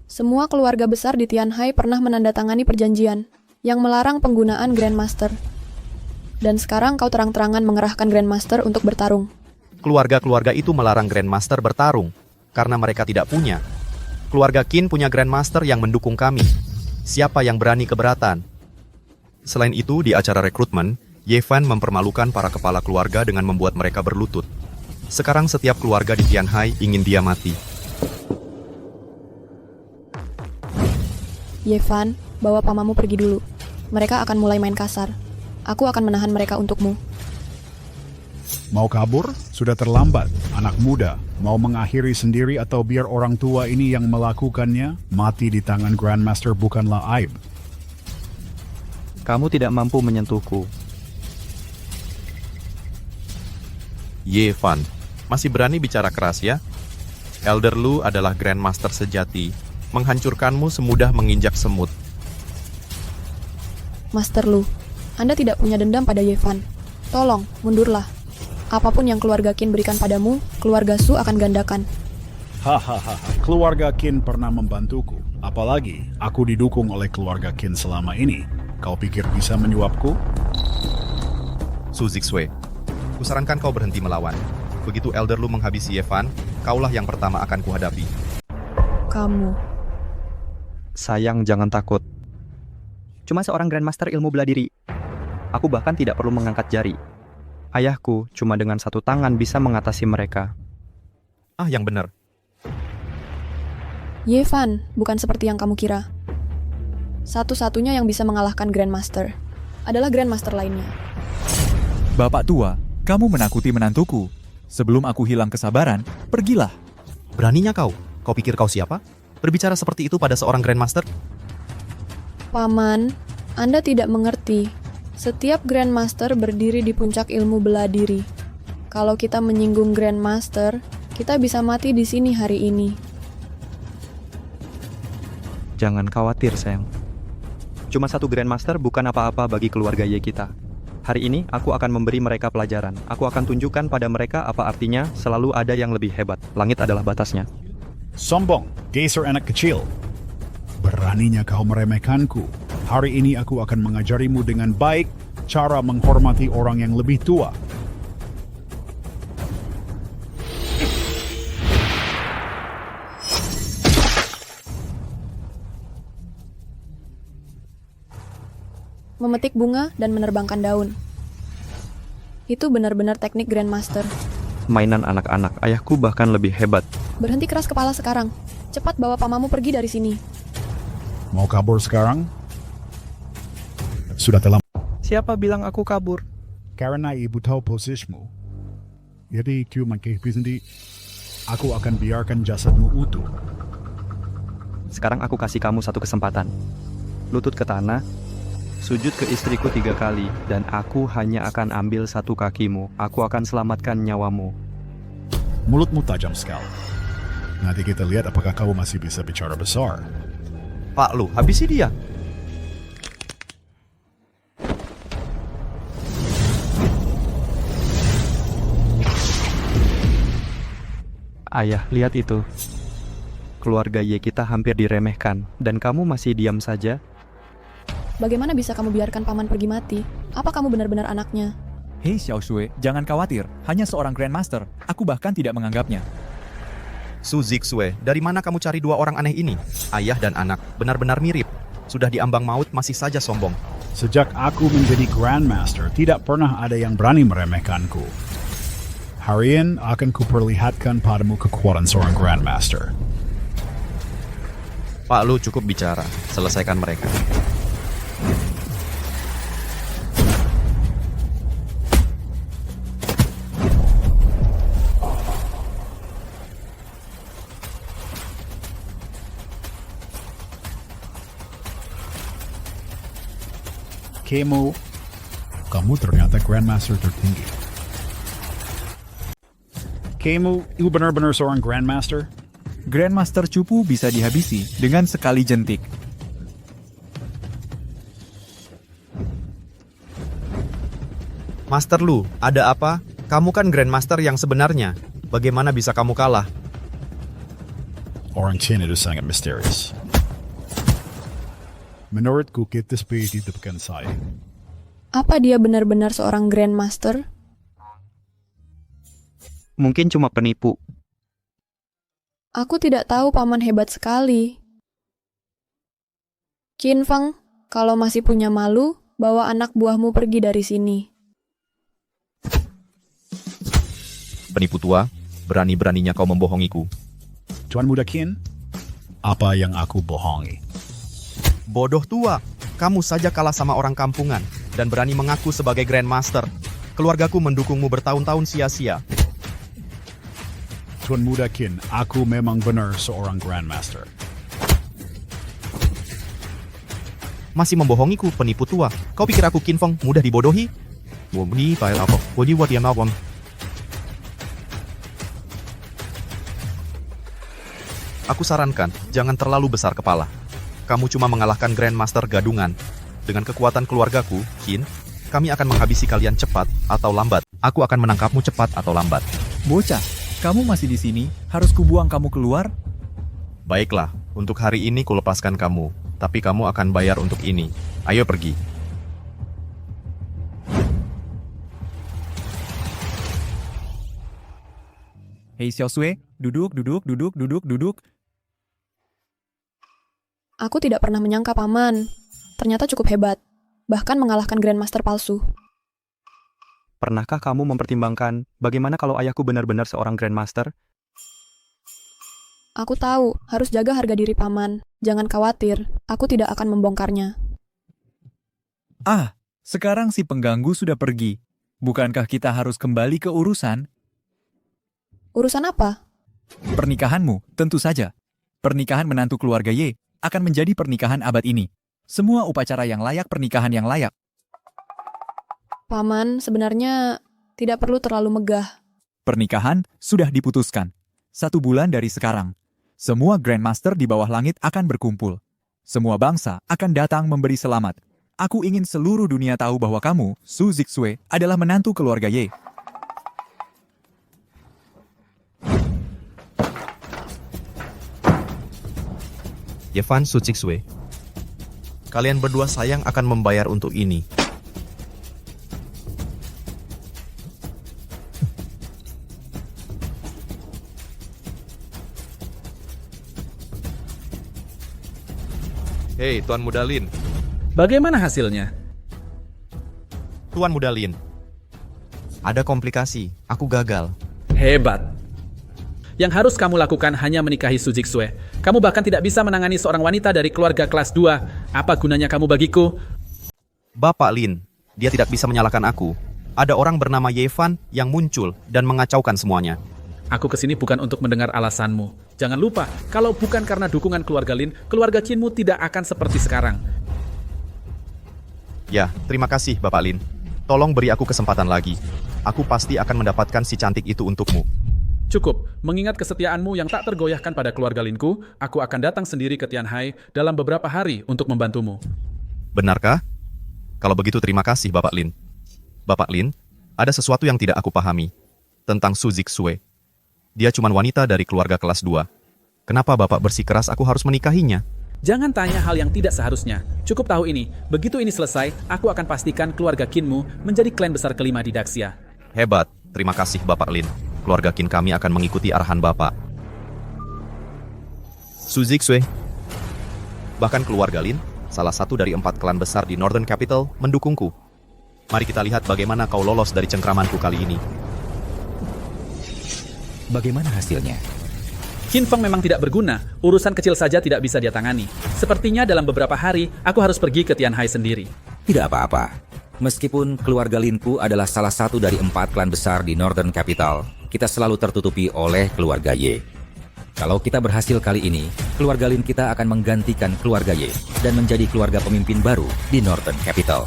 [SPEAKER 3] Semua keluarga besar di Tianhai pernah menandatangani perjanjian yang melarang penggunaan Grandmaster. Dan sekarang kau terang-terangan mengerahkan Grandmaster untuk bertarung.
[SPEAKER 5] Keluarga-keluarga itu melarang Grandmaster bertarung karena mereka tidak punya. Keluarga Qin punya Grandmaster yang mendukung kami. Siapa yang berani keberatan? Selain itu, di acara rekrutmen, Yevan mempermalukan para kepala keluarga dengan membuat mereka berlutut. Sekarang setiap keluarga di Tianhai ingin dia mati.
[SPEAKER 3] Yevan, bawa pamamu pergi dulu. Mereka akan mulai main kasar. Aku akan menahan mereka untukmu.
[SPEAKER 17] Mau kabur? Sudah terlambat. Anak muda, mau mengakhiri sendiri atau biar orang tua ini yang melakukannya? Mati di tangan Grandmaster bukanlah aib.
[SPEAKER 1] Kamu tidak mampu menyentuhku.
[SPEAKER 5] Yevan, masih berani bicara keras ya? Elder Lu adalah Grandmaster sejati. Menghancurkanmu semudah menginjak semut.
[SPEAKER 3] Master Lu, Anda tidak punya dendam pada Yevan. Tolong, mundurlah. Apapun yang keluarga Qin berikan padamu, keluarga Su akan gandakan.
[SPEAKER 17] Hahaha, keluarga Qin pernah membantuku. Apalagi, aku didukung oleh keluarga Qin selama ini. Kau pikir bisa menyuapku?
[SPEAKER 5] Su Zixue, kusarankan kau berhenti melawan. Begitu Elder Lu menghabisi Yevan, kaulah yang pertama akan kuhadapi.
[SPEAKER 3] Kamu.
[SPEAKER 1] Sayang, jangan takut. Cuma seorang Grandmaster ilmu bela diri. Aku bahkan tidak perlu mengangkat jari. Ayahku cuma dengan satu tangan bisa mengatasi mereka.
[SPEAKER 5] Ah, yang benar.
[SPEAKER 3] Yevan, bukan seperti yang kamu kira. Satu-satunya yang bisa mengalahkan Grandmaster adalah Grandmaster lainnya.
[SPEAKER 12] Bapak tua, kamu menakuti menantuku. Sebelum aku hilang kesabaran, pergilah.
[SPEAKER 5] Beraninya kau? Kau pikir kau siapa? Berbicara seperti itu pada seorang Grandmaster?
[SPEAKER 3] Paman, Anda tidak mengerti. Setiap Grandmaster berdiri di puncak ilmu bela diri. Kalau kita menyinggung Grandmaster, kita bisa mati di sini hari ini.
[SPEAKER 1] Jangan khawatir, sayang. Cuma satu Grandmaster bukan apa-apa bagi keluarga Ye kita. Hari ini, aku akan memberi mereka pelajaran. Aku akan tunjukkan pada mereka apa artinya selalu ada yang lebih hebat. Langit adalah batasnya.
[SPEAKER 17] Sombong, geser anak kecil. Beraninya kau meremehkanku. Hari ini aku akan mengajarimu dengan baik cara menghormati orang yang lebih tua.
[SPEAKER 3] Memetik bunga dan menerbangkan daun. Itu benar-benar teknik Grandmaster.
[SPEAKER 1] Mainan anak-anak, ayahku bahkan lebih hebat.
[SPEAKER 3] Berhenti keras kepala sekarang. Cepat bawa pamamu pergi dari sini.
[SPEAKER 17] Mau kabur sekarang? Sudah terlambat.
[SPEAKER 1] Siapa bilang aku kabur?
[SPEAKER 17] Karena ibu tahu posisimu. Jadi cuma kehidupan aku akan biarkan jasadmu utuh.
[SPEAKER 1] Sekarang aku kasih kamu satu kesempatan. Lutut ke tanah, sujud ke istriku 3 kali, dan aku hanya akan ambil satu kakimu. Aku akan selamatkan nyawamu.
[SPEAKER 17] Mulutmu tajam sekali. Nanti kita lihat apakah kau masih bisa bicara besar.
[SPEAKER 5] Pak Lu, habisi dia.
[SPEAKER 1] Ayah, lihat itu. Keluarga Ye kita hampir diremehkan, dan kamu masih diam saja?
[SPEAKER 3] Bagaimana bisa kamu biarkan paman pergi mati? Apa kamu benar-benar anaknya?
[SPEAKER 12] Hei Xiao Shui, jangan khawatir. Hanya seorang Grandmaster. Aku bahkan tidak menganggapnya.
[SPEAKER 5] Su Zixue, dari mana kamu cari 2 orang aneh ini? Ayah dan anak, benar-benar mirip. Sudah diambang maut, masih saja sombong.
[SPEAKER 17] Sejak aku menjadi Grandmaster, tidak pernah ada yang berani meremehkanku. Hari ini akan kuperlihatkan padamu kekuatan seorang Grandmaster.
[SPEAKER 5] Pak Lu cukup bicara, selesaikan mereka.
[SPEAKER 17] Kamu ternyata Grandmaster tertinggi. Kamu, itu benar-benar seorang Grandmaster?
[SPEAKER 12] Grandmaster cupu bisa dihabisi dengan sekali jentik.
[SPEAKER 5] Master Lu, ada apa? Kamu kan Grandmaster yang sebenarnya. Bagaimana bisa kamu kalah?
[SPEAKER 17] Orang Qin itu sangat misterius. Menurutku kita seperti ditemukan saya.
[SPEAKER 3] Apa dia benar-benar seorang Grandmaster?
[SPEAKER 1] Mungkin cuma penipu.
[SPEAKER 3] Aku tidak tahu paman hebat sekali. Qin Feng, kalau masih punya malu, bawa anak buahmu pergi dari sini.
[SPEAKER 5] Penipu tua, berani-beraninya kau membohongiku.
[SPEAKER 17] Tuan Muda Qin, apa yang aku bohongi?
[SPEAKER 5] Bodoh tua, kamu saja kalah sama orang kampungan dan berani mengaku sebagai Grandmaster. Keluargaku mendukungmu bertahun-tahun sia-sia.
[SPEAKER 17] Tuan Muda Qin, aku memang benar seorang Grandmaster.
[SPEAKER 5] Masih membohongiku, penipu tua. Kau pikir aku Qin Feng mudah dibodohi? Aku sarankan, jangan terlalu besar kepala. Kamu cuma mengalahkan Grandmaster gadungan. Dengan kekuatan keluargaku, Qin, kami akan menghabisi kalian cepat atau lambat. Aku akan menangkapmu cepat atau lambat.
[SPEAKER 12] Bocah, kamu masih di sini? Harus kubuang kamu keluar?
[SPEAKER 5] Baiklah, untuk hari ini kulepaskan kamu. Tapi kamu akan bayar untuk ini. Ayo pergi.
[SPEAKER 12] Hei Xiaosui, duduk.
[SPEAKER 3] Aku tidak pernah menyangka paman. Ternyata cukup hebat. Bahkan mengalahkan Grandmaster palsu.
[SPEAKER 1] Pernahkah kamu mempertimbangkan bagaimana kalau ayahku benar-benar seorang Grandmaster?
[SPEAKER 3] Aku tahu, harus jaga harga diri paman. Jangan khawatir, aku tidak akan membongkarnya.
[SPEAKER 12] Ah, sekarang si pengganggu sudah pergi. Bukankah kita harus kembali ke urusan?
[SPEAKER 3] Urusan apa?
[SPEAKER 12] Pernikahanmu, tentu saja. Pernikahan menantu keluarga Ye akan menjadi pernikahan abad ini. Semua upacara yang layak, pernikahan yang layak.
[SPEAKER 3] Paman, sebenarnya tidak perlu terlalu megah.
[SPEAKER 12] Pernikahan sudah diputuskan. 1 bulan dari sekarang. Semua Grandmaster di bawah langit akan berkumpul. Semua bangsa akan datang memberi selamat. Aku ingin seluruh dunia tahu bahwa kamu, Su Zixue, adalah menantu keluarga Ye.
[SPEAKER 5] Yevan Su Zixue, kalian berdua sayang akan membayar untuk ini. Hei, Tuan Muda Lin.
[SPEAKER 7] Bagaimana hasilnya?
[SPEAKER 5] Tuan Muda Lin, ada komplikasi. Aku gagal.
[SPEAKER 18] Hebat. Yang harus kamu lakukan hanya menikahi Su Zixue. Kamu bahkan tidak bisa menangani seorang wanita dari keluarga kelas 2. Apa gunanya kamu bagiku?
[SPEAKER 5] Bapak Lin, dia tidak bisa menyalahkan aku. Ada orang bernama Yevan yang muncul dan mengacaukan semuanya.
[SPEAKER 18] Aku kesini bukan untuk mendengar alasanmu. Jangan lupa, kalau bukan karena dukungan keluarga Lin, keluarga Qinmu tidak akan seperti sekarang.
[SPEAKER 5] Ya, terima kasih Bapak Lin. Tolong beri aku kesempatan lagi. Aku pasti akan mendapatkan si cantik itu untukmu.
[SPEAKER 18] Cukup, mengingat kesetiaanmu yang tak tergoyahkan pada keluarga Linku, aku akan datang sendiri ke Tianhai dalam beberapa hari untuk membantumu.
[SPEAKER 5] Benarkah? Kalau begitu terima kasih Bapak Lin. Bapak Lin, ada sesuatu yang tidak aku pahami tentang Su Zixue. Dia cuma wanita dari keluarga kelas 2. Kenapa Bapak bersikeras aku harus menikahinya?
[SPEAKER 18] Jangan tanya hal yang tidak seharusnya. Cukup tahu ini, begitu ini selesai, aku akan pastikan keluarga Qinmu menjadi klan besar kelima di Daxia.
[SPEAKER 5] Hebat, terima kasih Bapak Lin. Keluarga Qin kami akan mengikuti arahan Bapak. Su Zixue. Bahkan keluarga Lin, salah satu dari 4 klan besar di Northern Capital, mendukungku. Mari kita lihat bagaimana kau lolos dari cengkramanku kali ini.
[SPEAKER 19] Bagaimana hasilnya?
[SPEAKER 18] Qin Feng memang tidak berguna, urusan kecil saja tidak bisa dia tangani. Sepertinya dalam beberapa hari, aku harus pergi ke Tianhai sendiri.
[SPEAKER 19] Tidak apa-apa. Meskipun keluarga Linku adalah salah satu dari 4 klan besar di Northern Capital, kita selalu tertutupi oleh keluarga Ye. Kalau kita berhasil kali ini, keluarga Lin kita akan menggantikan keluarga Ye dan menjadi keluarga pemimpin baru di Northern Capital.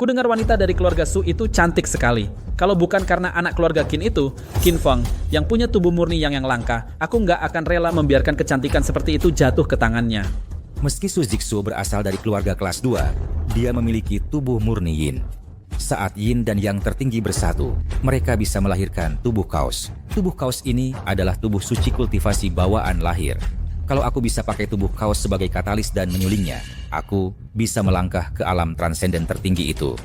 [SPEAKER 18] Ku dengar wanita dari keluarga Su itu cantik sekali. Kalau bukan karena anak keluarga Qin itu, Qin Feng, yang punya tubuh murni yang langka, aku nggak akan rela membiarkan kecantikan seperti itu jatuh ke tangannya.
[SPEAKER 19] Meski Su Zixu berasal dari keluarga kelas 2, dia memiliki tubuh murni Yin. Saat Yin dan Yang tertinggi bersatu, mereka bisa melahirkan tubuh kaos. Tubuh kaos ini adalah tubuh suci kultivasi bawaan lahir. Kalau aku bisa pakai tubuh kaos sebagai katalis dan menyulingnya, aku bisa melangkah ke alam transenden tertinggi itu.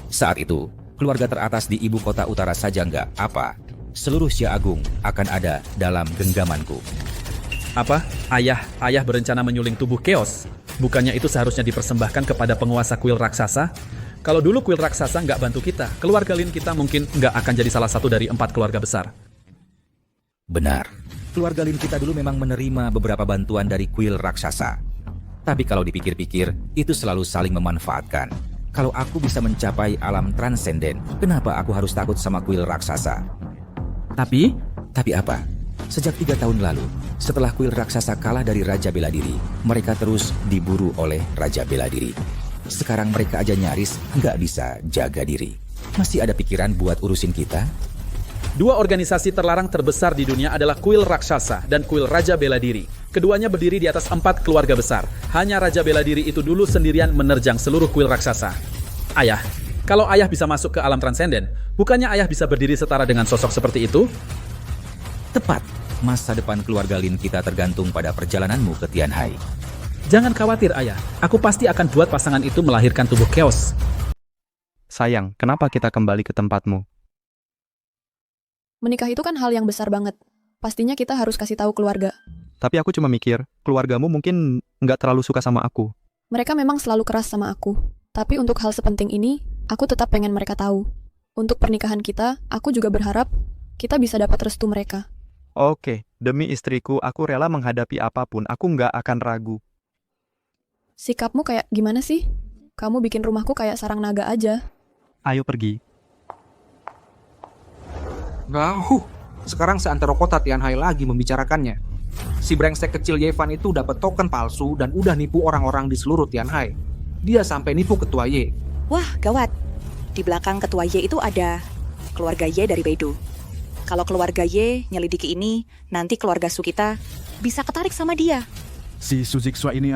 [SPEAKER 19] Saat itu, keluarga teratas di ibu kota utara saja nggak apa. Seluruh Xia Agung akan ada dalam genggamanku.
[SPEAKER 18] Apa? Ayah berencana menyuling tubuh Chaos? Bukannya itu seharusnya dipersembahkan kepada penguasa kuil raksasa? Kalau dulu kuil raksasa nggak bantu kita, keluarga Lin kita mungkin nggak akan jadi salah satu dari 4 keluarga besar.
[SPEAKER 19] Benar, keluarga Lin kita dulu memang menerima beberapa bantuan dari kuil raksasa. Tapi kalau dipikir-pikir, itu selalu saling memanfaatkan. Kalau aku bisa mencapai alam transenden, kenapa aku harus takut sama kuil raksasa? Tapi apa? Sejak 3 tahun lalu, setelah kuil raksasa kalah dari Raja Bela Diri, mereka terus diburu oleh Raja Bela Diri. Sekarang mereka aja nyaris nggak bisa jaga diri. Masih ada pikiran buat urusin kita?
[SPEAKER 18] 2 organisasi terlarang terbesar di dunia adalah kuil raksasa dan kuil Raja Bela Diri. Keduanya berdiri di atas 4 keluarga besar. Hanya Raja Bela Diri itu dulu sendirian menerjang seluruh kuil raksasa. Ayah, kalau ayah bisa masuk ke alam transenden, bukannya ayah bisa berdiri setara dengan sosok seperti itu?
[SPEAKER 19] Tepat. Masa depan keluarga Lin kita tergantung pada perjalananmu ke Tianhai.
[SPEAKER 18] Jangan khawatir ayah, aku pasti akan buat pasangan itu melahirkan tubuh Chaos.
[SPEAKER 1] Sayang, kenapa kita kembali ke tempatmu?
[SPEAKER 3] Menikah itu kan hal yang besar banget. Pastinya kita harus kasih tahu keluarga.
[SPEAKER 1] Tapi aku cuma mikir, keluargamu mungkin nggak terlalu suka sama aku.
[SPEAKER 3] Mereka memang selalu keras sama aku. Tapi untuk hal sepenting ini, aku tetap pengen mereka tahu. Untuk pernikahan kita, aku juga berharap kita bisa dapat restu mereka.
[SPEAKER 1] Oke, demi istriku, aku rela menghadapi apapun. Aku nggak akan ragu.
[SPEAKER 3] Sikapmu kayak gimana sih? Kamu bikin rumahku kayak sarang naga aja.
[SPEAKER 1] Ayo pergi.
[SPEAKER 7] Sekarang seantero kota Tianhai lagi membicarakannya. Si brengsek kecil Yevan itu dapat token palsu dan udah nipu orang-orang di seluruh Tianhai. Dia sampai nipu ketua Ye.
[SPEAKER 6] Wah, gawat. Di belakang ketua Ye itu ada keluarga Ye dari Beidou. Kalau keluarga Ye nyelidiki ini, nanti keluarga Su kita bisa ketarik sama dia.
[SPEAKER 4] Si Su Zixu ini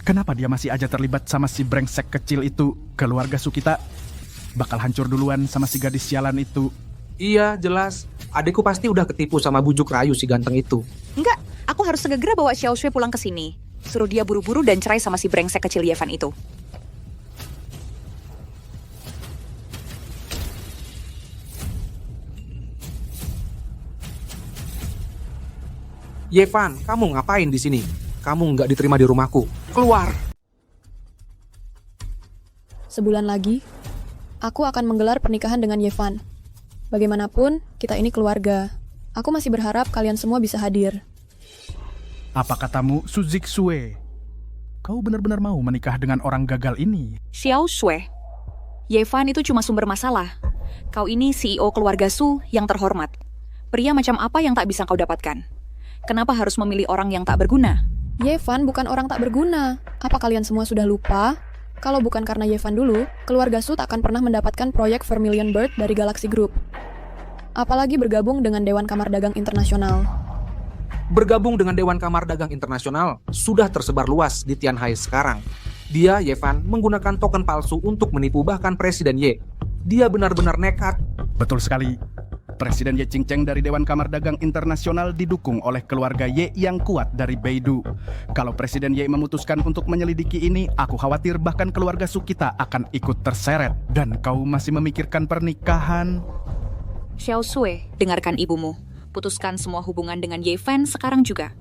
[SPEAKER 4] kenapa dia masih aja terlibat sama si brengsek kecil itu? Keluarga Su kita bakal hancur duluan sama si gadis sialan itu.
[SPEAKER 7] Iya, jelas. Adekku pasti udah ketipu sama bujuk rayu si ganteng itu.
[SPEAKER 6] Enggak, aku harus segera bawa Xiao Shui pulang ke sini. Suruh dia buru-buru dan cerai sama si brengsek kecil Yevan itu.
[SPEAKER 7] Yevan, kamu ngapain di sini? Kamu nggak diterima di rumahku. Keluar!
[SPEAKER 3] Sebulan lagi, aku akan menggelar pernikahan dengan Yevan. Bagaimanapun, kita ini keluarga. Aku masih berharap kalian semua bisa hadir.
[SPEAKER 4] Apa katamu, Su Zixu? Kau benar-benar mau menikah dengan orang gagal ini?
[SPEAKER 6] Xiao Shui, Yevan itu cuma sumber masalah. Kau ini CEO keluarga Su yang terhormat. Pria macam apa yang tak bisa kau dapatkan? Kenapa harus memilih orang yang tak berguna?
[SPEAKER 3] Yevan bukan orang tak berguna. Apa kalian semua sudah lupa? Kalau bukan karena Yevan dulu, keluarga Su tak akan pernah mendapatkan proyek Vermilion Bird dari Galaxy Group. Apalagi bergabung dengan Dewan Kamar Dagang Internasional.
[SPEAKER 7] Bergabung dengan Dewan Kamar Dagang Internasional sudah tersebar luas di Tianhai sekarang. Dia, Yevan, menggunakan token palsu untuk menipu bahkan Presiden Ye. Dia benar-benar nekat.
[SPEAKER 4] Betul sekali. Presiden Ye Qingcheng dari Dewan Kamar Dagang Internasional didukung oleh keluarga Ye yang kuat dari Beidou. Kalau Presiden Ye memutuskan untuk menyelidiki ini, aku khawatir bahkan keluarga Su kita akan ikut terseret. Dan kau masih memikirkan pernikahan?
[SPEAKER 6] Xiao Shui, dengarkan ibumu. Putuskan semua hubungan dengan Yevan sekarang juga.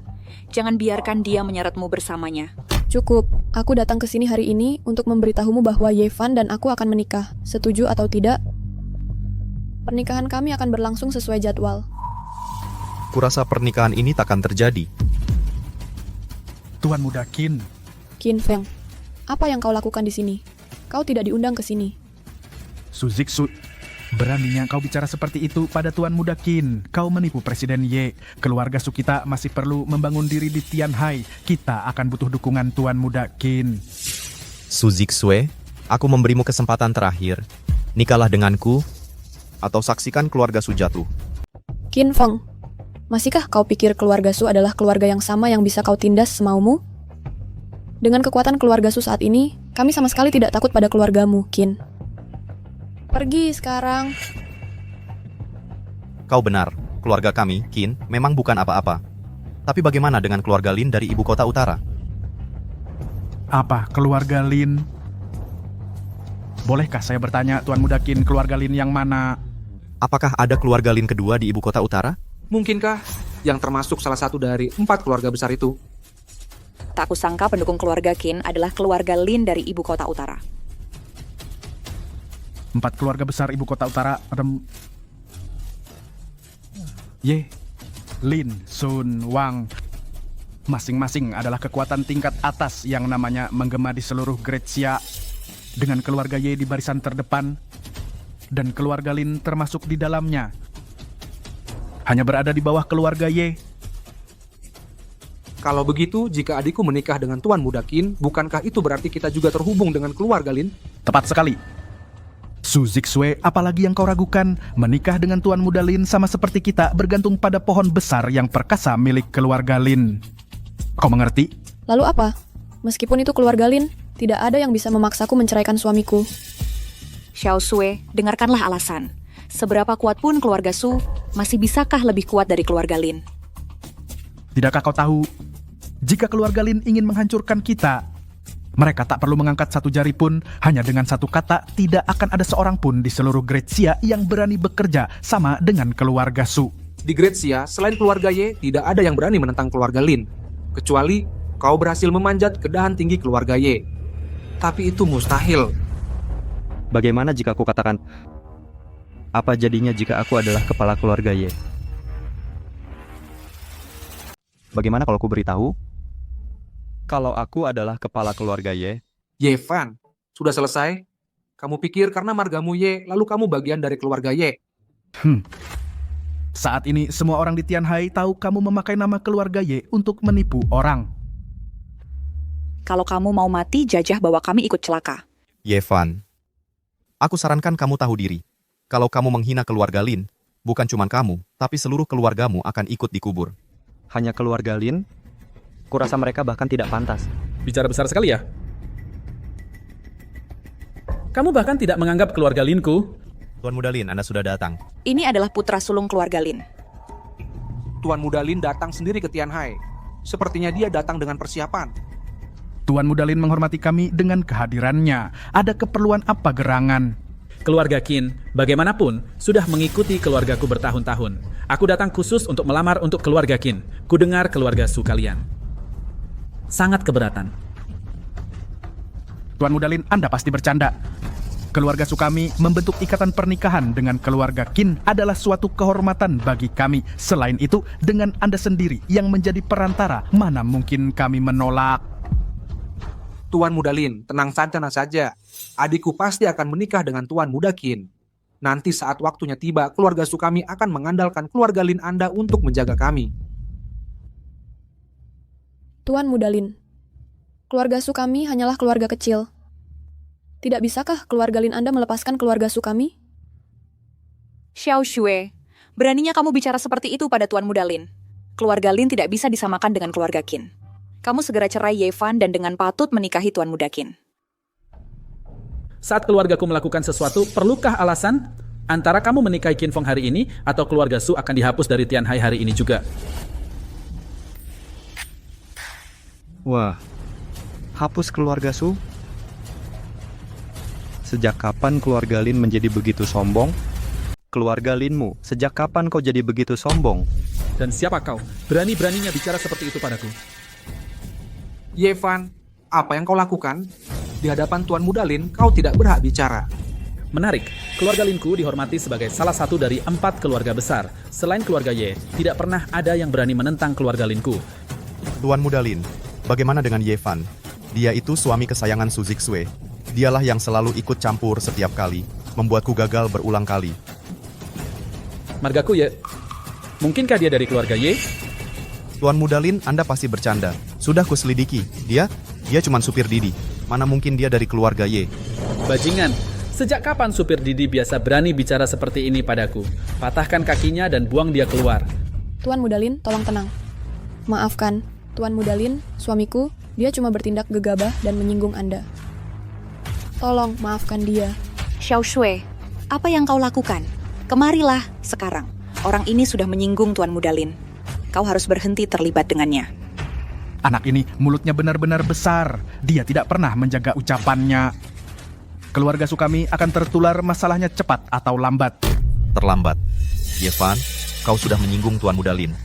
[SPEAKER 6] Jangan biarkan dia menyeretmu bersamanya.
[SPEAKER 3] Cukup, aku datang ke sini hari ini untuk memberitahumu bahwa Yevan dan aku akan menikah. Setuju atau tidak? Pernikahan kami akan berlangsung sesuai jadwal.
[SPEAKER 5] Kurasa pernikahan ini takkan terjadi.
[SPEAKER 4] Tuan Muda Qin.
[SPEAKER 3] Qin Feng, apa yang kau lakukan di sini? Kau tidak diundang ke sini.
[SPEAKER 4] Su Zixu, beraninya kau bicara seperti itu pada Tuan Muda Qin. Kau menipu Presiden Ye. Keluarga Su kita masih perlu membangun diri di Tianhai. Kita akan butuh dukungan Tuan Muda Qin.
[SPEAKER 5] Su Zixu, Aku memberimu kesempatan terakhir. Nikahlah denganku, atau saksikan keluarga Su jatuh.
[SPEAKER 3] Qin Feng, masihkah kau pikir keluarga Su adalah keluarga yang sama yang bisa kau tindas semaumu? Dengan kekuatan keluarga Su saat ini, kami sama sekali tidak takut pada keluargamu, Qin. Pergi sekarang.
[SPEAKER 5] Kau benar, keluarga kami, Qin, memang bukan apa-apa. Tapi bagaimana dengan keluarga Lin dari ibu kota utara?
[SPEAKER 4] Apa keluarga Lin? Bolehkah saya bertanya, Tuan Muda Qin, keluarga Lin yang mana?
[SPEAKER 5] Apakah ada keluarga Lin kedua di ibu kota utara?
[SPEAKER 7] Mungkinkah yang termasuk salah satu dari 4 keluarga besar itu?
[SPEAKER 6] Tak kusangka pendukung keluarga Qin adalah keluarga Lin dari ibu kota utara.
[SPEAKER 4] 4 keluarga besar ibu kota utara, Ye, Lin, Sun, Wang. Masing-masing adalah kekuatan tingkat atas yang namanya menggema di seluruh Great Xia. Dengan keluarga Ye di barisan terdepan, dan keluarga Lin termasuk di dalamnya. Hanya berada di bawah keluarga Ye.
[SPEAKER 7] Kalau begitu, jika adikku menikah dengan Tuan Muda Qin, bukankah itu berarti kita juga terhubung dengan keluarga Lin?
[SPEAKER 4] Tepat sekali. Su Zixue, apalagi yang kau ragukan, menikah dengan Tuan Muda Lin sama seperti kita bergantung pada pohon besar yang perkasa milik keluarga Lin. Kau mengerti?
[SPEAKER 3] Lalu apa? Meskipun itu keluarga Lin, tidak ada yang bisa memaksaku menceraikan suamiku.
[SPEAKER 6] Xiao Sui, dengarkanlah alasan. Seberapa kuat pun keluarga Su, masih bisakah lebih kuat dari keluarga Lin?
[SPEAKER 4] Tidakkah kau tahu, jika keluarga Lin ingin menghancurkan kita, mereka tak perlu mengangkat satu jari pun, hanya dengan satu kata, tidak akan ada seorang pun di seluruh Great Xia yang berani bekerja sama dengan keluarga Su.
[SPEAKER 7] Di Great Xia, selain keluarga Ye, tidak ada yang berani menentang keluarga Lin. Kecuali kau berhasil memanjat ke dahan tinggi keluarga Ye. Tapi itu mustahil.
[SPEAKER 1] Bagaimana jika aku katakan, apa jadinya jika aku adalah kepala keluarga Ye? Bagaimana kalau aku beritahu, kalau aku adalah kepala keluarga Ye?
[SPEAKER 7] Ye Fan, sudah selesai? Kamu pikir karena margamu Ye, lalu kamu bagian dari keluarga Ye?
[SPEAKER 4] Saat ini semua orang di Tianhai tahu kamu memakai nama keluarga Ye untuk menipu orang.
[SPEAKER 6] Kalau kamu mau mati, jajah bahwa kami ikut celaka.
[SPEAKER 5] Ye Fan, aku sarankan kamu tahu diri. Kalau kamu menghina keluarga Lin, bukan cuma kamu, tapi seluruh keluargamu akan ikut dikubur.
[SPEAKER 1] Hanya keluarga Lin? Kurasa mereka bahkan tidak pantas.
[SPEAKER 18] Bicara besar sekali ya. Kamu bahkan tidak menganggap keluarga Linku.
[SPEAKER 5] Tuan Muda Lin, Anda sudah datang.
[SPEAKER 6] Ini adalah putra sulung keluarga Lin.
[SPEAKER 7] Tuan Muda Lin datang sendiri ke Tianhai. Sepertinya dia datang dengan persiapan.
[SPEAKER 4] Tuan Muda Lin menghormati kami dengan kehadirannya. Ada keperluan apa gerangan?
[SPEAKER 18] Keluarga Qin, bagaimanapun, sudah mengikuti keluargaku bertahun-tahun. Aku datang khusus untuk melamar untuk keluarga Qin. Kudengar keluarga Su kalian sangat keberatan.
[SPEAKER 4] Tuan Muda Lin, Anda pasti bercanda. Keluarga Su kami membentuk ikatan pernikahan dengan keluarga Qin adalah suatu kehormatan bagi kami. Selain itu, dengan Anda sendiri yang menjadi perantara, mana mungkin kami menolak?
[SPEAKER 7] Tuan Muda Lin, tenang saja. Adikku pasti akan menikah dengan Tuan Muda Qin. Nanti saat waktunya tiba, keluarga Su kami akan mengandalkan keluarga Lin Anda untuk menjaga kami.
[SPEAKER 3] Tuan Muda Lin, keluarga Su kami hanyalah keluarga kecil. Tidak bisakah keluarga Lin Anda melepaskan keluarga Su kami?
[SPEAKER 6] Xiao Shui, beraninya kamu bicara seperti itu pada Tuan Muda Lin. Keluarga Lin tidak bisa disamakan dengan keluarga Qin. Kamu segera cerai Ye Fan dan dengan patut menikahi Tuan Muda Qin.
[SPEAKER 18] Saat keluargaku melakukan sesuatu, perlukah alasan? Antara kamu menikahi Qin Feng hari ini, atau keluarga Su akan dihapus dari Tianhai hari ini juga.
[SPEAKER 1] Wah, hapus keluarga Su? Sejak kapan keluarga Lin menjadi begitu sombong? Keluarga Linmu, sejak kapan kau jadi begitu sombong?
[SPEAKER 18] Dan siapa kau? Berani-beraninya bicara seperti itu padaku.
[SPEAKER 7] Ye Fan, apa yang kau lakukan? Di hadapan Tuan Muda Lin, kau tidak berhak bicara.
[SPEAKER 18] Menarik, keluarga Linku dihormati sebagai salah satu dari 4 keluarga besar. Selain keluarga Ye, tidak pernah ada yang berani menentang keluarga Linku.
[SPEAKER 5] Tuan Muda Lin, bagaimana dengan Ye Fan? Dia itu suami kesayangan Su Zixue. Dialah yang selalu ikut campur setiap kali, membuatku gagal berulang kali.
[SPEAKER 18] Margaku Ye, mungkinkah dia dari keluarga Ye?
[SPEAKER 5] Tuan Muda Lin, Anda pasti bercanda. Sudah kuselidiki. Dia cuma supir Didi. Mana mungkin dia dari keluarga Ye?
[SPEAKER 18] Bajingan, sejak kapan supir Didi biasa berani bicara seperti ini padaku? Patahkan kakinya dan buang dia keluar.
[SPEAKER 3] Tuan Mudalin, tolong tenang. Maafkan, Tuan Mudalin, suamiku, dia cuma bertindak gegabah dan menyinggung Anda. Tolong maafkan dia.
[SPEAKER 6] Xiao Shui, apa yang kau lakukan? Kemarilah sekarang. Orang ini sudah menyinggung Tuan Mudalin. Kau harus berhenti terlibat dengannya.
[SPEAKER 4] Anak ini mulutnya benar-benar besar. Dia tidak pernah menjaga ucapannya. Keluarga Sukami akan tertular masalahnya cepat atau lambat.
[SPEAKER 5] Terlambat. Yevan, kau sudah menyinggung Tuan Mudalin.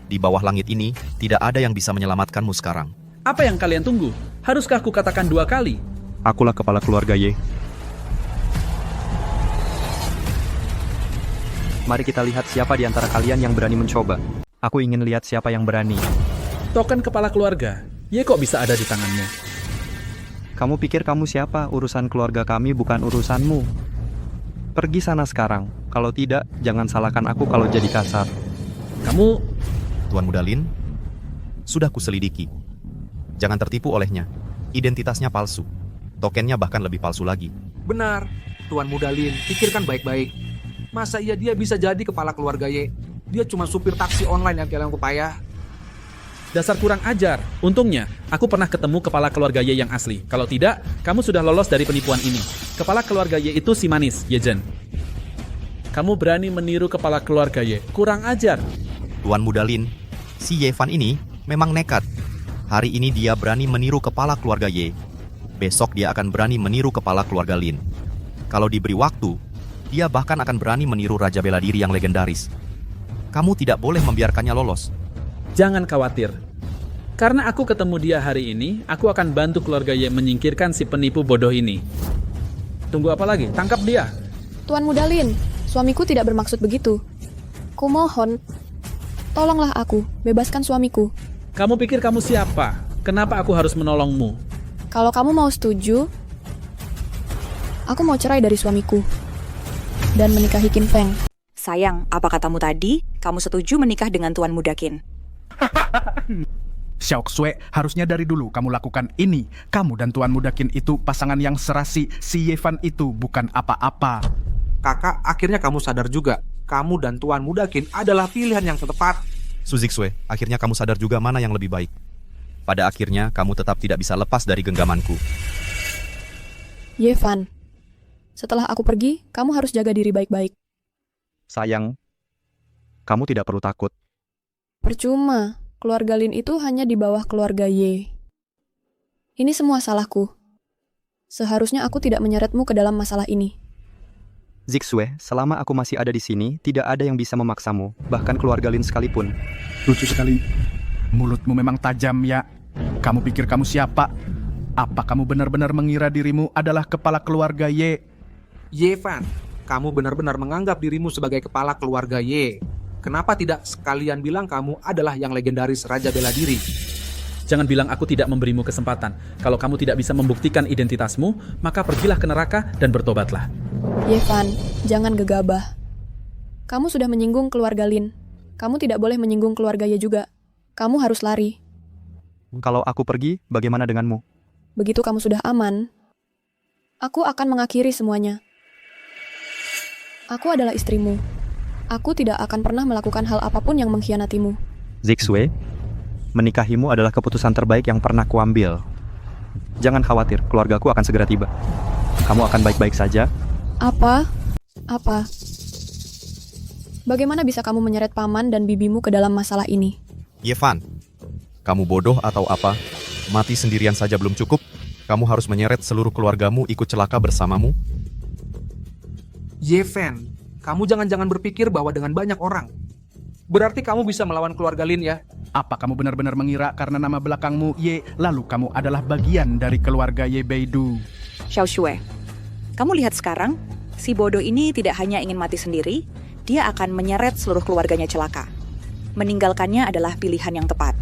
[SPEAKER 5] Di bawah langit ini, tidak ada yang bisa menyelamatkanmu sekarang.
[SPEAKER 18] Apa yang kalian tunggu? Haruskah aku katakan 2 kali?
[SPEAKER 1] Akulah kepala keluarga Ye. Mari kita lihat siapa di antara kalian yang berani mencoba. Aku ingin lihat siapa yang berani.
[SPEAKER 18] Token kepala keluarga, Ye kok bisa ada di tanganmu?
[SPEAKER 1] Kamu pikir kamu siapa? Urusan keluarga kami bukan urusanmu. Pergi sana sekarang. Kalau tidak, jangan salahkan aku kalau jadi kasar.
[SPEAKER 18] Kamu...
[SPEAKER 5] Tuan Mudalin, sudah kuselidiki. Jangan tertipu olehnya. Identitasnya palsu. Tokennya bahkan lebih palsu lagi.
[SPEAKER 7] Benar, Tuan Mudalin, pikirkan baik-baik. Masa iya dia bisa jadi kepala keluarga Ye? Dia cuma supir taksi online yang kalian payah.
[SPEAKER 18] Dasar kurang ajar. Untungnya, aku pernah ketemu kepala keluarga Ye yang asli. Kalau tidak, kamu sudah lolos dari penipuan ini. Kepala keluarga Ye itu si manis, Yejen. Kamu berani meniru kepala keluarga Ye. Kurang ajar.
[SPEAKER 5] Tuan Mudalin, si Yevan ini memang nekat. Hari ini dia berani meniru kepala keluarga Ye. Besok dia akan berani meniru kepala keluarga Lin. Kalau diberi waktu, dia bahkan akan berani meniru Raja Bela Diri yang legendaris. Kamu tidak boleh membiarkannya lolos.
[SPEAKER 18] Jangan khawatir. Karena aku ketemu dia hari ini, aku akan bantu keluarga Ye menyingkirkan si penipu bodoh ini. Tunggu apa lagi? Tangkap dia.
[SPEAKER 3] Tuan Mudalin, suamiku tidak bermaksud begitu. Kumohon, tolonglah aku, bebaskan suamiku.
[SPEAKER 18] Kamu pikir kamu siapa? Kenapa aku harus menolongmu?
[SPEAKER 3] Kalau kamu mau setuju, aku mau cerai dari suamiku dan menikahi Qin Feng.
[SPEAKER 6] Sayang, apa katamu tadi? Kamu setuju menikah dengan Tuan Mudakin?
[SPEAKER 4] Xiao Shui, harusnya dari dulu kamu lakukan ini. Kamu dan Tuan Mudakin itu pasangan yang serasi. Si Yevan itu bukan apa-apa.
[SPEAKER 7] Kakak, akhirnya kamu sadar juga. Kamu dan Tuan Mudakin adalah pilihan yang tepat.
[SPEAKER 5] Su Zixue, akhirnya kamu sadar juga mana yang lebih baik. Pada akhirnya, kamu tetap tidak bisa lepas dari genggamanku.
[SPEAKER 3] Yevan, setelah aku pergi, kamu harus jaga diri baik-baik.
[SPEAKER 1] Sayang, kamu tidak perlu takut.
[SPEAKER 3] Percuma, keluarga Lin itu hanya di bawah keluarga Ye. Ini semua salahku. Seharusnya aku tidak menyeretmu ke dalam masalah ini.
[SPEAKER 1] Zixue, selama aku masih ada di sini, tidak ada yang bisa memaksamu, bahkan keluarga Lin sekalipun.
[SPEAKER 4] Lucu sekali. Mulutmu memang tajam ya. Kamu pikir kamu siapa? Apa kamu benar-benar mengira dirimu adalah kepala keluarga Ye?
[SPEAKER 7] Yevan, kamu benar-benar menganggap dirimu sebagai kepala keluarga Ye. Kenapa tidak sekalian bilang kamu adalah yang legendaris Raja Bela Diri?
[SPEAKER 18] Jangan bilang aku tidak memberimu kesempatan. Kalau kamu tidak bisa membuktikan identitasmu, maka pergilah ke neraka dan bertobatlah.
[SPEAKER 3] Yevan, jangan gegabah. Kamu sudah menyinggung keluarga Lin. Kamu tidak boleh menyinggung keluarga Ye juga. Kamu harus lari.
[SPEAKER 1] Kalau aku pergi, bagaimana denganmu?
[SPEAKER 3] Begitu kamu sudah aman, aku akan mengakhiri semuanya. Aku adalah istrimu. Aku tidak akan pernah melakukan hal apapun yang mengkhianatimu.
[SPEAKER 1] Zixue, menikahimu adalah keputusan terbaik yang pernah kuambil. Jangan khawatir, keluargaku akan segera tiba. Kamu akan baik-baik saja.
[SPEAKER 3] Apa? Apa? Bagaimana bisa kamu menyeret paman dan bibimu ke dalam masalah ini?
[SPEAKER 5] Yevan, kamu bodoh atau apa? Mati sendirian saja belum cukup. Kamu harus menyeret seluruh keluargamu ikut celaka bersamamu.
[SPEAKER 7] Yevan, kamu jangan-jangan berpikir bahwa dengan banyak orang, berarti kamu bisa melawan keluarga Lin ya?
[SPEAKER 4] Apa kamu benar-benar mengira karena nama belakangmu Ye, lalu kamu adalah bagian dari keluarga Ye Beidu?
[SPEAKER 6] Xiao Shui, kamu lihat sekarang, si bodoh ini tidak hanya ingin mati sendiri, dia akan menyeret seluruh keluarganya celaka. Meninggalkannya adalah pilihan yang tepat.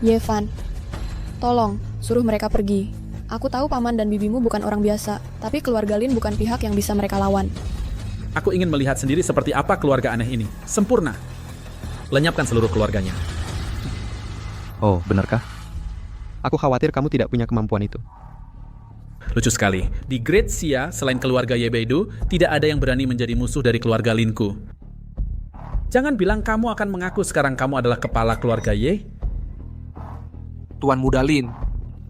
[SPEAKER 3] Yevan, tolong, suruh mereka pergi. Aku tahu paman dan bibimu bukan orang biasa, tapi keluarga Lin bukan pihak yang bisa mereka lawan.
[SPEAKER 18] Aku ingin melihat sendiri seperti apa keluarga aneh ini. Sempurna. Lenyapkan seluruh keluarganya.
[SPEAKER 1] Oh, benarkah? Aku khawatir kamu tidak punya kemampuan itu.
[SPEAKER 18] Lucu sekali. Di Great Xia, selain keluarga Ye Beidou, tidak ada yang berani menjadi musuh dari keluarga Linku. Jangan bilang kamu akan mengaku sekarang kamu adalah kepala keluarga Ye.
[SPEAKER 7] Tuan Muda Lin,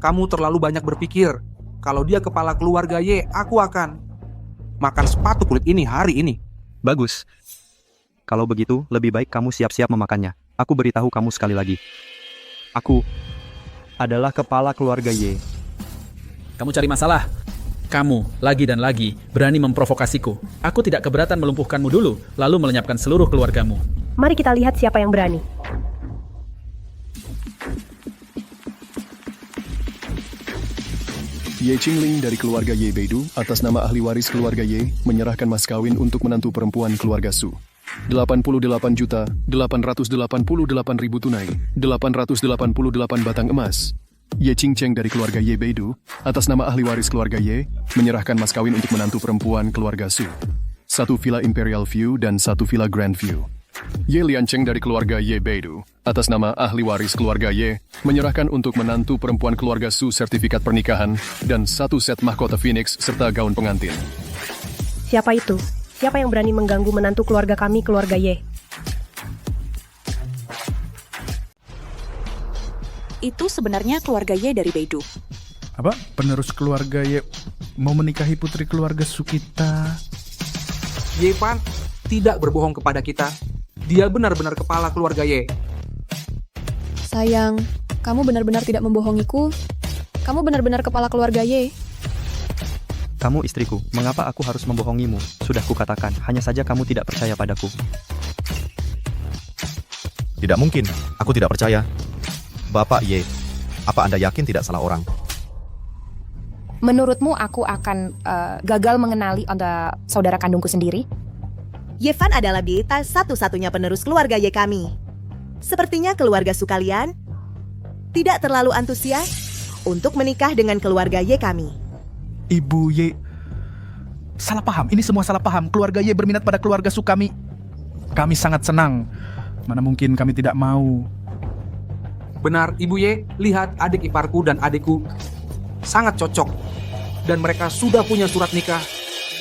[SPEAKER 7] kamu terlalu banyak berpikir. Kalau dia kepala keluarga Ye, aku akan makan sepatu kulit ini hari ini.
[SPEAKER 1] Bagus. Kalau begitu, lebih baik kamu siap-siap memakannya. Aku beritahu kamu sekali lagi. Aku adalah kepala keluarga Ye.
[SPEAKER 18] Kamu cari masalah? Kamu, lagi dan lagi, berani memprovokasiku. Aku tidak keberatan melumpuhkanmu dulu, lalu melenyapkan seluruh keluargamu.
[SPEAKER 11] Mari kita lihat siapa yang berani.
[SPEAKER 10] Ye Qingling dari keluarga Ye Beidou atas nama ahli waris keluarga Ye menyerahkan mas kawin untuk menantu perempuan keluarga Su. 88.888.000 tunai, 888 batang emas. Ye Qingcheng dari keluarga Ye Beidou atas nama ahli waris keluarga Ye menyerahkan mas kawin untuk menantu perempuan keluarga Su. 1 villa Imperial View dan 1 villa Grand View. Ye Liancheng dari keluarga Ye Beidou atas nama ahli waris keluarga Ye menyerahkan untuk menantu perempuan keluarga Su sertifikat pernikahan dan 1 set mahkota Phoenix serta gaun pengantin.
[SPEAKER 11] Siapa itu? Siapa yang berani mengganggu menantu keluarga kami, keluarga Ye?
[SPEAKER 6] Itu sebenarnya keluarga Ye dari Beidou.
[SPEAKER 4] Apa? Penerus keluarga Ye mau menikahi putri keluarga Su kita.
[SPEAKER 7] Ye Fan tidak berbohong kepada kita. Dia benar-benar kepala keluarga Ye.
[SPEAKER 3] Sayang, kamu benar-benar tidak membohongiku. Kamu benar-benar kepala keluarga Ye.
[SPEAKER 1] Kamu istriku, mengapa aku harus membohongimu? Sudah kukatakan, hanya saja kamu tidak percaya padaku.
[SPEAKER 5] Tidak mungkin, aku tidak percaya. Bapak Ye, apa Anda yakin tidak salah orang?
[SPEAKER 2] Menurutmu aku akan gagal mengenali saudara kandungku sendiri?
[SPEAKER 15] Ye Fan adalah Dieta satu-satunya penerus keluarga Ye kami. Sepertinya keluarga Su kalian tidak terlalu antusias untuk menikah dengan keluarga Ye kami.
[SPEAKER 4] Ibu Ye, salah paham. Ini semua salah paham. Keluarga Ye berminat pada keluarga Su kami. Kami sangat senang. Mana mungkin kami tidak mau.
[SPEAKER 7] Benar, Ibu Ye, lihat adik iparku dan adikku sangat cocok. Dan mereka sudah punya surat nikah.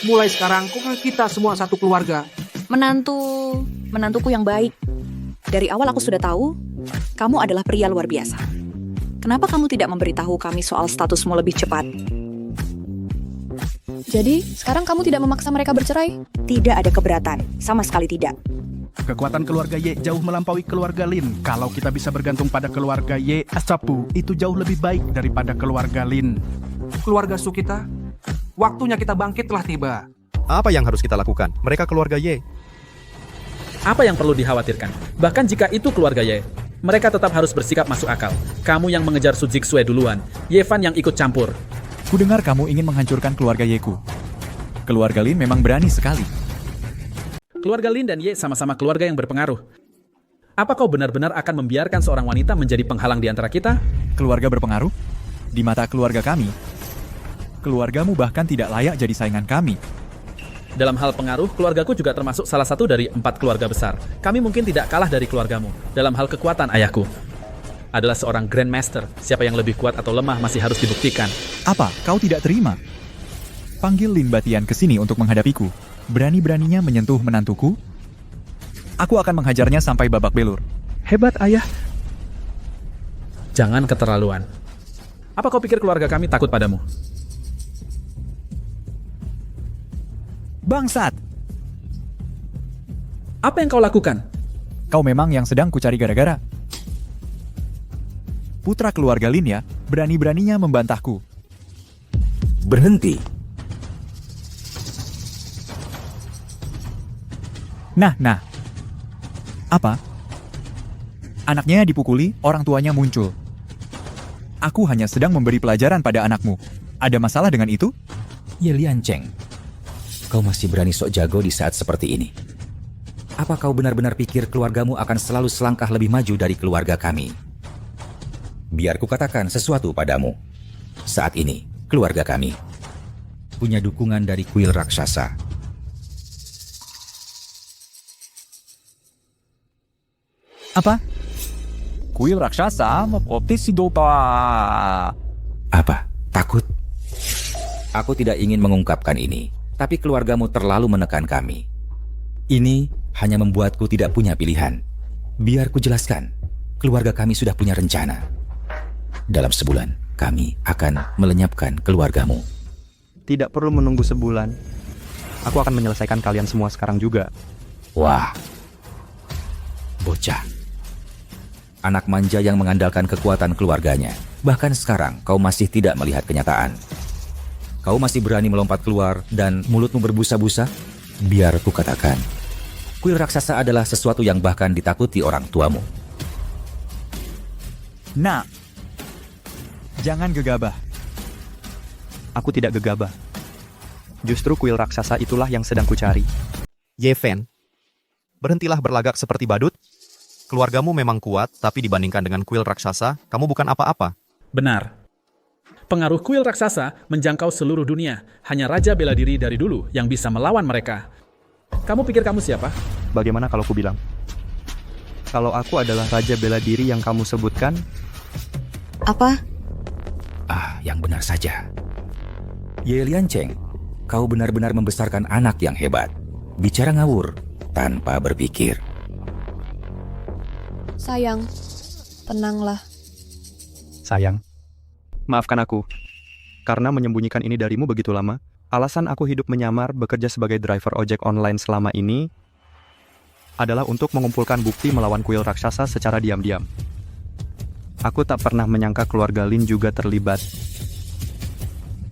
[SPEAKER 7] Mulai sekarang, kita semua satu keluarga.
[SPEAKER 6] Menantuku yang baik. Dari awal aku sudah tahu, kamu adalah pria luar biasa. Kenapa kamu tidak memberitahu kami soal statusmu lebih cepat?
[SPEAKER 3] Jadi, sekarang kamu tidak memaksa mereka bercerai?
[SPEAKER 6] Tidak ada keberatan, sama sekali tidak.
[SPEAKER 4] Kekuatan keluarga Ye jauh melampaui keluarga Lin. Kalau kita bisa bergantung pada keluarga Ye, Asapu, itu jauh lebih baik daripada keluarga Lin.
[SPEAKER 7] Keluarga Su kita, waktunya kita bangkit telah tiba.
[SPEAKER 5] Apa yang harus kita lakukan? Mereka keluarga Ye.
[SPEAKER 18] Apa yang perlu dikhawatirkan? Bahkan jika itu keluarga Ye, mereka tetap harus bersikap masuk akal. Kamu yang mengejar Su Zixue duluan, Ye Fan yang ikut campur.
[SPEAKER 12] Kudengar kamu ingin menghancurkan keluarga Yeku. Keluarga Lin memang berani sekali.
[SPEAKER 18] Keluarga Lin dan Ye sama-sama keluarga yang berpengaruh. Apa kau benar-benar akan membiarkan seorang wanita menjadi penghalang di antara kita?
[SPEAKER 12] Keluarga berpengaruh? Di mata keluarga kami, keluargamu bahkan tidak layak jadi saingan kami.
[SPEAKER 18] Dalam hal pengaruh, keluargaku juga termasuk salah satu dari 4 keluarga besar. Kami mungkin tidak kalah dari keluargamu. Dalam hal kekuatan, ayahku adalah seorang Grandmaster. Siapa yang lebih kuat atau lemah masih harus dibuktikan.
[SPEAKER 12] Apa? Kau tidak terima? Panggil Lin Batian ke sini untuk menghadapiku. Berani-beraninya menyentuh menantuku? Aku akan menghajarnya sampai babak belur.
[SPEAKER 18] Hebat, ayah. Jangan keterlaluan. Apa kau pikir keluarga kami takut padamu?
[SPEAKER 12] Bangsat!
[SPEAKER 18] Apa yang kau lakukan?
[SPEAKER 12] Kau memang yang sedang kucari gara-gara. Putra keluarga Lin ya, berani-beraninya membantahku.
[SPEAKER 19] Berhenti.
[SPEAKER 12] Nah. Apa? Anaknya dipukuli, orang tuanya muncul. Aku hanya sedang memberi pelajaran pada anakmu. Ada masalah dengan itu?
[SPEAKER 19] Ye Liancheng, kau masih berani sok jago di saat seperti ini. Apa kau benar-benar pikir keluargamu akan selalu selangkah lebih maju dari keluarga kami? Biar ku katakan sesuatu padamu. Saat ini, keluarga kami punya dukungan dari kuil raksasa.
[SPEAKER 12] Apa? Kuil raksasa? Apa? Takut?
[SPEAKER 19] Aku tidak ingin mengungkapkan ini, tapi keluargamu terlalu menekan kami. Ini hanya membuatku tidak punya pilihan. Biar ku jelaskan, keluarga kami sudah punya rencana. Dalam sebulan, kami akan melenyapkan keluargamu.
[SPEAKER 1] Tidak perlu menunggu sebulan. Aku akan menyelesaikan kalian semua sekarang juga.
[SPEAKER 19] Wah, bocah. Anak manja yang mengandalkan kekuatan keluarganya. Bahkan sekarang kau masih tidak melihat kenyataan. Kau masih berani melompat keluar dan mulutmu berbusa-busa? Biar ku katakan, kuil raksasa adalah sesuatu yang bahkan ditakuti orang tuamu.
[SPEAKER 12] Nak, jangan gegabah.
[SPEAKER 1] Aku tidak gegabah. Justru kuil raksasa itulah yang sedang kucari.
[SPEAKER 5] Ye Fen, berhentilah berlagak seperti badut. Keluargamu memang kuat, tapi dibandingkan dengan kuil raksasa, kamu bukan apa-apa.
[SPEAKER 18] Benar. Pengaruh kuil raksasa menjangkau seluruh dunia. Hanya Raja Bela Diri dari dulu yang bisa melawan mereka. Kamu pikir kamu siapa?
[SPEAKER 1] Bagaimana kalau ku bilang? Kalau aku adalah Raja Bela Diri yang kamu sebutkan?
[SPEAKER 6] Apa?
[SPEAKER 19] Yang benar saja. Ye Liancheng, kau benar-benar membesarkan anak yang hebat. Bicara ngawur, tanpa berpikir.
[SPEAKER 3] Sayang, tenanglah.
[SPEAKER 1] Sayang, maafkan aku. Karena menyembunyikan ini darimu begitu lama, alasan aku hidup menyamar bekerja sebagai driver ojek online selama ini adalah untuk mengumpulkan bukti melawan kuil raksasa secara diam-diam. Aku tak pernah menyangka keluarga Lin juga terlibat.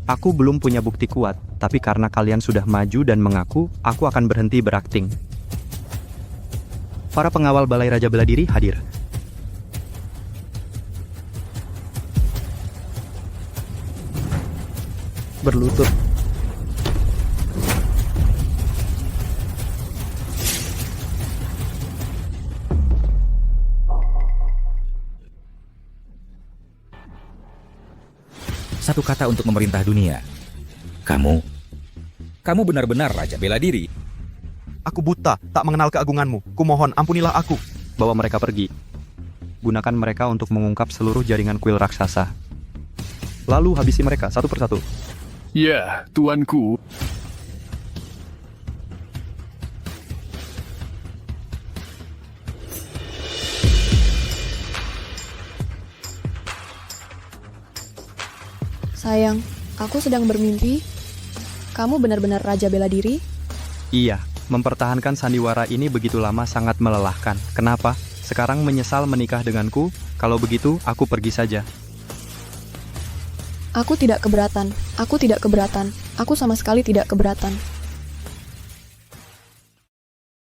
[SPEAKER 1] Aku belum punya bukti kuat, tapi karena kalian sudah maju dan mengaku, aku akan berhenti berakting. Para pengawal Balai Raja Bela Diri hadir. Berlutut.
[SPEAKER 19] Satu kata untuk memerintah dunia. Kamu benar-benar Raja Bela Diri.
[SPEAKER 5] Aku buta, tak mengenal keagunganmu. Kumohon, ampunilah aku.
[SPEAKER 1] Bawa mereka pergi. Gunakan mereka untuk mengungkap seluruh jaringan kuil raksasa. Lalu habisi mereka satu persatu.
[SPEAKER 10] Ya, tuanku.
[SPEAKER 3] Sayang, aku sedang bermimpi. Kamu benar-benar Raja Bela Diri?
[SPEAKER 1] Iya, mempertahankan sandiwara ini begitu lama sangat melelahkan. Kenapa? Sekarang menyesal menikah denganku? Kalau begitu, aku pergi saja.
[SPEAKER 3] Aku tidak keberatan. Aku tidak keberatan. Aku sama sekali tidak keberatan.